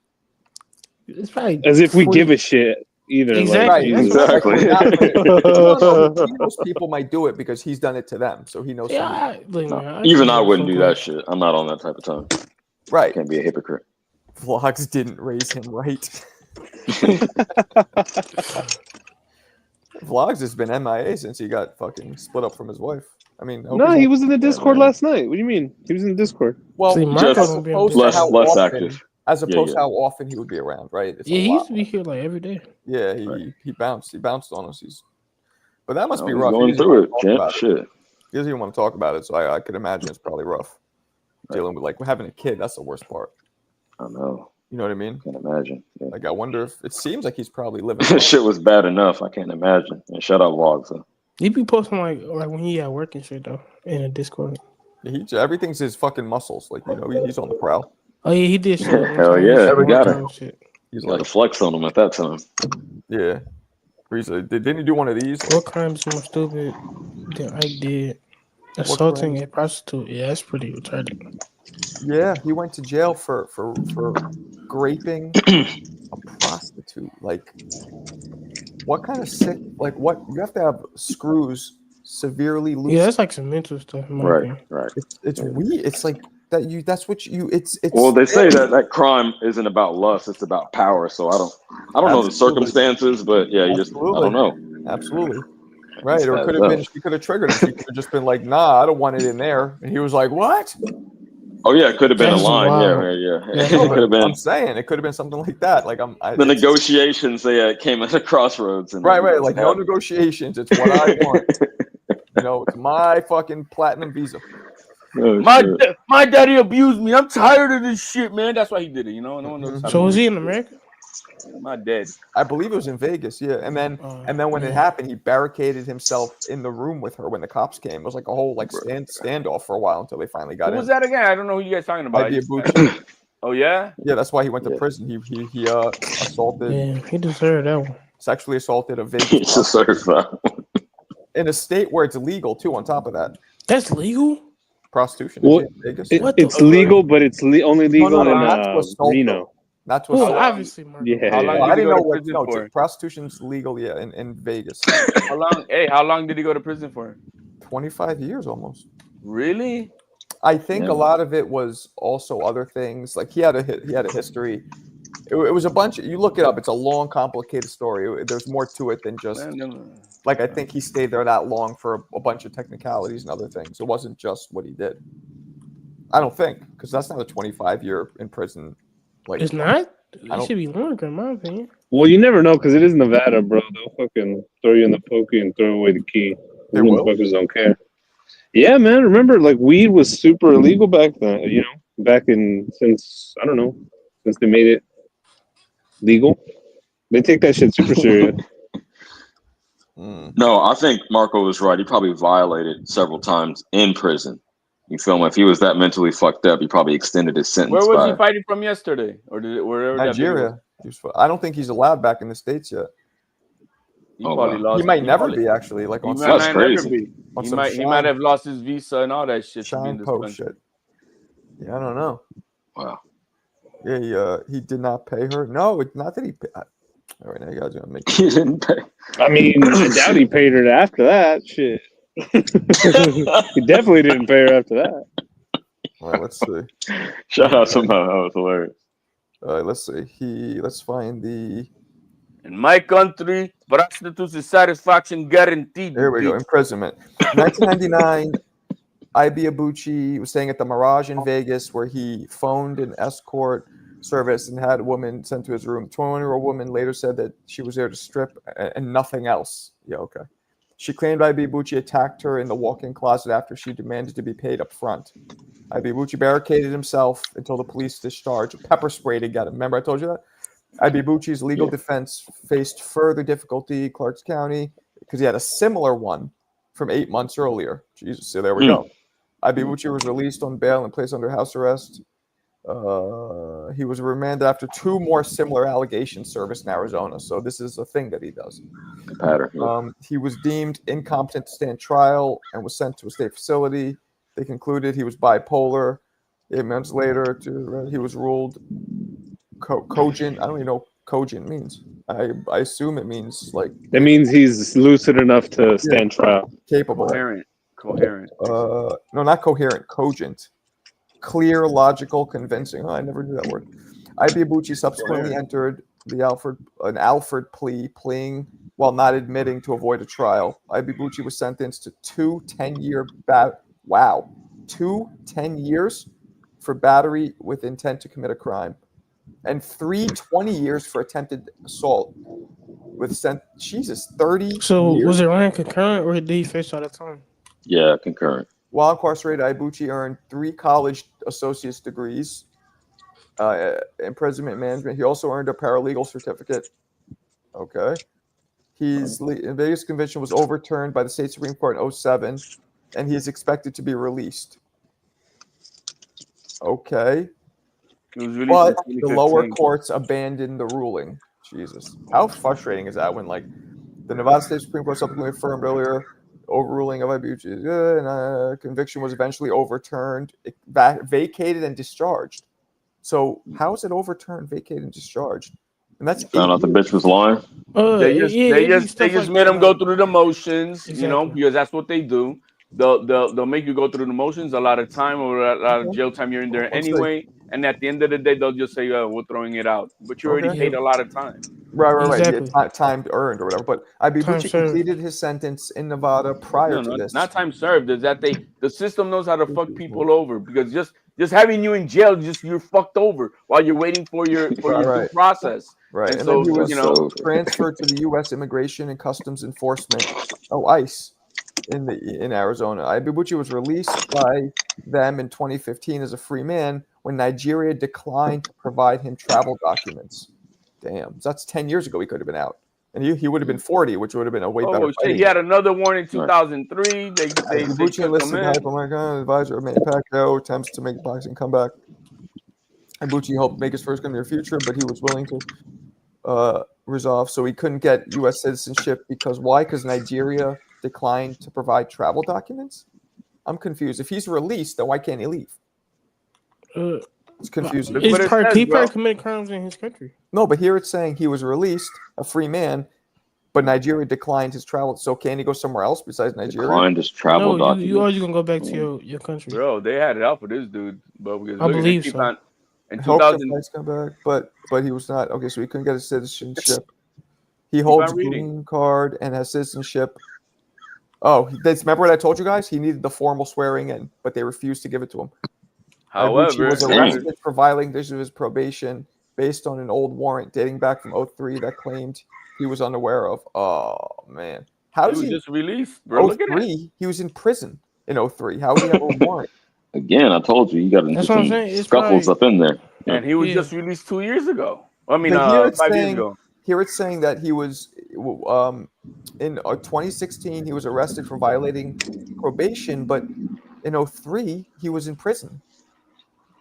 it's probably as if we give a shit either. Exactly. Like, Exactly. Those people might do it because he's done it to them, so he knows. Yeah, Even I wouldn't do that shit. I'm not on that type of time. Right. Can't be a hypocrite. Vlogs didn't raise him right. Vlogs has been MIA since he got fucking split up from his wife. I mean, no, he was in the Discord last night. What do you mean? He was in the Discord. Well, less active. As opposed to how often he would be around, right? It's he used to be here like every day. Yeah, he bounced on us. But that must be rough. Going through it, champ. Shit. He doesn't even want to talk about it, so I could imagine it's probably rough. Dealing with having a kid, that's the worst part. I know. You know what I mean? Can't imagine. Yeah. Like, I wonder if it seems like he's probably living. This shit was bad enough. I can't imagine. And shout out Vlogs. Huh? He be posting like when he at work and shit though in a Discord. Everything's his fucking muscles. Like, he's on the prowl. Oh yeah, he did shit. Hell yeah, you gotta He's gotta like, flex on him at that time. yeah. Didn't he do one of these? What crime is more stupid than Ike did? Assaulting a prostitute. Yeah, that's pretty retarded. Yeah, he went to jail for graping a prostitute. Like, what kind of sick? Like, what you have to have screws severely loose. Yeah, that's like some mental stuff. In my opinion. Right. It's weird. It's like that. That's what you. It's. Well, they say that crime isn't about lust; it's about power. So I don't know the circumstances, but yeah, I don't know. Absolutely. Right, or it could have been. She could have triggered him. She could have just been like, "Nah, I don't want it in there," and he was like, "What?" Oh yeah, it could have been a line. Yeah. It could have been. I'm saying it could have been something like that. Like the negotiations. They came at a crossroads. And right. Like no negotiations. It's what I want. It's my fucking platinum visa. Oh, my daddy abused me. I'm tired of this shit, man. That's why he did it. No one knows. So was he in America? My dad. I believe it was in Vegas, yeah. And then when it happened, he barricaded himself in the room with her when the cops came. It was like a whole standoff for a while until they finally got in. Who was that again? I don't know who you guys talking about. Ike Ibeabuchi. Oh yeah? Yeah, that's why he went to prison. He assaulted. Yeah, he deserved that one. Sexually assaulted a Vegas. He deserves that. In a state where it's illegal too. On top of that, that's legal. Prostitution. Well, in Vegas. It's legal, but it's only legal in Reno. Not to assault. Obviously, yeah. How long I did he didn't go know to prison for? Prostitution's legal, in Vegas. How long? Hey, how long did he go to prison for? 25 years almost. Really? I think a lot of it was also other things. Like he had a history. It was a bunch. You look it up. It's a long, complicated story. There's more to it than just. Like I think he stayed there that long for a bunch of technicalities and other things. It wasn't just what he did. I don't think, because that's not a 25-year in prison. Like it's not. It should be longer, in my opinion. Well, you never know because it is Nevada, bro. They'll fucking throw you in the pokey and throw away the key. The motherfuckers don't care. Yeah, man. Remember, like weed was super illegal back then. Since they made it legal, they take that shit super serious. No, I think Marco was right. He probably violated several times in prison. You feel me? If he was that mentally fucked up, he probably extended his sentence. Where was he fighting from yesterday, or wherever? Nigeria. I don't think he's allowed back in the States yet. He might never be actually. Like on that's crazy. He might have lost his visa and all that shit. Shine Post shit. Yeah, I don't know. Wow. Yeah, he did not pay her. No, it's not that he. All right, now you guys are gonna make. He didn't pay. I mean, I doubt he paid her after that. Shit. He definitely didn't pay her after that. All right, let's see. Shout out to him. That was hilarious. All right, let's see. Let's find the. In my country, prostitutes is satisfaction guaranteed. There we go. Imprisonment. 1999. Ibeabuchi was staying at the Mirage in Vegas, where he phoned an escort service and had a woman sent to his room. The 21-year-old woman later said that she was there to strip and nothing else. Yeah, okay. She claimed Ibeabuchi attacked her in the walk-in closet after she demanded to be paid up front. Ibeabuchi barricaded himself until the police discharged pepper spray to get him. Remember I told you that? Ibeabuchi's legal defense faced further difficulty, Clarks County, because he had a similar one from 8 months earlier. Jesus, so there we go. Ibeabuchi was released on bail and placed under house arrest. He was remanded after 2 more similar allegations serviced in Arizona. So this is a thing that he does. He was deemed incompetent to stand trial and was sent to a state facility. They concluded he was bipolar. 8 months later, he was ruled cogent. I don't even know what cogent means. I assume it means like. It means he's lucid enough to stand trial. Capable. Coherent. No, not coherent. Cogent. Clear, logical, convincing. Oh, I never knew that word. Ibeabuchi subsequently entered an Alford plea, pleading while not admitting to avoid a trial. Ibeabuchi was sentenced to 2 10-year 2 10 years for battery with intent to commit a crime, and 3 20 years for attempted assault with 30. So years. was it running concurrent, or did he face all the time? Yeah, concurrent. While incarcerated, Ibeabuchi earned 3 college associate's degrees, imprisonment management. He also earned a paralegal certificate. Okay. The Vegas conviction was overturned by the state Supreme Court in 2007, and he is expected to be released. Okay. But the lower courts abandoned the ruling. Jesus. How frustrating is that when, like, the Nevada State Supreme Court subsequently affirmed earlier overruling of Ibeabuchi, and conviction was eventually overturned, vacated, and discharged. So how is it overturned, vacated, and discharged? And that's found out the bitch was lying. They just made them go through the motions, you know, because that's what they do. They'll make you go through the motions, a lot of time or a lot of jail time you're in there anyway. And at the end of the day, they'll just say, we're throwing it out. But you already paid a lot of time. Right. Yeah, time earned or whatever. But Ibeabuchi completed his sentence in Nevada prior to this. Not time served. Is that the system knows how to fuck people over, because just having you in jail, you're fucked over while you're waiting for your due process. Right. And so then he was transferred to the U.S. Immigration and Customs Enforcement, ICE, in Arizona. Ibeabuchi was released by them in 2015 as a free man when Nigeria declined to provide him travel documents. Damn, that's 10 years ago. He could have been out, and he would have been 40, which would have been a way better. Shit. He had another warning in 2003. They Ibeabuchi enlisted Hype America advisor of Manny Pacquiao, attempts to make boxing comeback. Ibeabuchi helped make his first gun in the future, but he was willing to resolve, so he couldn't get U.S. citizenship because why? Because Nigeria declined to provide travel documents. I'm confused. If he's released, then why can't he leave? It's confusing. He probably committed crimes in his country. No, but here it's saying he was released, a free man, but Nigeria declined his travel. So can he go somewhere else besides Nigeria? Declined his travel documents. You always gonna go back to your country. Bro, they had it out for this dude. But because I believe so. In 2000, come back, but he was not. Okay, so he couldn't get his citizenship. He holds a green card and has citizenship. Oh, remember what I told you guys? He needed the formal swearing in, but they refused to give it to him. However, he was arrested for violating his probation based on an old warrant dating back from 2003 that claimed he was unaware of. Oh man, how does he just released? Bro, look at that. He was in prison in 2003. How would he have a warrant? Again, I told you got into some scuffles up in there. And he was just released 2 years ago. I mean, 5 years ago. Here it's saying that he was in 2016 he was arrested for violating probation, but in 2003 he was in prison.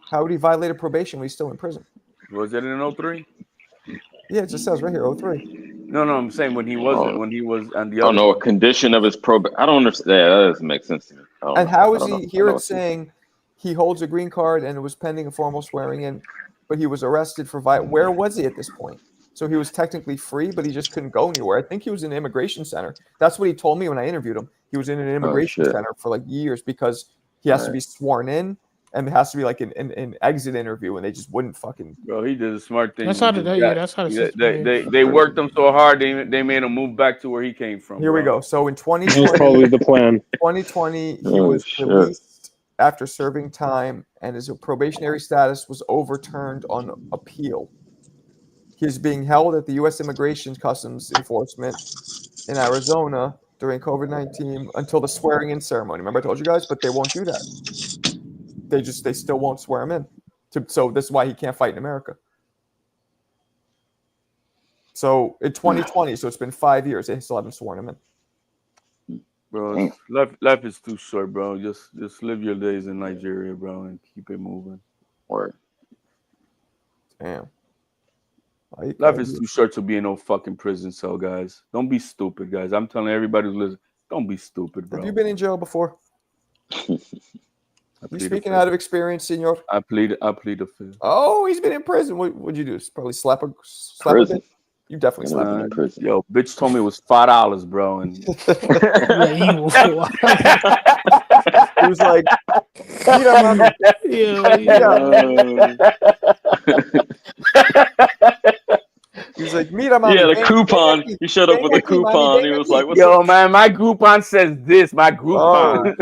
How would he violate a probation when he's still in prison? Was it in 2003? Yeah, it just says right here 2003. No, I'm saying when he wasn't. When he was on the other. Oh no, a condition of his probation. I don't understand. Yeah, that doesn't make sense to me. And how is he here? It's saying he holds a green card and it was pending a formal swearing in, but he was arrested for where was he at this point? So he was technically free, but he just couldn't go anywhere. I think he was in an immigration center. That's what he told me when I interviewed him. He was in an immigration center for like years because he has to be sworn in, and it has to be like an exit interview, and they just wouldn't fucking. Bro, he did a smart thing. That's how they worked him so hard. They made him move back to where he came from. Here we go. So in 2020, that was probably the plan. 2020, he was released after serving time, and his probationary status was overturned on appeal. He's being held at the U.S. Immigration Customs Enforcement in Arizona during COVID-19 until the swearing-in ceremony. Remember I told you guys, but they won't do that. They still won't swear him in. So this is why he can't fight in America. So in 2020, so it's been 5 years, they still haven't sworn him in. Bro, life is too short, bro. Just live your days in Nigeria, bro, and keep it moving. Word. Damn. Life is too short to be in no fucking prison cell, guys. Don't be stupid, guys. I'm telling everybody who's listening, don't be stupid, bro. Have you been in jail before? You speaking out of experience, senor? I plead the fifth. Oh, he's been in prison. What'd you do? Probably slap a bit? You definitely slapped him in prison. Yo, bitch told me it was $5, bro, and he was like, he was like, yeah, the coupon. He showed up with the coupon. He was like, what's yo, up? man, my Groupon says this. My Groupon.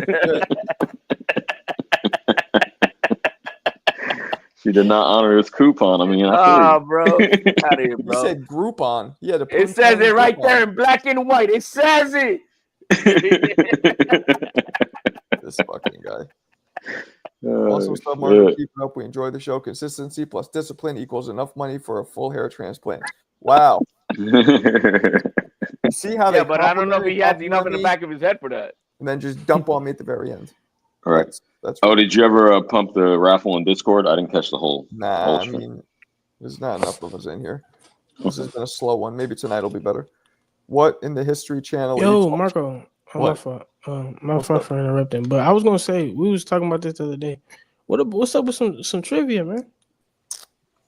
She did not honor his coupon. I mean, bro. Out of here, bro. You said Groupon. Yeah, it says it right there in black and white. It says it. This fucking guy. Also, stop Martin, keep it up. We enjoy the show. Consistency plus discipline equals enough money for a full hair transplant. Wow. see how they but I don't know if he has compliment enough in the me back of his head for that. and then just dump on me at the very end. All right. That's oh, did you ever pump the raffle on Discord? I didn't catch the whole. Nah, I mean, there's not enough of us in here. This has been a slow one. Maybe tonight will be better. What in the History Channel? Yo, Marco. What? My fault. My fault for interrupting. But I was gonna say we was talking about this the other day. What's up with some trivia, man?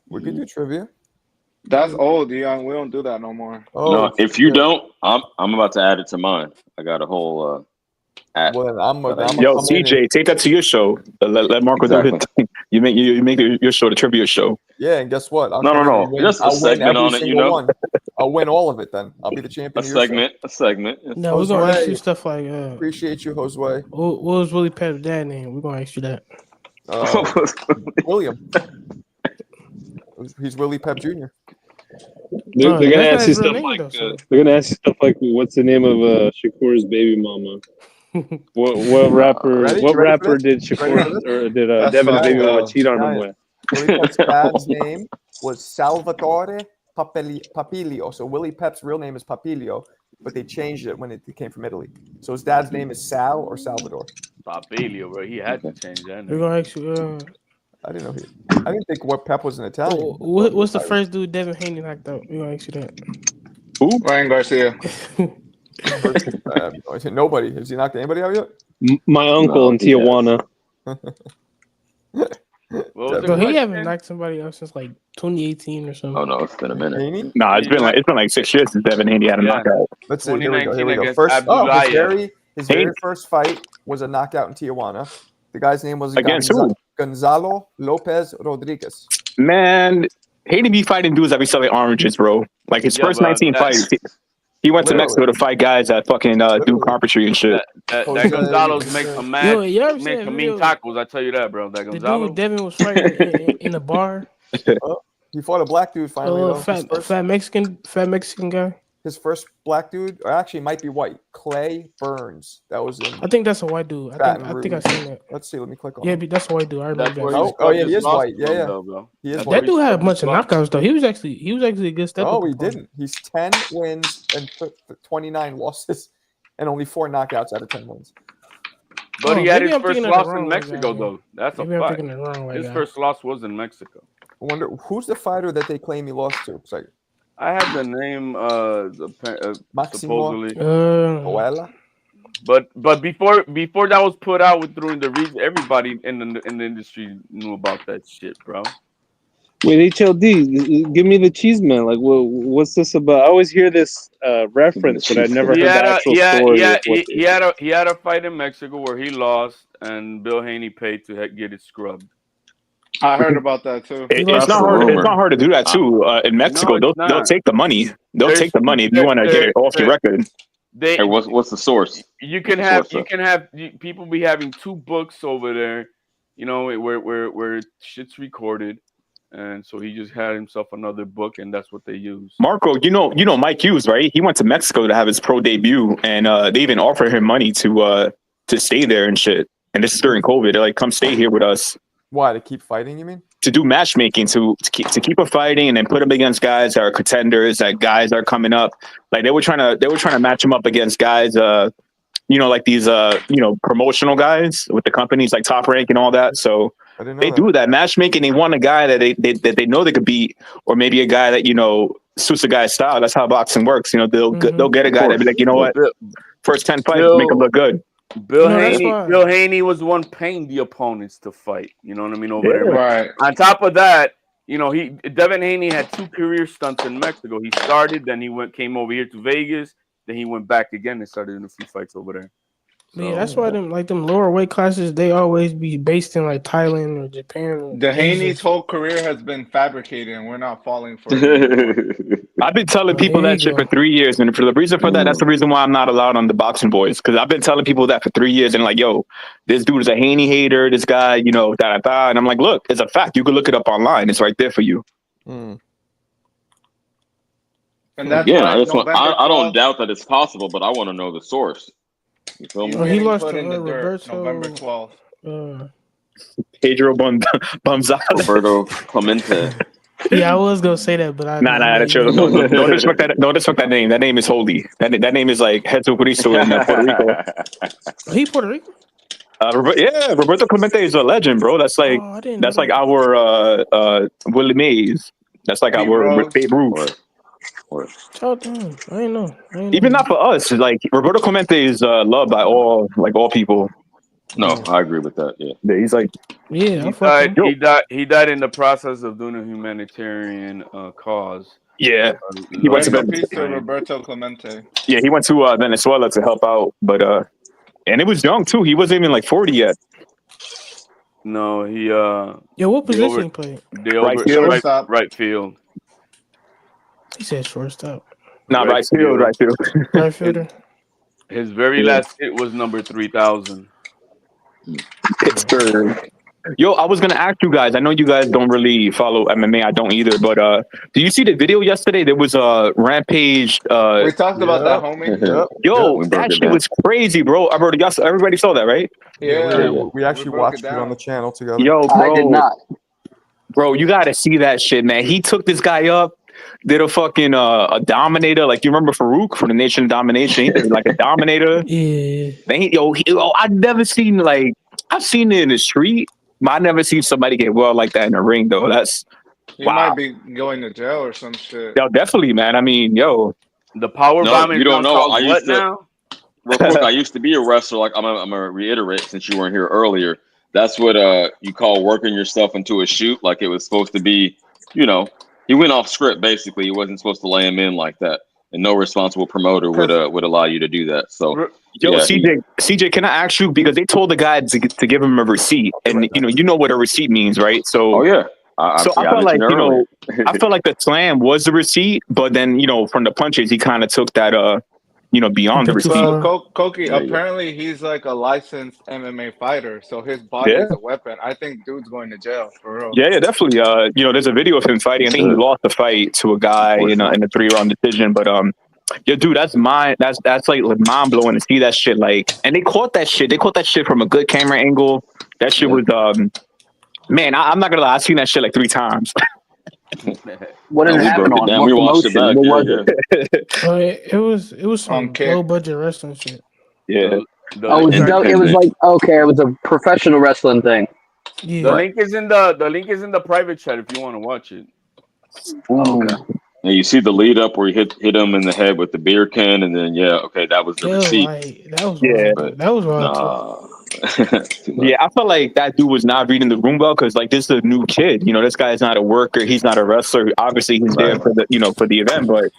We could do trivia. That's old, Deion. We don't do that no more. No, if you don't, I'm about to add it to mine. I got a whole app. Well, Yo, CJ, take that to your show. Let Marco do his thing. You make your show the trivia show. Yeah, and guess what? I'll No, come no, in no. and win. Just a I'll win segment every on it, you single know? one. I'll win all of it then. I'll be the champion. A of your segment. show. A segment. No, we're gonna ask you Josue. stuff like Appreciate you, Josue. what was Willie Pep's dad name? We're gonna ask you that. William. He's Willie Pep Jr. They're Oh, gonna that's ask you not his real stuff name, like though, so- they're gonna ask you stuff like what's the name of Shakur's baby mama? What rapper? Ready? What You ready for rapper this? did You ready for Shakur this? or did That's Devin's fine, baby mama though. cheat on him Giant. with? Willie Pep's dad's name was Salvatore Papilio. So Willie Pep's real name is Papilio, but they changed it when it came from Italy. So his dad's name is Sal or Salvador. Papilio, bro. He had to change that We're name. gonna ask you. I didn't know I didn't think what Pep was an Italian. What's the first dude Devin Haney knocked out? We're gonna ask you that. Who? Ryan Garcia. Nobody. Has he knocked anybody out yet? My uncle in Tijuana. Bro, he haven't knocked somebody out since like 2018 or something. Oh no, it's been a minute. Haney? Nah, it's been like 6 years since Devin Haney had a knockout. Let's see. Here we go. 2019 First, against his Abdullayev. very first fight was a knockout in Tijuana. The guy's name was Against who? Gonzalo Lopez Rodriguez. Man, Haney be fighting dudes that be selling oranges, bro. Like his Yeah, first but 19 fights, he went to Mexico to fight guys that fucking do carpentry and shit. That Gonzalo's make a Yo, you ever make seen some that mean video? tacos. I tell you that, bro. That The Gonzalo. dude Devin was fighting in a bar. He fought a black dude finally. Oh, though. fat Mexican guy. His first black dude, or actually might be white. Clay Burns. That was in. I think that's a white dude. I think I seen that. Let's see. Let me click on. Yeah, it. but that's a white dude. I remember that. Oh yeah, he is white. Yeah. He is That white. dude had a bunch of knockouts though. He was actually a good step. Oh, he didn't. He's 10 wins and 29 losses, and only 4 knockouts out of 10 wins. But he had maybe his I'm first thinking of the loss wrong in white Mexico, guy. though. That's Maybe a I'm fact. thinking of the wrong white His guy. first loss was in Mexico. I wonder who's the fighter that they claim he lost to. It's like I had the name Maximo supposedly. Oela. But before that was put out during the reason, everybody in the industry knew about that shit, bro. Wait, HLD, give me the cheese man. Like, what's this about? I always hear this reference, but I never heard the actual story. He had a fight in Mexico where he lost, and Bill Haney paid to get it scrubbed. I heard about that too. It's not hard. It's not hard to do that too. In Mexico, No, they'll take the money. They'll take the money if you want to get it off your record. Hey, what's the source? You can have people be having 2 books over there, you know, where shit's recorded, and so he just had himself another book, and that's what they use. Marco, you know Mike Hughes, right? He went to Mexico to have his pro debut, and they even offered him money to stay there and shit. And this is during COVID. They're like, "Come stay here with us." Why, to keep fighting? You mean? To do matchmaking, to keep a fighting, and then put him against guys that are contenders, that guys are coming up. Like they were trying to match him up against guys, like these promotional guys with the companies like Top Rank and all that. So they do that matchmaking. They want a guy that they know they could beat, or maybe a guy that suits a guy's style. That's how boxing works. They'll get a guy that be like, you know what, first 10 fights make him look good. Bill Haney was the one paying the opponents to fight. You know what I mean? Over there. Right. On top of that, Devin Haney had 2 career stunts in Mexico. He started, then he came over here to Vegas, then he went back again and started in a few fights over there. So, yeah, that's why them lower weight classes, they always be based in like Thailand or Japan. Or The Haney's whole career has been fabricated, and we're not falling for it. I've been telling people that shit for 3 years, and for the reason for that, that's the reason why I'm not allowed on the Boxing Boys, because I've been telling people that for 3 years, and like, yo, this dude is a Haney hater, this guy, and I'm like, look, it's a fact. You can look it up online. It's right there for you. And that's I don't doubt that it's possible, but I want to know the source. You feel me? He lost to Roberto, November 12th. Pedro Bonzales. Roberto Clemente. Yeah, I was gonna say that, but Nah, chill. Don't disrespect that. Don't disrespect that name. That name is holy. That name is like Jesucristo in Puerto Rico. He Puerto Rican? Yeah, Roberto Clemente is a legend, bro. That's like our Willie Mays. That's like our Babe Ruth. Oh, damn. I didn't know. Even not for us. Like Roberto Clemente is loved by all people. No, I agree with that. Yeah, he's like, He died in the process of doing a humanitarian cause. Yeah, he went to Roberto Clemente. Yeah, he went to Venezuela to help out, but and it was young too. He wasn't even like 40 yet. No, he what position he played? Right field. He said shortstop. Nah, right field. Right fielder. His very last hit was number 3,000. Pittsburgh. Yo, I was gonna ask you guys. I know you guys don't really follow MMA. I don't either. But did you see the video yesterday? There was a Rampage. We talked about that, homie. Yo, that shit was crazy, bro. Everybody saw that, right? Yeah, we actually watched it on the channel together. Yo, bro, I did not. Bro, you gotta see that shit, man. He took this guy up. Did a fucking a dominator, like you remember Farouk from the Nation of Domination? He did like a dominator. Yeah. Then I've never seen I've seen it in the street, but I never seen somebody get well like that in the ring though. That's He might be going to jail or some shit. Yo, definitely, man. I mean, the power bombing. You don't know. I used to. Now? Real quick, I used to be a wrestler. Like I'm gonna reiterate since you weren't here earlier. That's what you call working yourself into a shoot. Like it was supposed to be, he went off script basically. He wasn't supposed to lay him in like that, and no responsible promoter would allow you to do that. So, CJ, can I ask you, because they told the guy to give him a receipt, and you know what a receipt means, right? So, I felt like I felt like the slam was the receipt, but then from the punches he kind of took that beyond the receipt. Koki, apparently he's like a licensed MMA fighter, so his body is a weapon. I think dude's going to jail for real. Yeah, definitely. There's a video of him fighting. I think he lost the fight to a guy in a 3-round decision. But dude, that's like mind blowing to see that shit. Like, and they caught that shit. They caught that shit from a good camera angle. That shit was man. I'm not gonna lie. I've seen that shit like 3 times. What did it happen on? We watched it back. It was some low budget wrestling shit. Yeah. It was a professional wrestling thing. Yeah. The link is in the private chat if you want to watch it. Okay. And you see the lead up where he hit him in the head with the beer can, and then that was the receipt. That was wrong. Yeah, I felt like that dude was not reading the room well, because like this is a new kid. This guy is not a worker. He's not a wrestler. Obviously, he's there for the for the event. But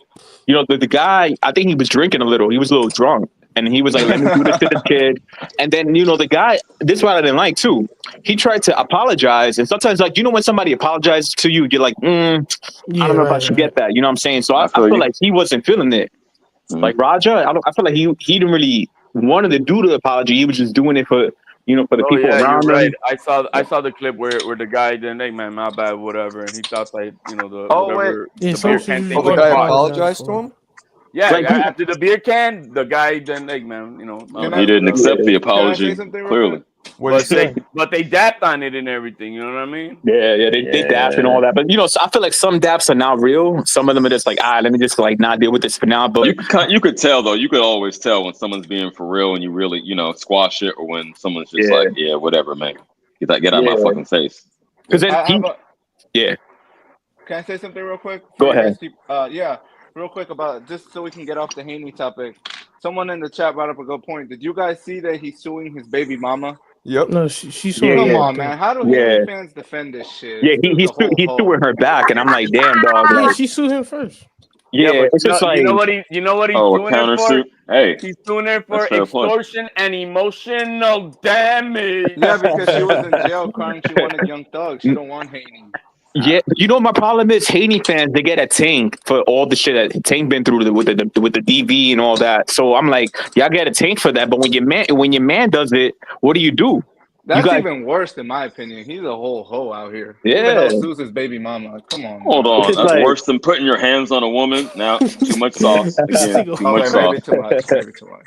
the guy, I think he was drinking a little. He was a little drunk, and he was like, "Let me do this to this kid." And then the guy. This is what I didn't like too. He tried to apologize, and sometimes when somebody apologizes to you, you're like, I don't know if I should get that. You know what I'm saying? So I feel like he wasn't feeling it. Like Raja, I feel like he didn't really wanted to do the apology. He was just doing it for for the people around him. Right. I saw the clip where the guy didn't, hey man, my bad, whatever, and he thought like the beer can thing. The guy apologized to him. Yeah, after the beer can, the guy didn't, hey man, he didn't accept the apology clearly. But they dapped on it and everything. You know what I mean? Yeah, they dapped and all that. But so I feel like some daps are not real. Some of them are just like, let me just not deal with this for now. But you could tell though. You could always tell when someone's being for real and you really squash it, or when someone's just like, whatever, man, get out of my fucking face. Because then Can I say something real quick? Go ahead. Real quick about just so we can get off the Haney topic. Someone in the chat brought up a good point. Did you guys see that he's suing his baby mama? Yep. No, she Come on, man. How do Haney fans defend this shit? Yeah, he's suing her back, and I'm like, damn, dog. Yeah, she sued him first. Yeah, it's just like you know what he's doing it for? Hey, he's doing it for extortion and emotional damage. Yeah, because she was in jail crying she wanted Young Thug. She don't want Haney. Yeah, my problem is Haney fans, they get a tank for all the shit that Tank been through with the DV and all that. So I'm like, y'all get a tank for that, but when your man does it, what do you do? That's even worse in my opinion. He's a whole hoe out here. Yeah, sues his baby mama. Come on. Hold on, that's worse than putting your hands on a woman. Now, too much sauce. Again, too much sauce. Maybe too much.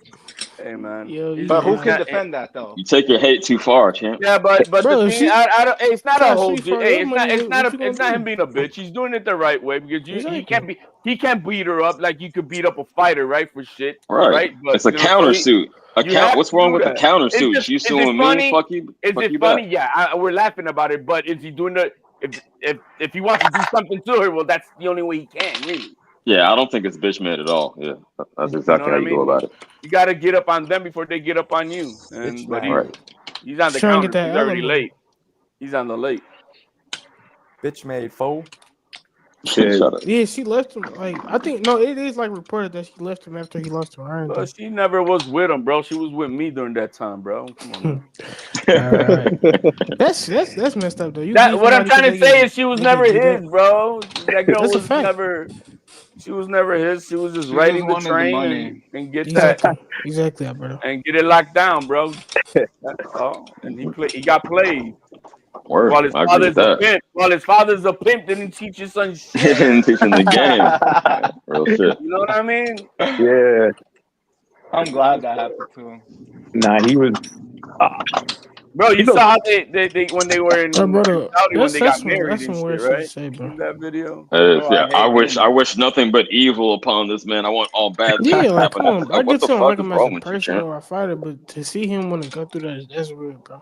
Hey man, But who can defend that though? You take your hate too far, champ. Yeah, but Bro, the thing, I don't. It's not a Josh, whole. she for Hey, your money, it's what you it's gonna not do? him being a bitch. He's doing it the right way because Exactly. he can't beat her up like you could beat up a fighter, right? For shit, Right. But It's a you know, countersuit. you have What's to wrong do with the that. countersuit? She Is it suing me, funny? fuck you Is back. it funny? Yeah, we're laughing about it, but is he doing the? If he wants to do something to her, well, that's the only way he can, really. Yeah, I don't think it's bitch made at all. Yeah, that's You know exactly what how I you go mean? about it. You got to get up on them before they get up on you. And but he's on the Trying to counter. get that He's already element. late. He's on the late. Bitch made foe. Shut up. Yeah, she left him. Like I think it is like reported that she left him after he lost to Ryan. But she never was with him, bro. She was with me during that time, bro. Come on. All right. That's messed up though. You That beat what I'm somebody 'cause trying to they say get- is she was they never get beat his, up. bro. That girl That's a was fact. never. She was never his. She was just She riding just the wanted the train money. and get Exactly, Alberto. and get it locked down, bro. That's all. And he got played. Word. While his I agree father's with a that. pimp. While his father's a pimp, didn't teach his son shit. Didn't teach him the game. Yeah, real shit. You know what I mean? Yeah. I'm glad that happened to him. Nah, he was. Bro, you saw how they when they were in Alberto, Saudi when they got that's married some and weird shit, shit to right? say, bro. In that video. Yeah, I wish nothing but evil upon this man. I want all bad things Yeah, to like happen. come on. I What get the to him fuck like is him as a wrong with you, person champ? or a fighter, but to see him want to go through that's weird, bro.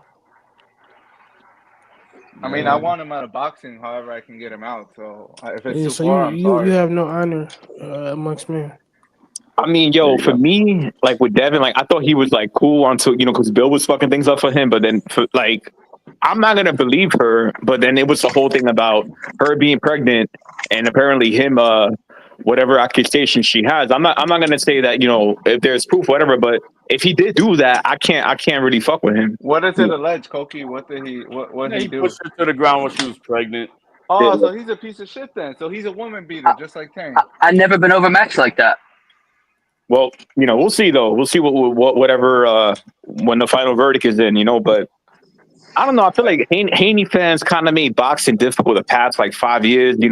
I mean, I want him out of boxing. However, I can get him out. So if it's Yeah, too so far, I'm sorry. you have no honor amongst men. I mean, yo, for me, like with Devin, like I thought he was like cool until because Bill was fucking things up for him. But then, I'm not gonna believe her. But then it was the whole thing about her being pregnant and apparently him, whatever accusation she has. I'm not gonna say that if there's proof, whatever. But if he did do that, I can't really fuck with him. What is it alleged, Koki? What did he? What Yeah, he he do? pushed her to the ground when she was pregnant. Oh, so he's a piece of shit then. So he's a woman beater, just like Tank. I've never been overmatched like that. Well, we'll see though. We'll see whatever when the final verdict is in, But I don't know. I feel like Haney fans kind of made boxing difficult the past 5 years. They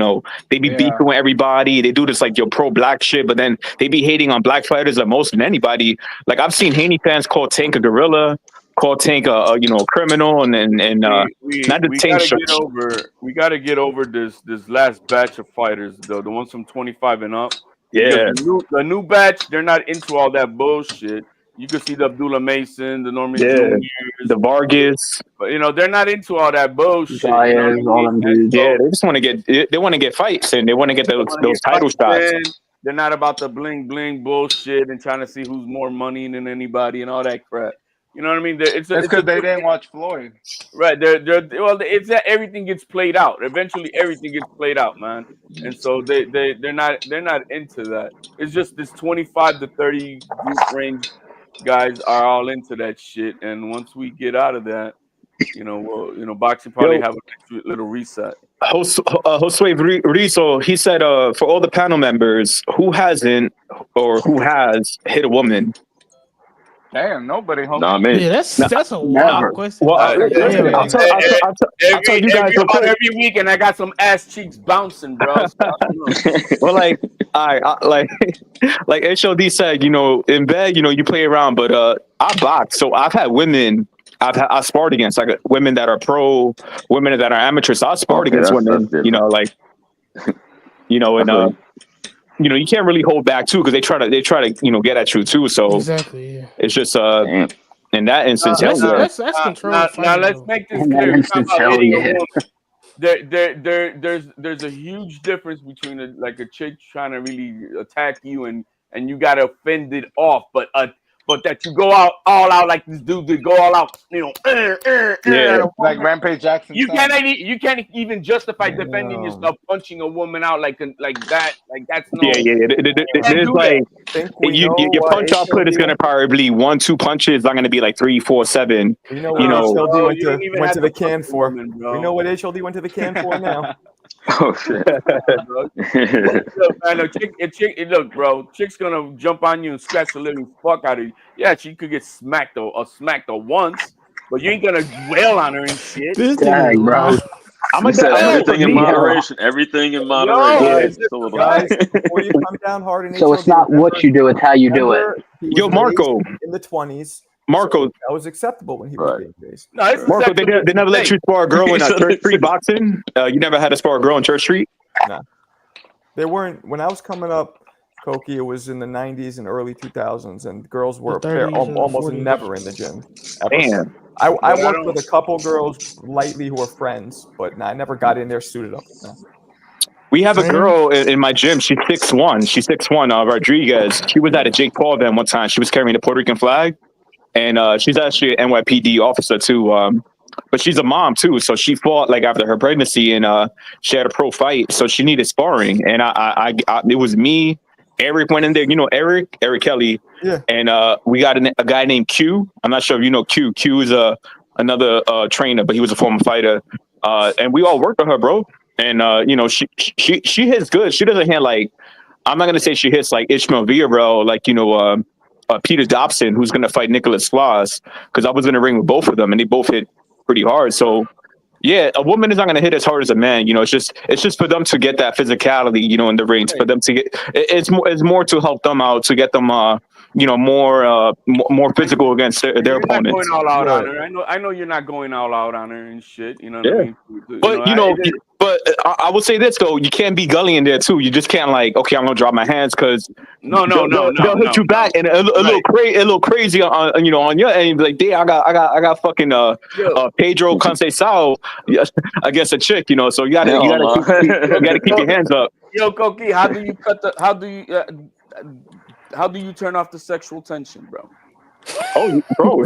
be beefing with everybody. They do this pro black shit, but then they be hating on black fighters the most than anybody. Like I've seen Haney fans call Tank a gorilla, call Tank a criminal, and we not the Tank. We gotta get over this last batch of fighters though, the ones from 25 and up. Yeah, because the new batch, they're not into all that bullshit. You can see the Abdullah Mason, the Norman Jr., the Vargas, but they're not into all that bullshit. all them dudes. Yeah, they just want to get fights and they want to get those title shots. They're not about the bling bling bullshit and trying to see who's more money than anybody and all that crap. You know what I mean? It's because they didn't watch Floyd, right? It's that everything gets played out. Eventually, everything gets played out, man. And so they're not into that. It's just this 25 to 30 group range guys are all into that shit. And once we get out of that, boxing probably have a little reset. Josue Rizzo, he said, for all the panel members, who hasn't or who has hit a woman? Damn, nobody. Not me. Yeah, that's a wild question. Well, I'll tell you guys real quick. Every weekend I got some ass cheeks bouncing, bro. Well, like HOD said, in bed, you play around, but I box, so I've had women. I sparred against women that are pro, women that are amateurs. So I sparred against women, and you can't really hold back too because they try to get at you too. So exactly, yeah. It's just in that instance, that's control. Now let's make this clear. There's a huge difference between a chick trying to really attack you and you got to fend it off, but that you go all out like this dude did, go all out, like Rampage Jackson. You can't even justify defending yourself punching a woman out like that. Like that's no. There's your punch output is gonna probably 1-2 punches. It's not gonna be like 3, 4, 7. We know what HLD went to the can for. We know what HLD went to the can for now. Oh shit! Look, bro, chick's gonna jump on you and scratch the living fuck out of you. Yeah, she could get smacked or once, but you ain't gonna wail on her and shit. Dang, bro. I'm He gonna said tell everything in me. moderation. Everything in moderation. Guys, before you come down hard in HLD, So it's not what you do; it's how you do it. remember, he was Yo, Marco. raised in the 20s. Marco, So that was acceptable when he was being raised. No, it's Marco, they never let you spar a girl in Church Street boxing. You never had to spar a girl in Church Street. No, they weren't. When I was coming up, Koki, it was in the 90s and early 2000s, and girls were almost never in the gym. Ever. Damn. I worked with a couple girls lightly who were friends, but I never got in there suited up. No. We have a girl in my gym. She's 6'1". She's 6'1". Rodriguez. She was at a Jake Paul event one time. She was carrying the Puerto Rican flag, and she's actually an NYPD officer too. But she's a mom too, so she fought like after her pregnancy, and she had a pro fight, so she needed sparring. And I it was me. Eric went in there. You know Eric Kelly. Yeah. And we got a guy named Q. I'm not sure if you know Q. Q is another trainer, but he was a former fighter. And we all worked with her, bro. And you know, she hits good. She doesn't hit like, I'm not gonna say she hits like Ishmael Vieira, like Peter Dobson, who's gonna fight Nicholas Floss, because I was in the ring with both of them, and they both hit pretty hard. So yeah, a woman is not gonna hit as hard as a man. You know, it's just for them to get that physicality, you know, in the ring. For them to get, it's more to help them out, to get them more physical against their You're opponents. not going all out on her. I know you're not going all out on her and shit. You know what I mean? But I would say this though: you can't be gully in there too. You just can't like, okay, I'm gonna drop my hands because they'll hit you back and a little crazy on on your end. Like, damn, I got fucking Pedro Conceição against a chick, you know. So you gotta keep your hands up. Yo, Koki, how do you turn off the sexual tension, bro? Oh, bro, you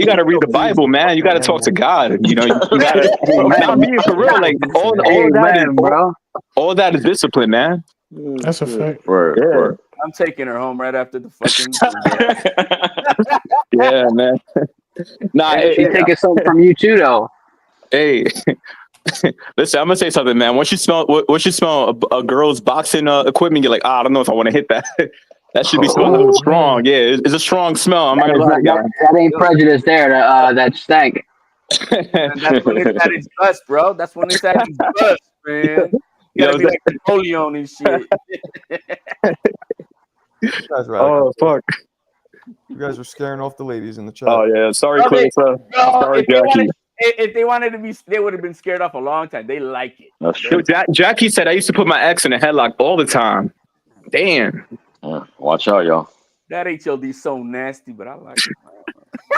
gotta read the Bible, man. You gotta talk to God. You know, you gotta. Not being for real, like all that is discipline, man. That's a fact. Word. I'm taking her home right after the fucking. Yeah, man. Nah, she's taking something from you too, though. Hey. Listen, I'm gonna say something, man. Once you smell a girl's boxing equipment, you're like, I don't know if I want to hit that. That should be smelling a little strong. Yeah, it's a strong smell. I'm not gonna lie, that ain't prejudice there. That stank. And that's when it's at its best, bro. That's when it's at its best, man. You gotta be like Napoleon and shit. That's right. Oh fuck! You guys are scaring off the ladies in the chat. Oh yeah, sorry, Clarissa. Sorry, Jackie. If they wanted to be, they would have been scared off a long time. They like it. That's true. Jackie said I used to put my ex in a headlock all the time. Damn. Watch out, y'all. That HLD is so nasty, but I like it.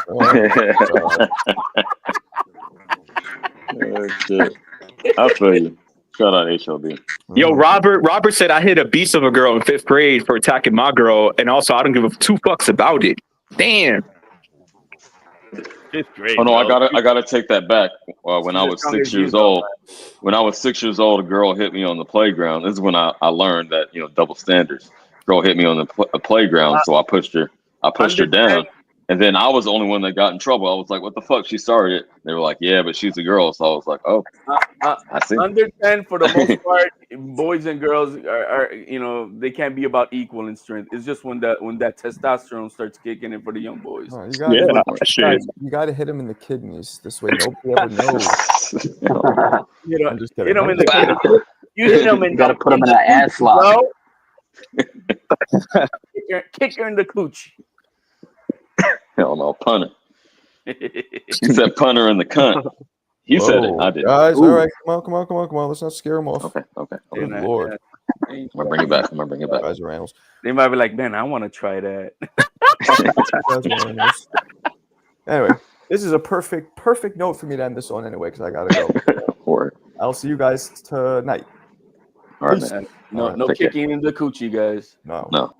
Oh, shit. I feel you. Shout out HLD. Yo, Robert said I hit a beast of a girl in 5th grade for attacking my girl, and also I don't give a 2 fucks about it. Damn. 5th grade. Oh no, I gotta take that back. When I was 6 years old, a girl hit me on the playground. This is when I learned that double standards. Girl hit me on the playground, so I pushed her down, and then I was the only one that got in trouble. I was like, "What the fuck?" She started it. They were like, "Yeah, but she's a girl," so I was like, "Oh, I see." Under 10 for the most part, boys and girls are they can't be about equal in strength. It's just when that testosterone starts kicking in for the young boys. You gotta hit him in the kidneys. This way, nobody ever knows. I'm just kidding. Hit him in the kidneys. You hit him in. You gotta put him in an ass lock. Kick her in the cooch. Hell no, punter. He said punter in the cunt. He said it. I did. Guys, all right, come on. Let's not scare them off. Okay. Good Lord. I'm gonna bring it back. Guys are animals. They might be like, man, I want to try that. Anyway, this is a perfect note for me to end this on anyway, because I gotta go. I'll see you guys tonight. All right, man. No kicking in the coochie, guys. No.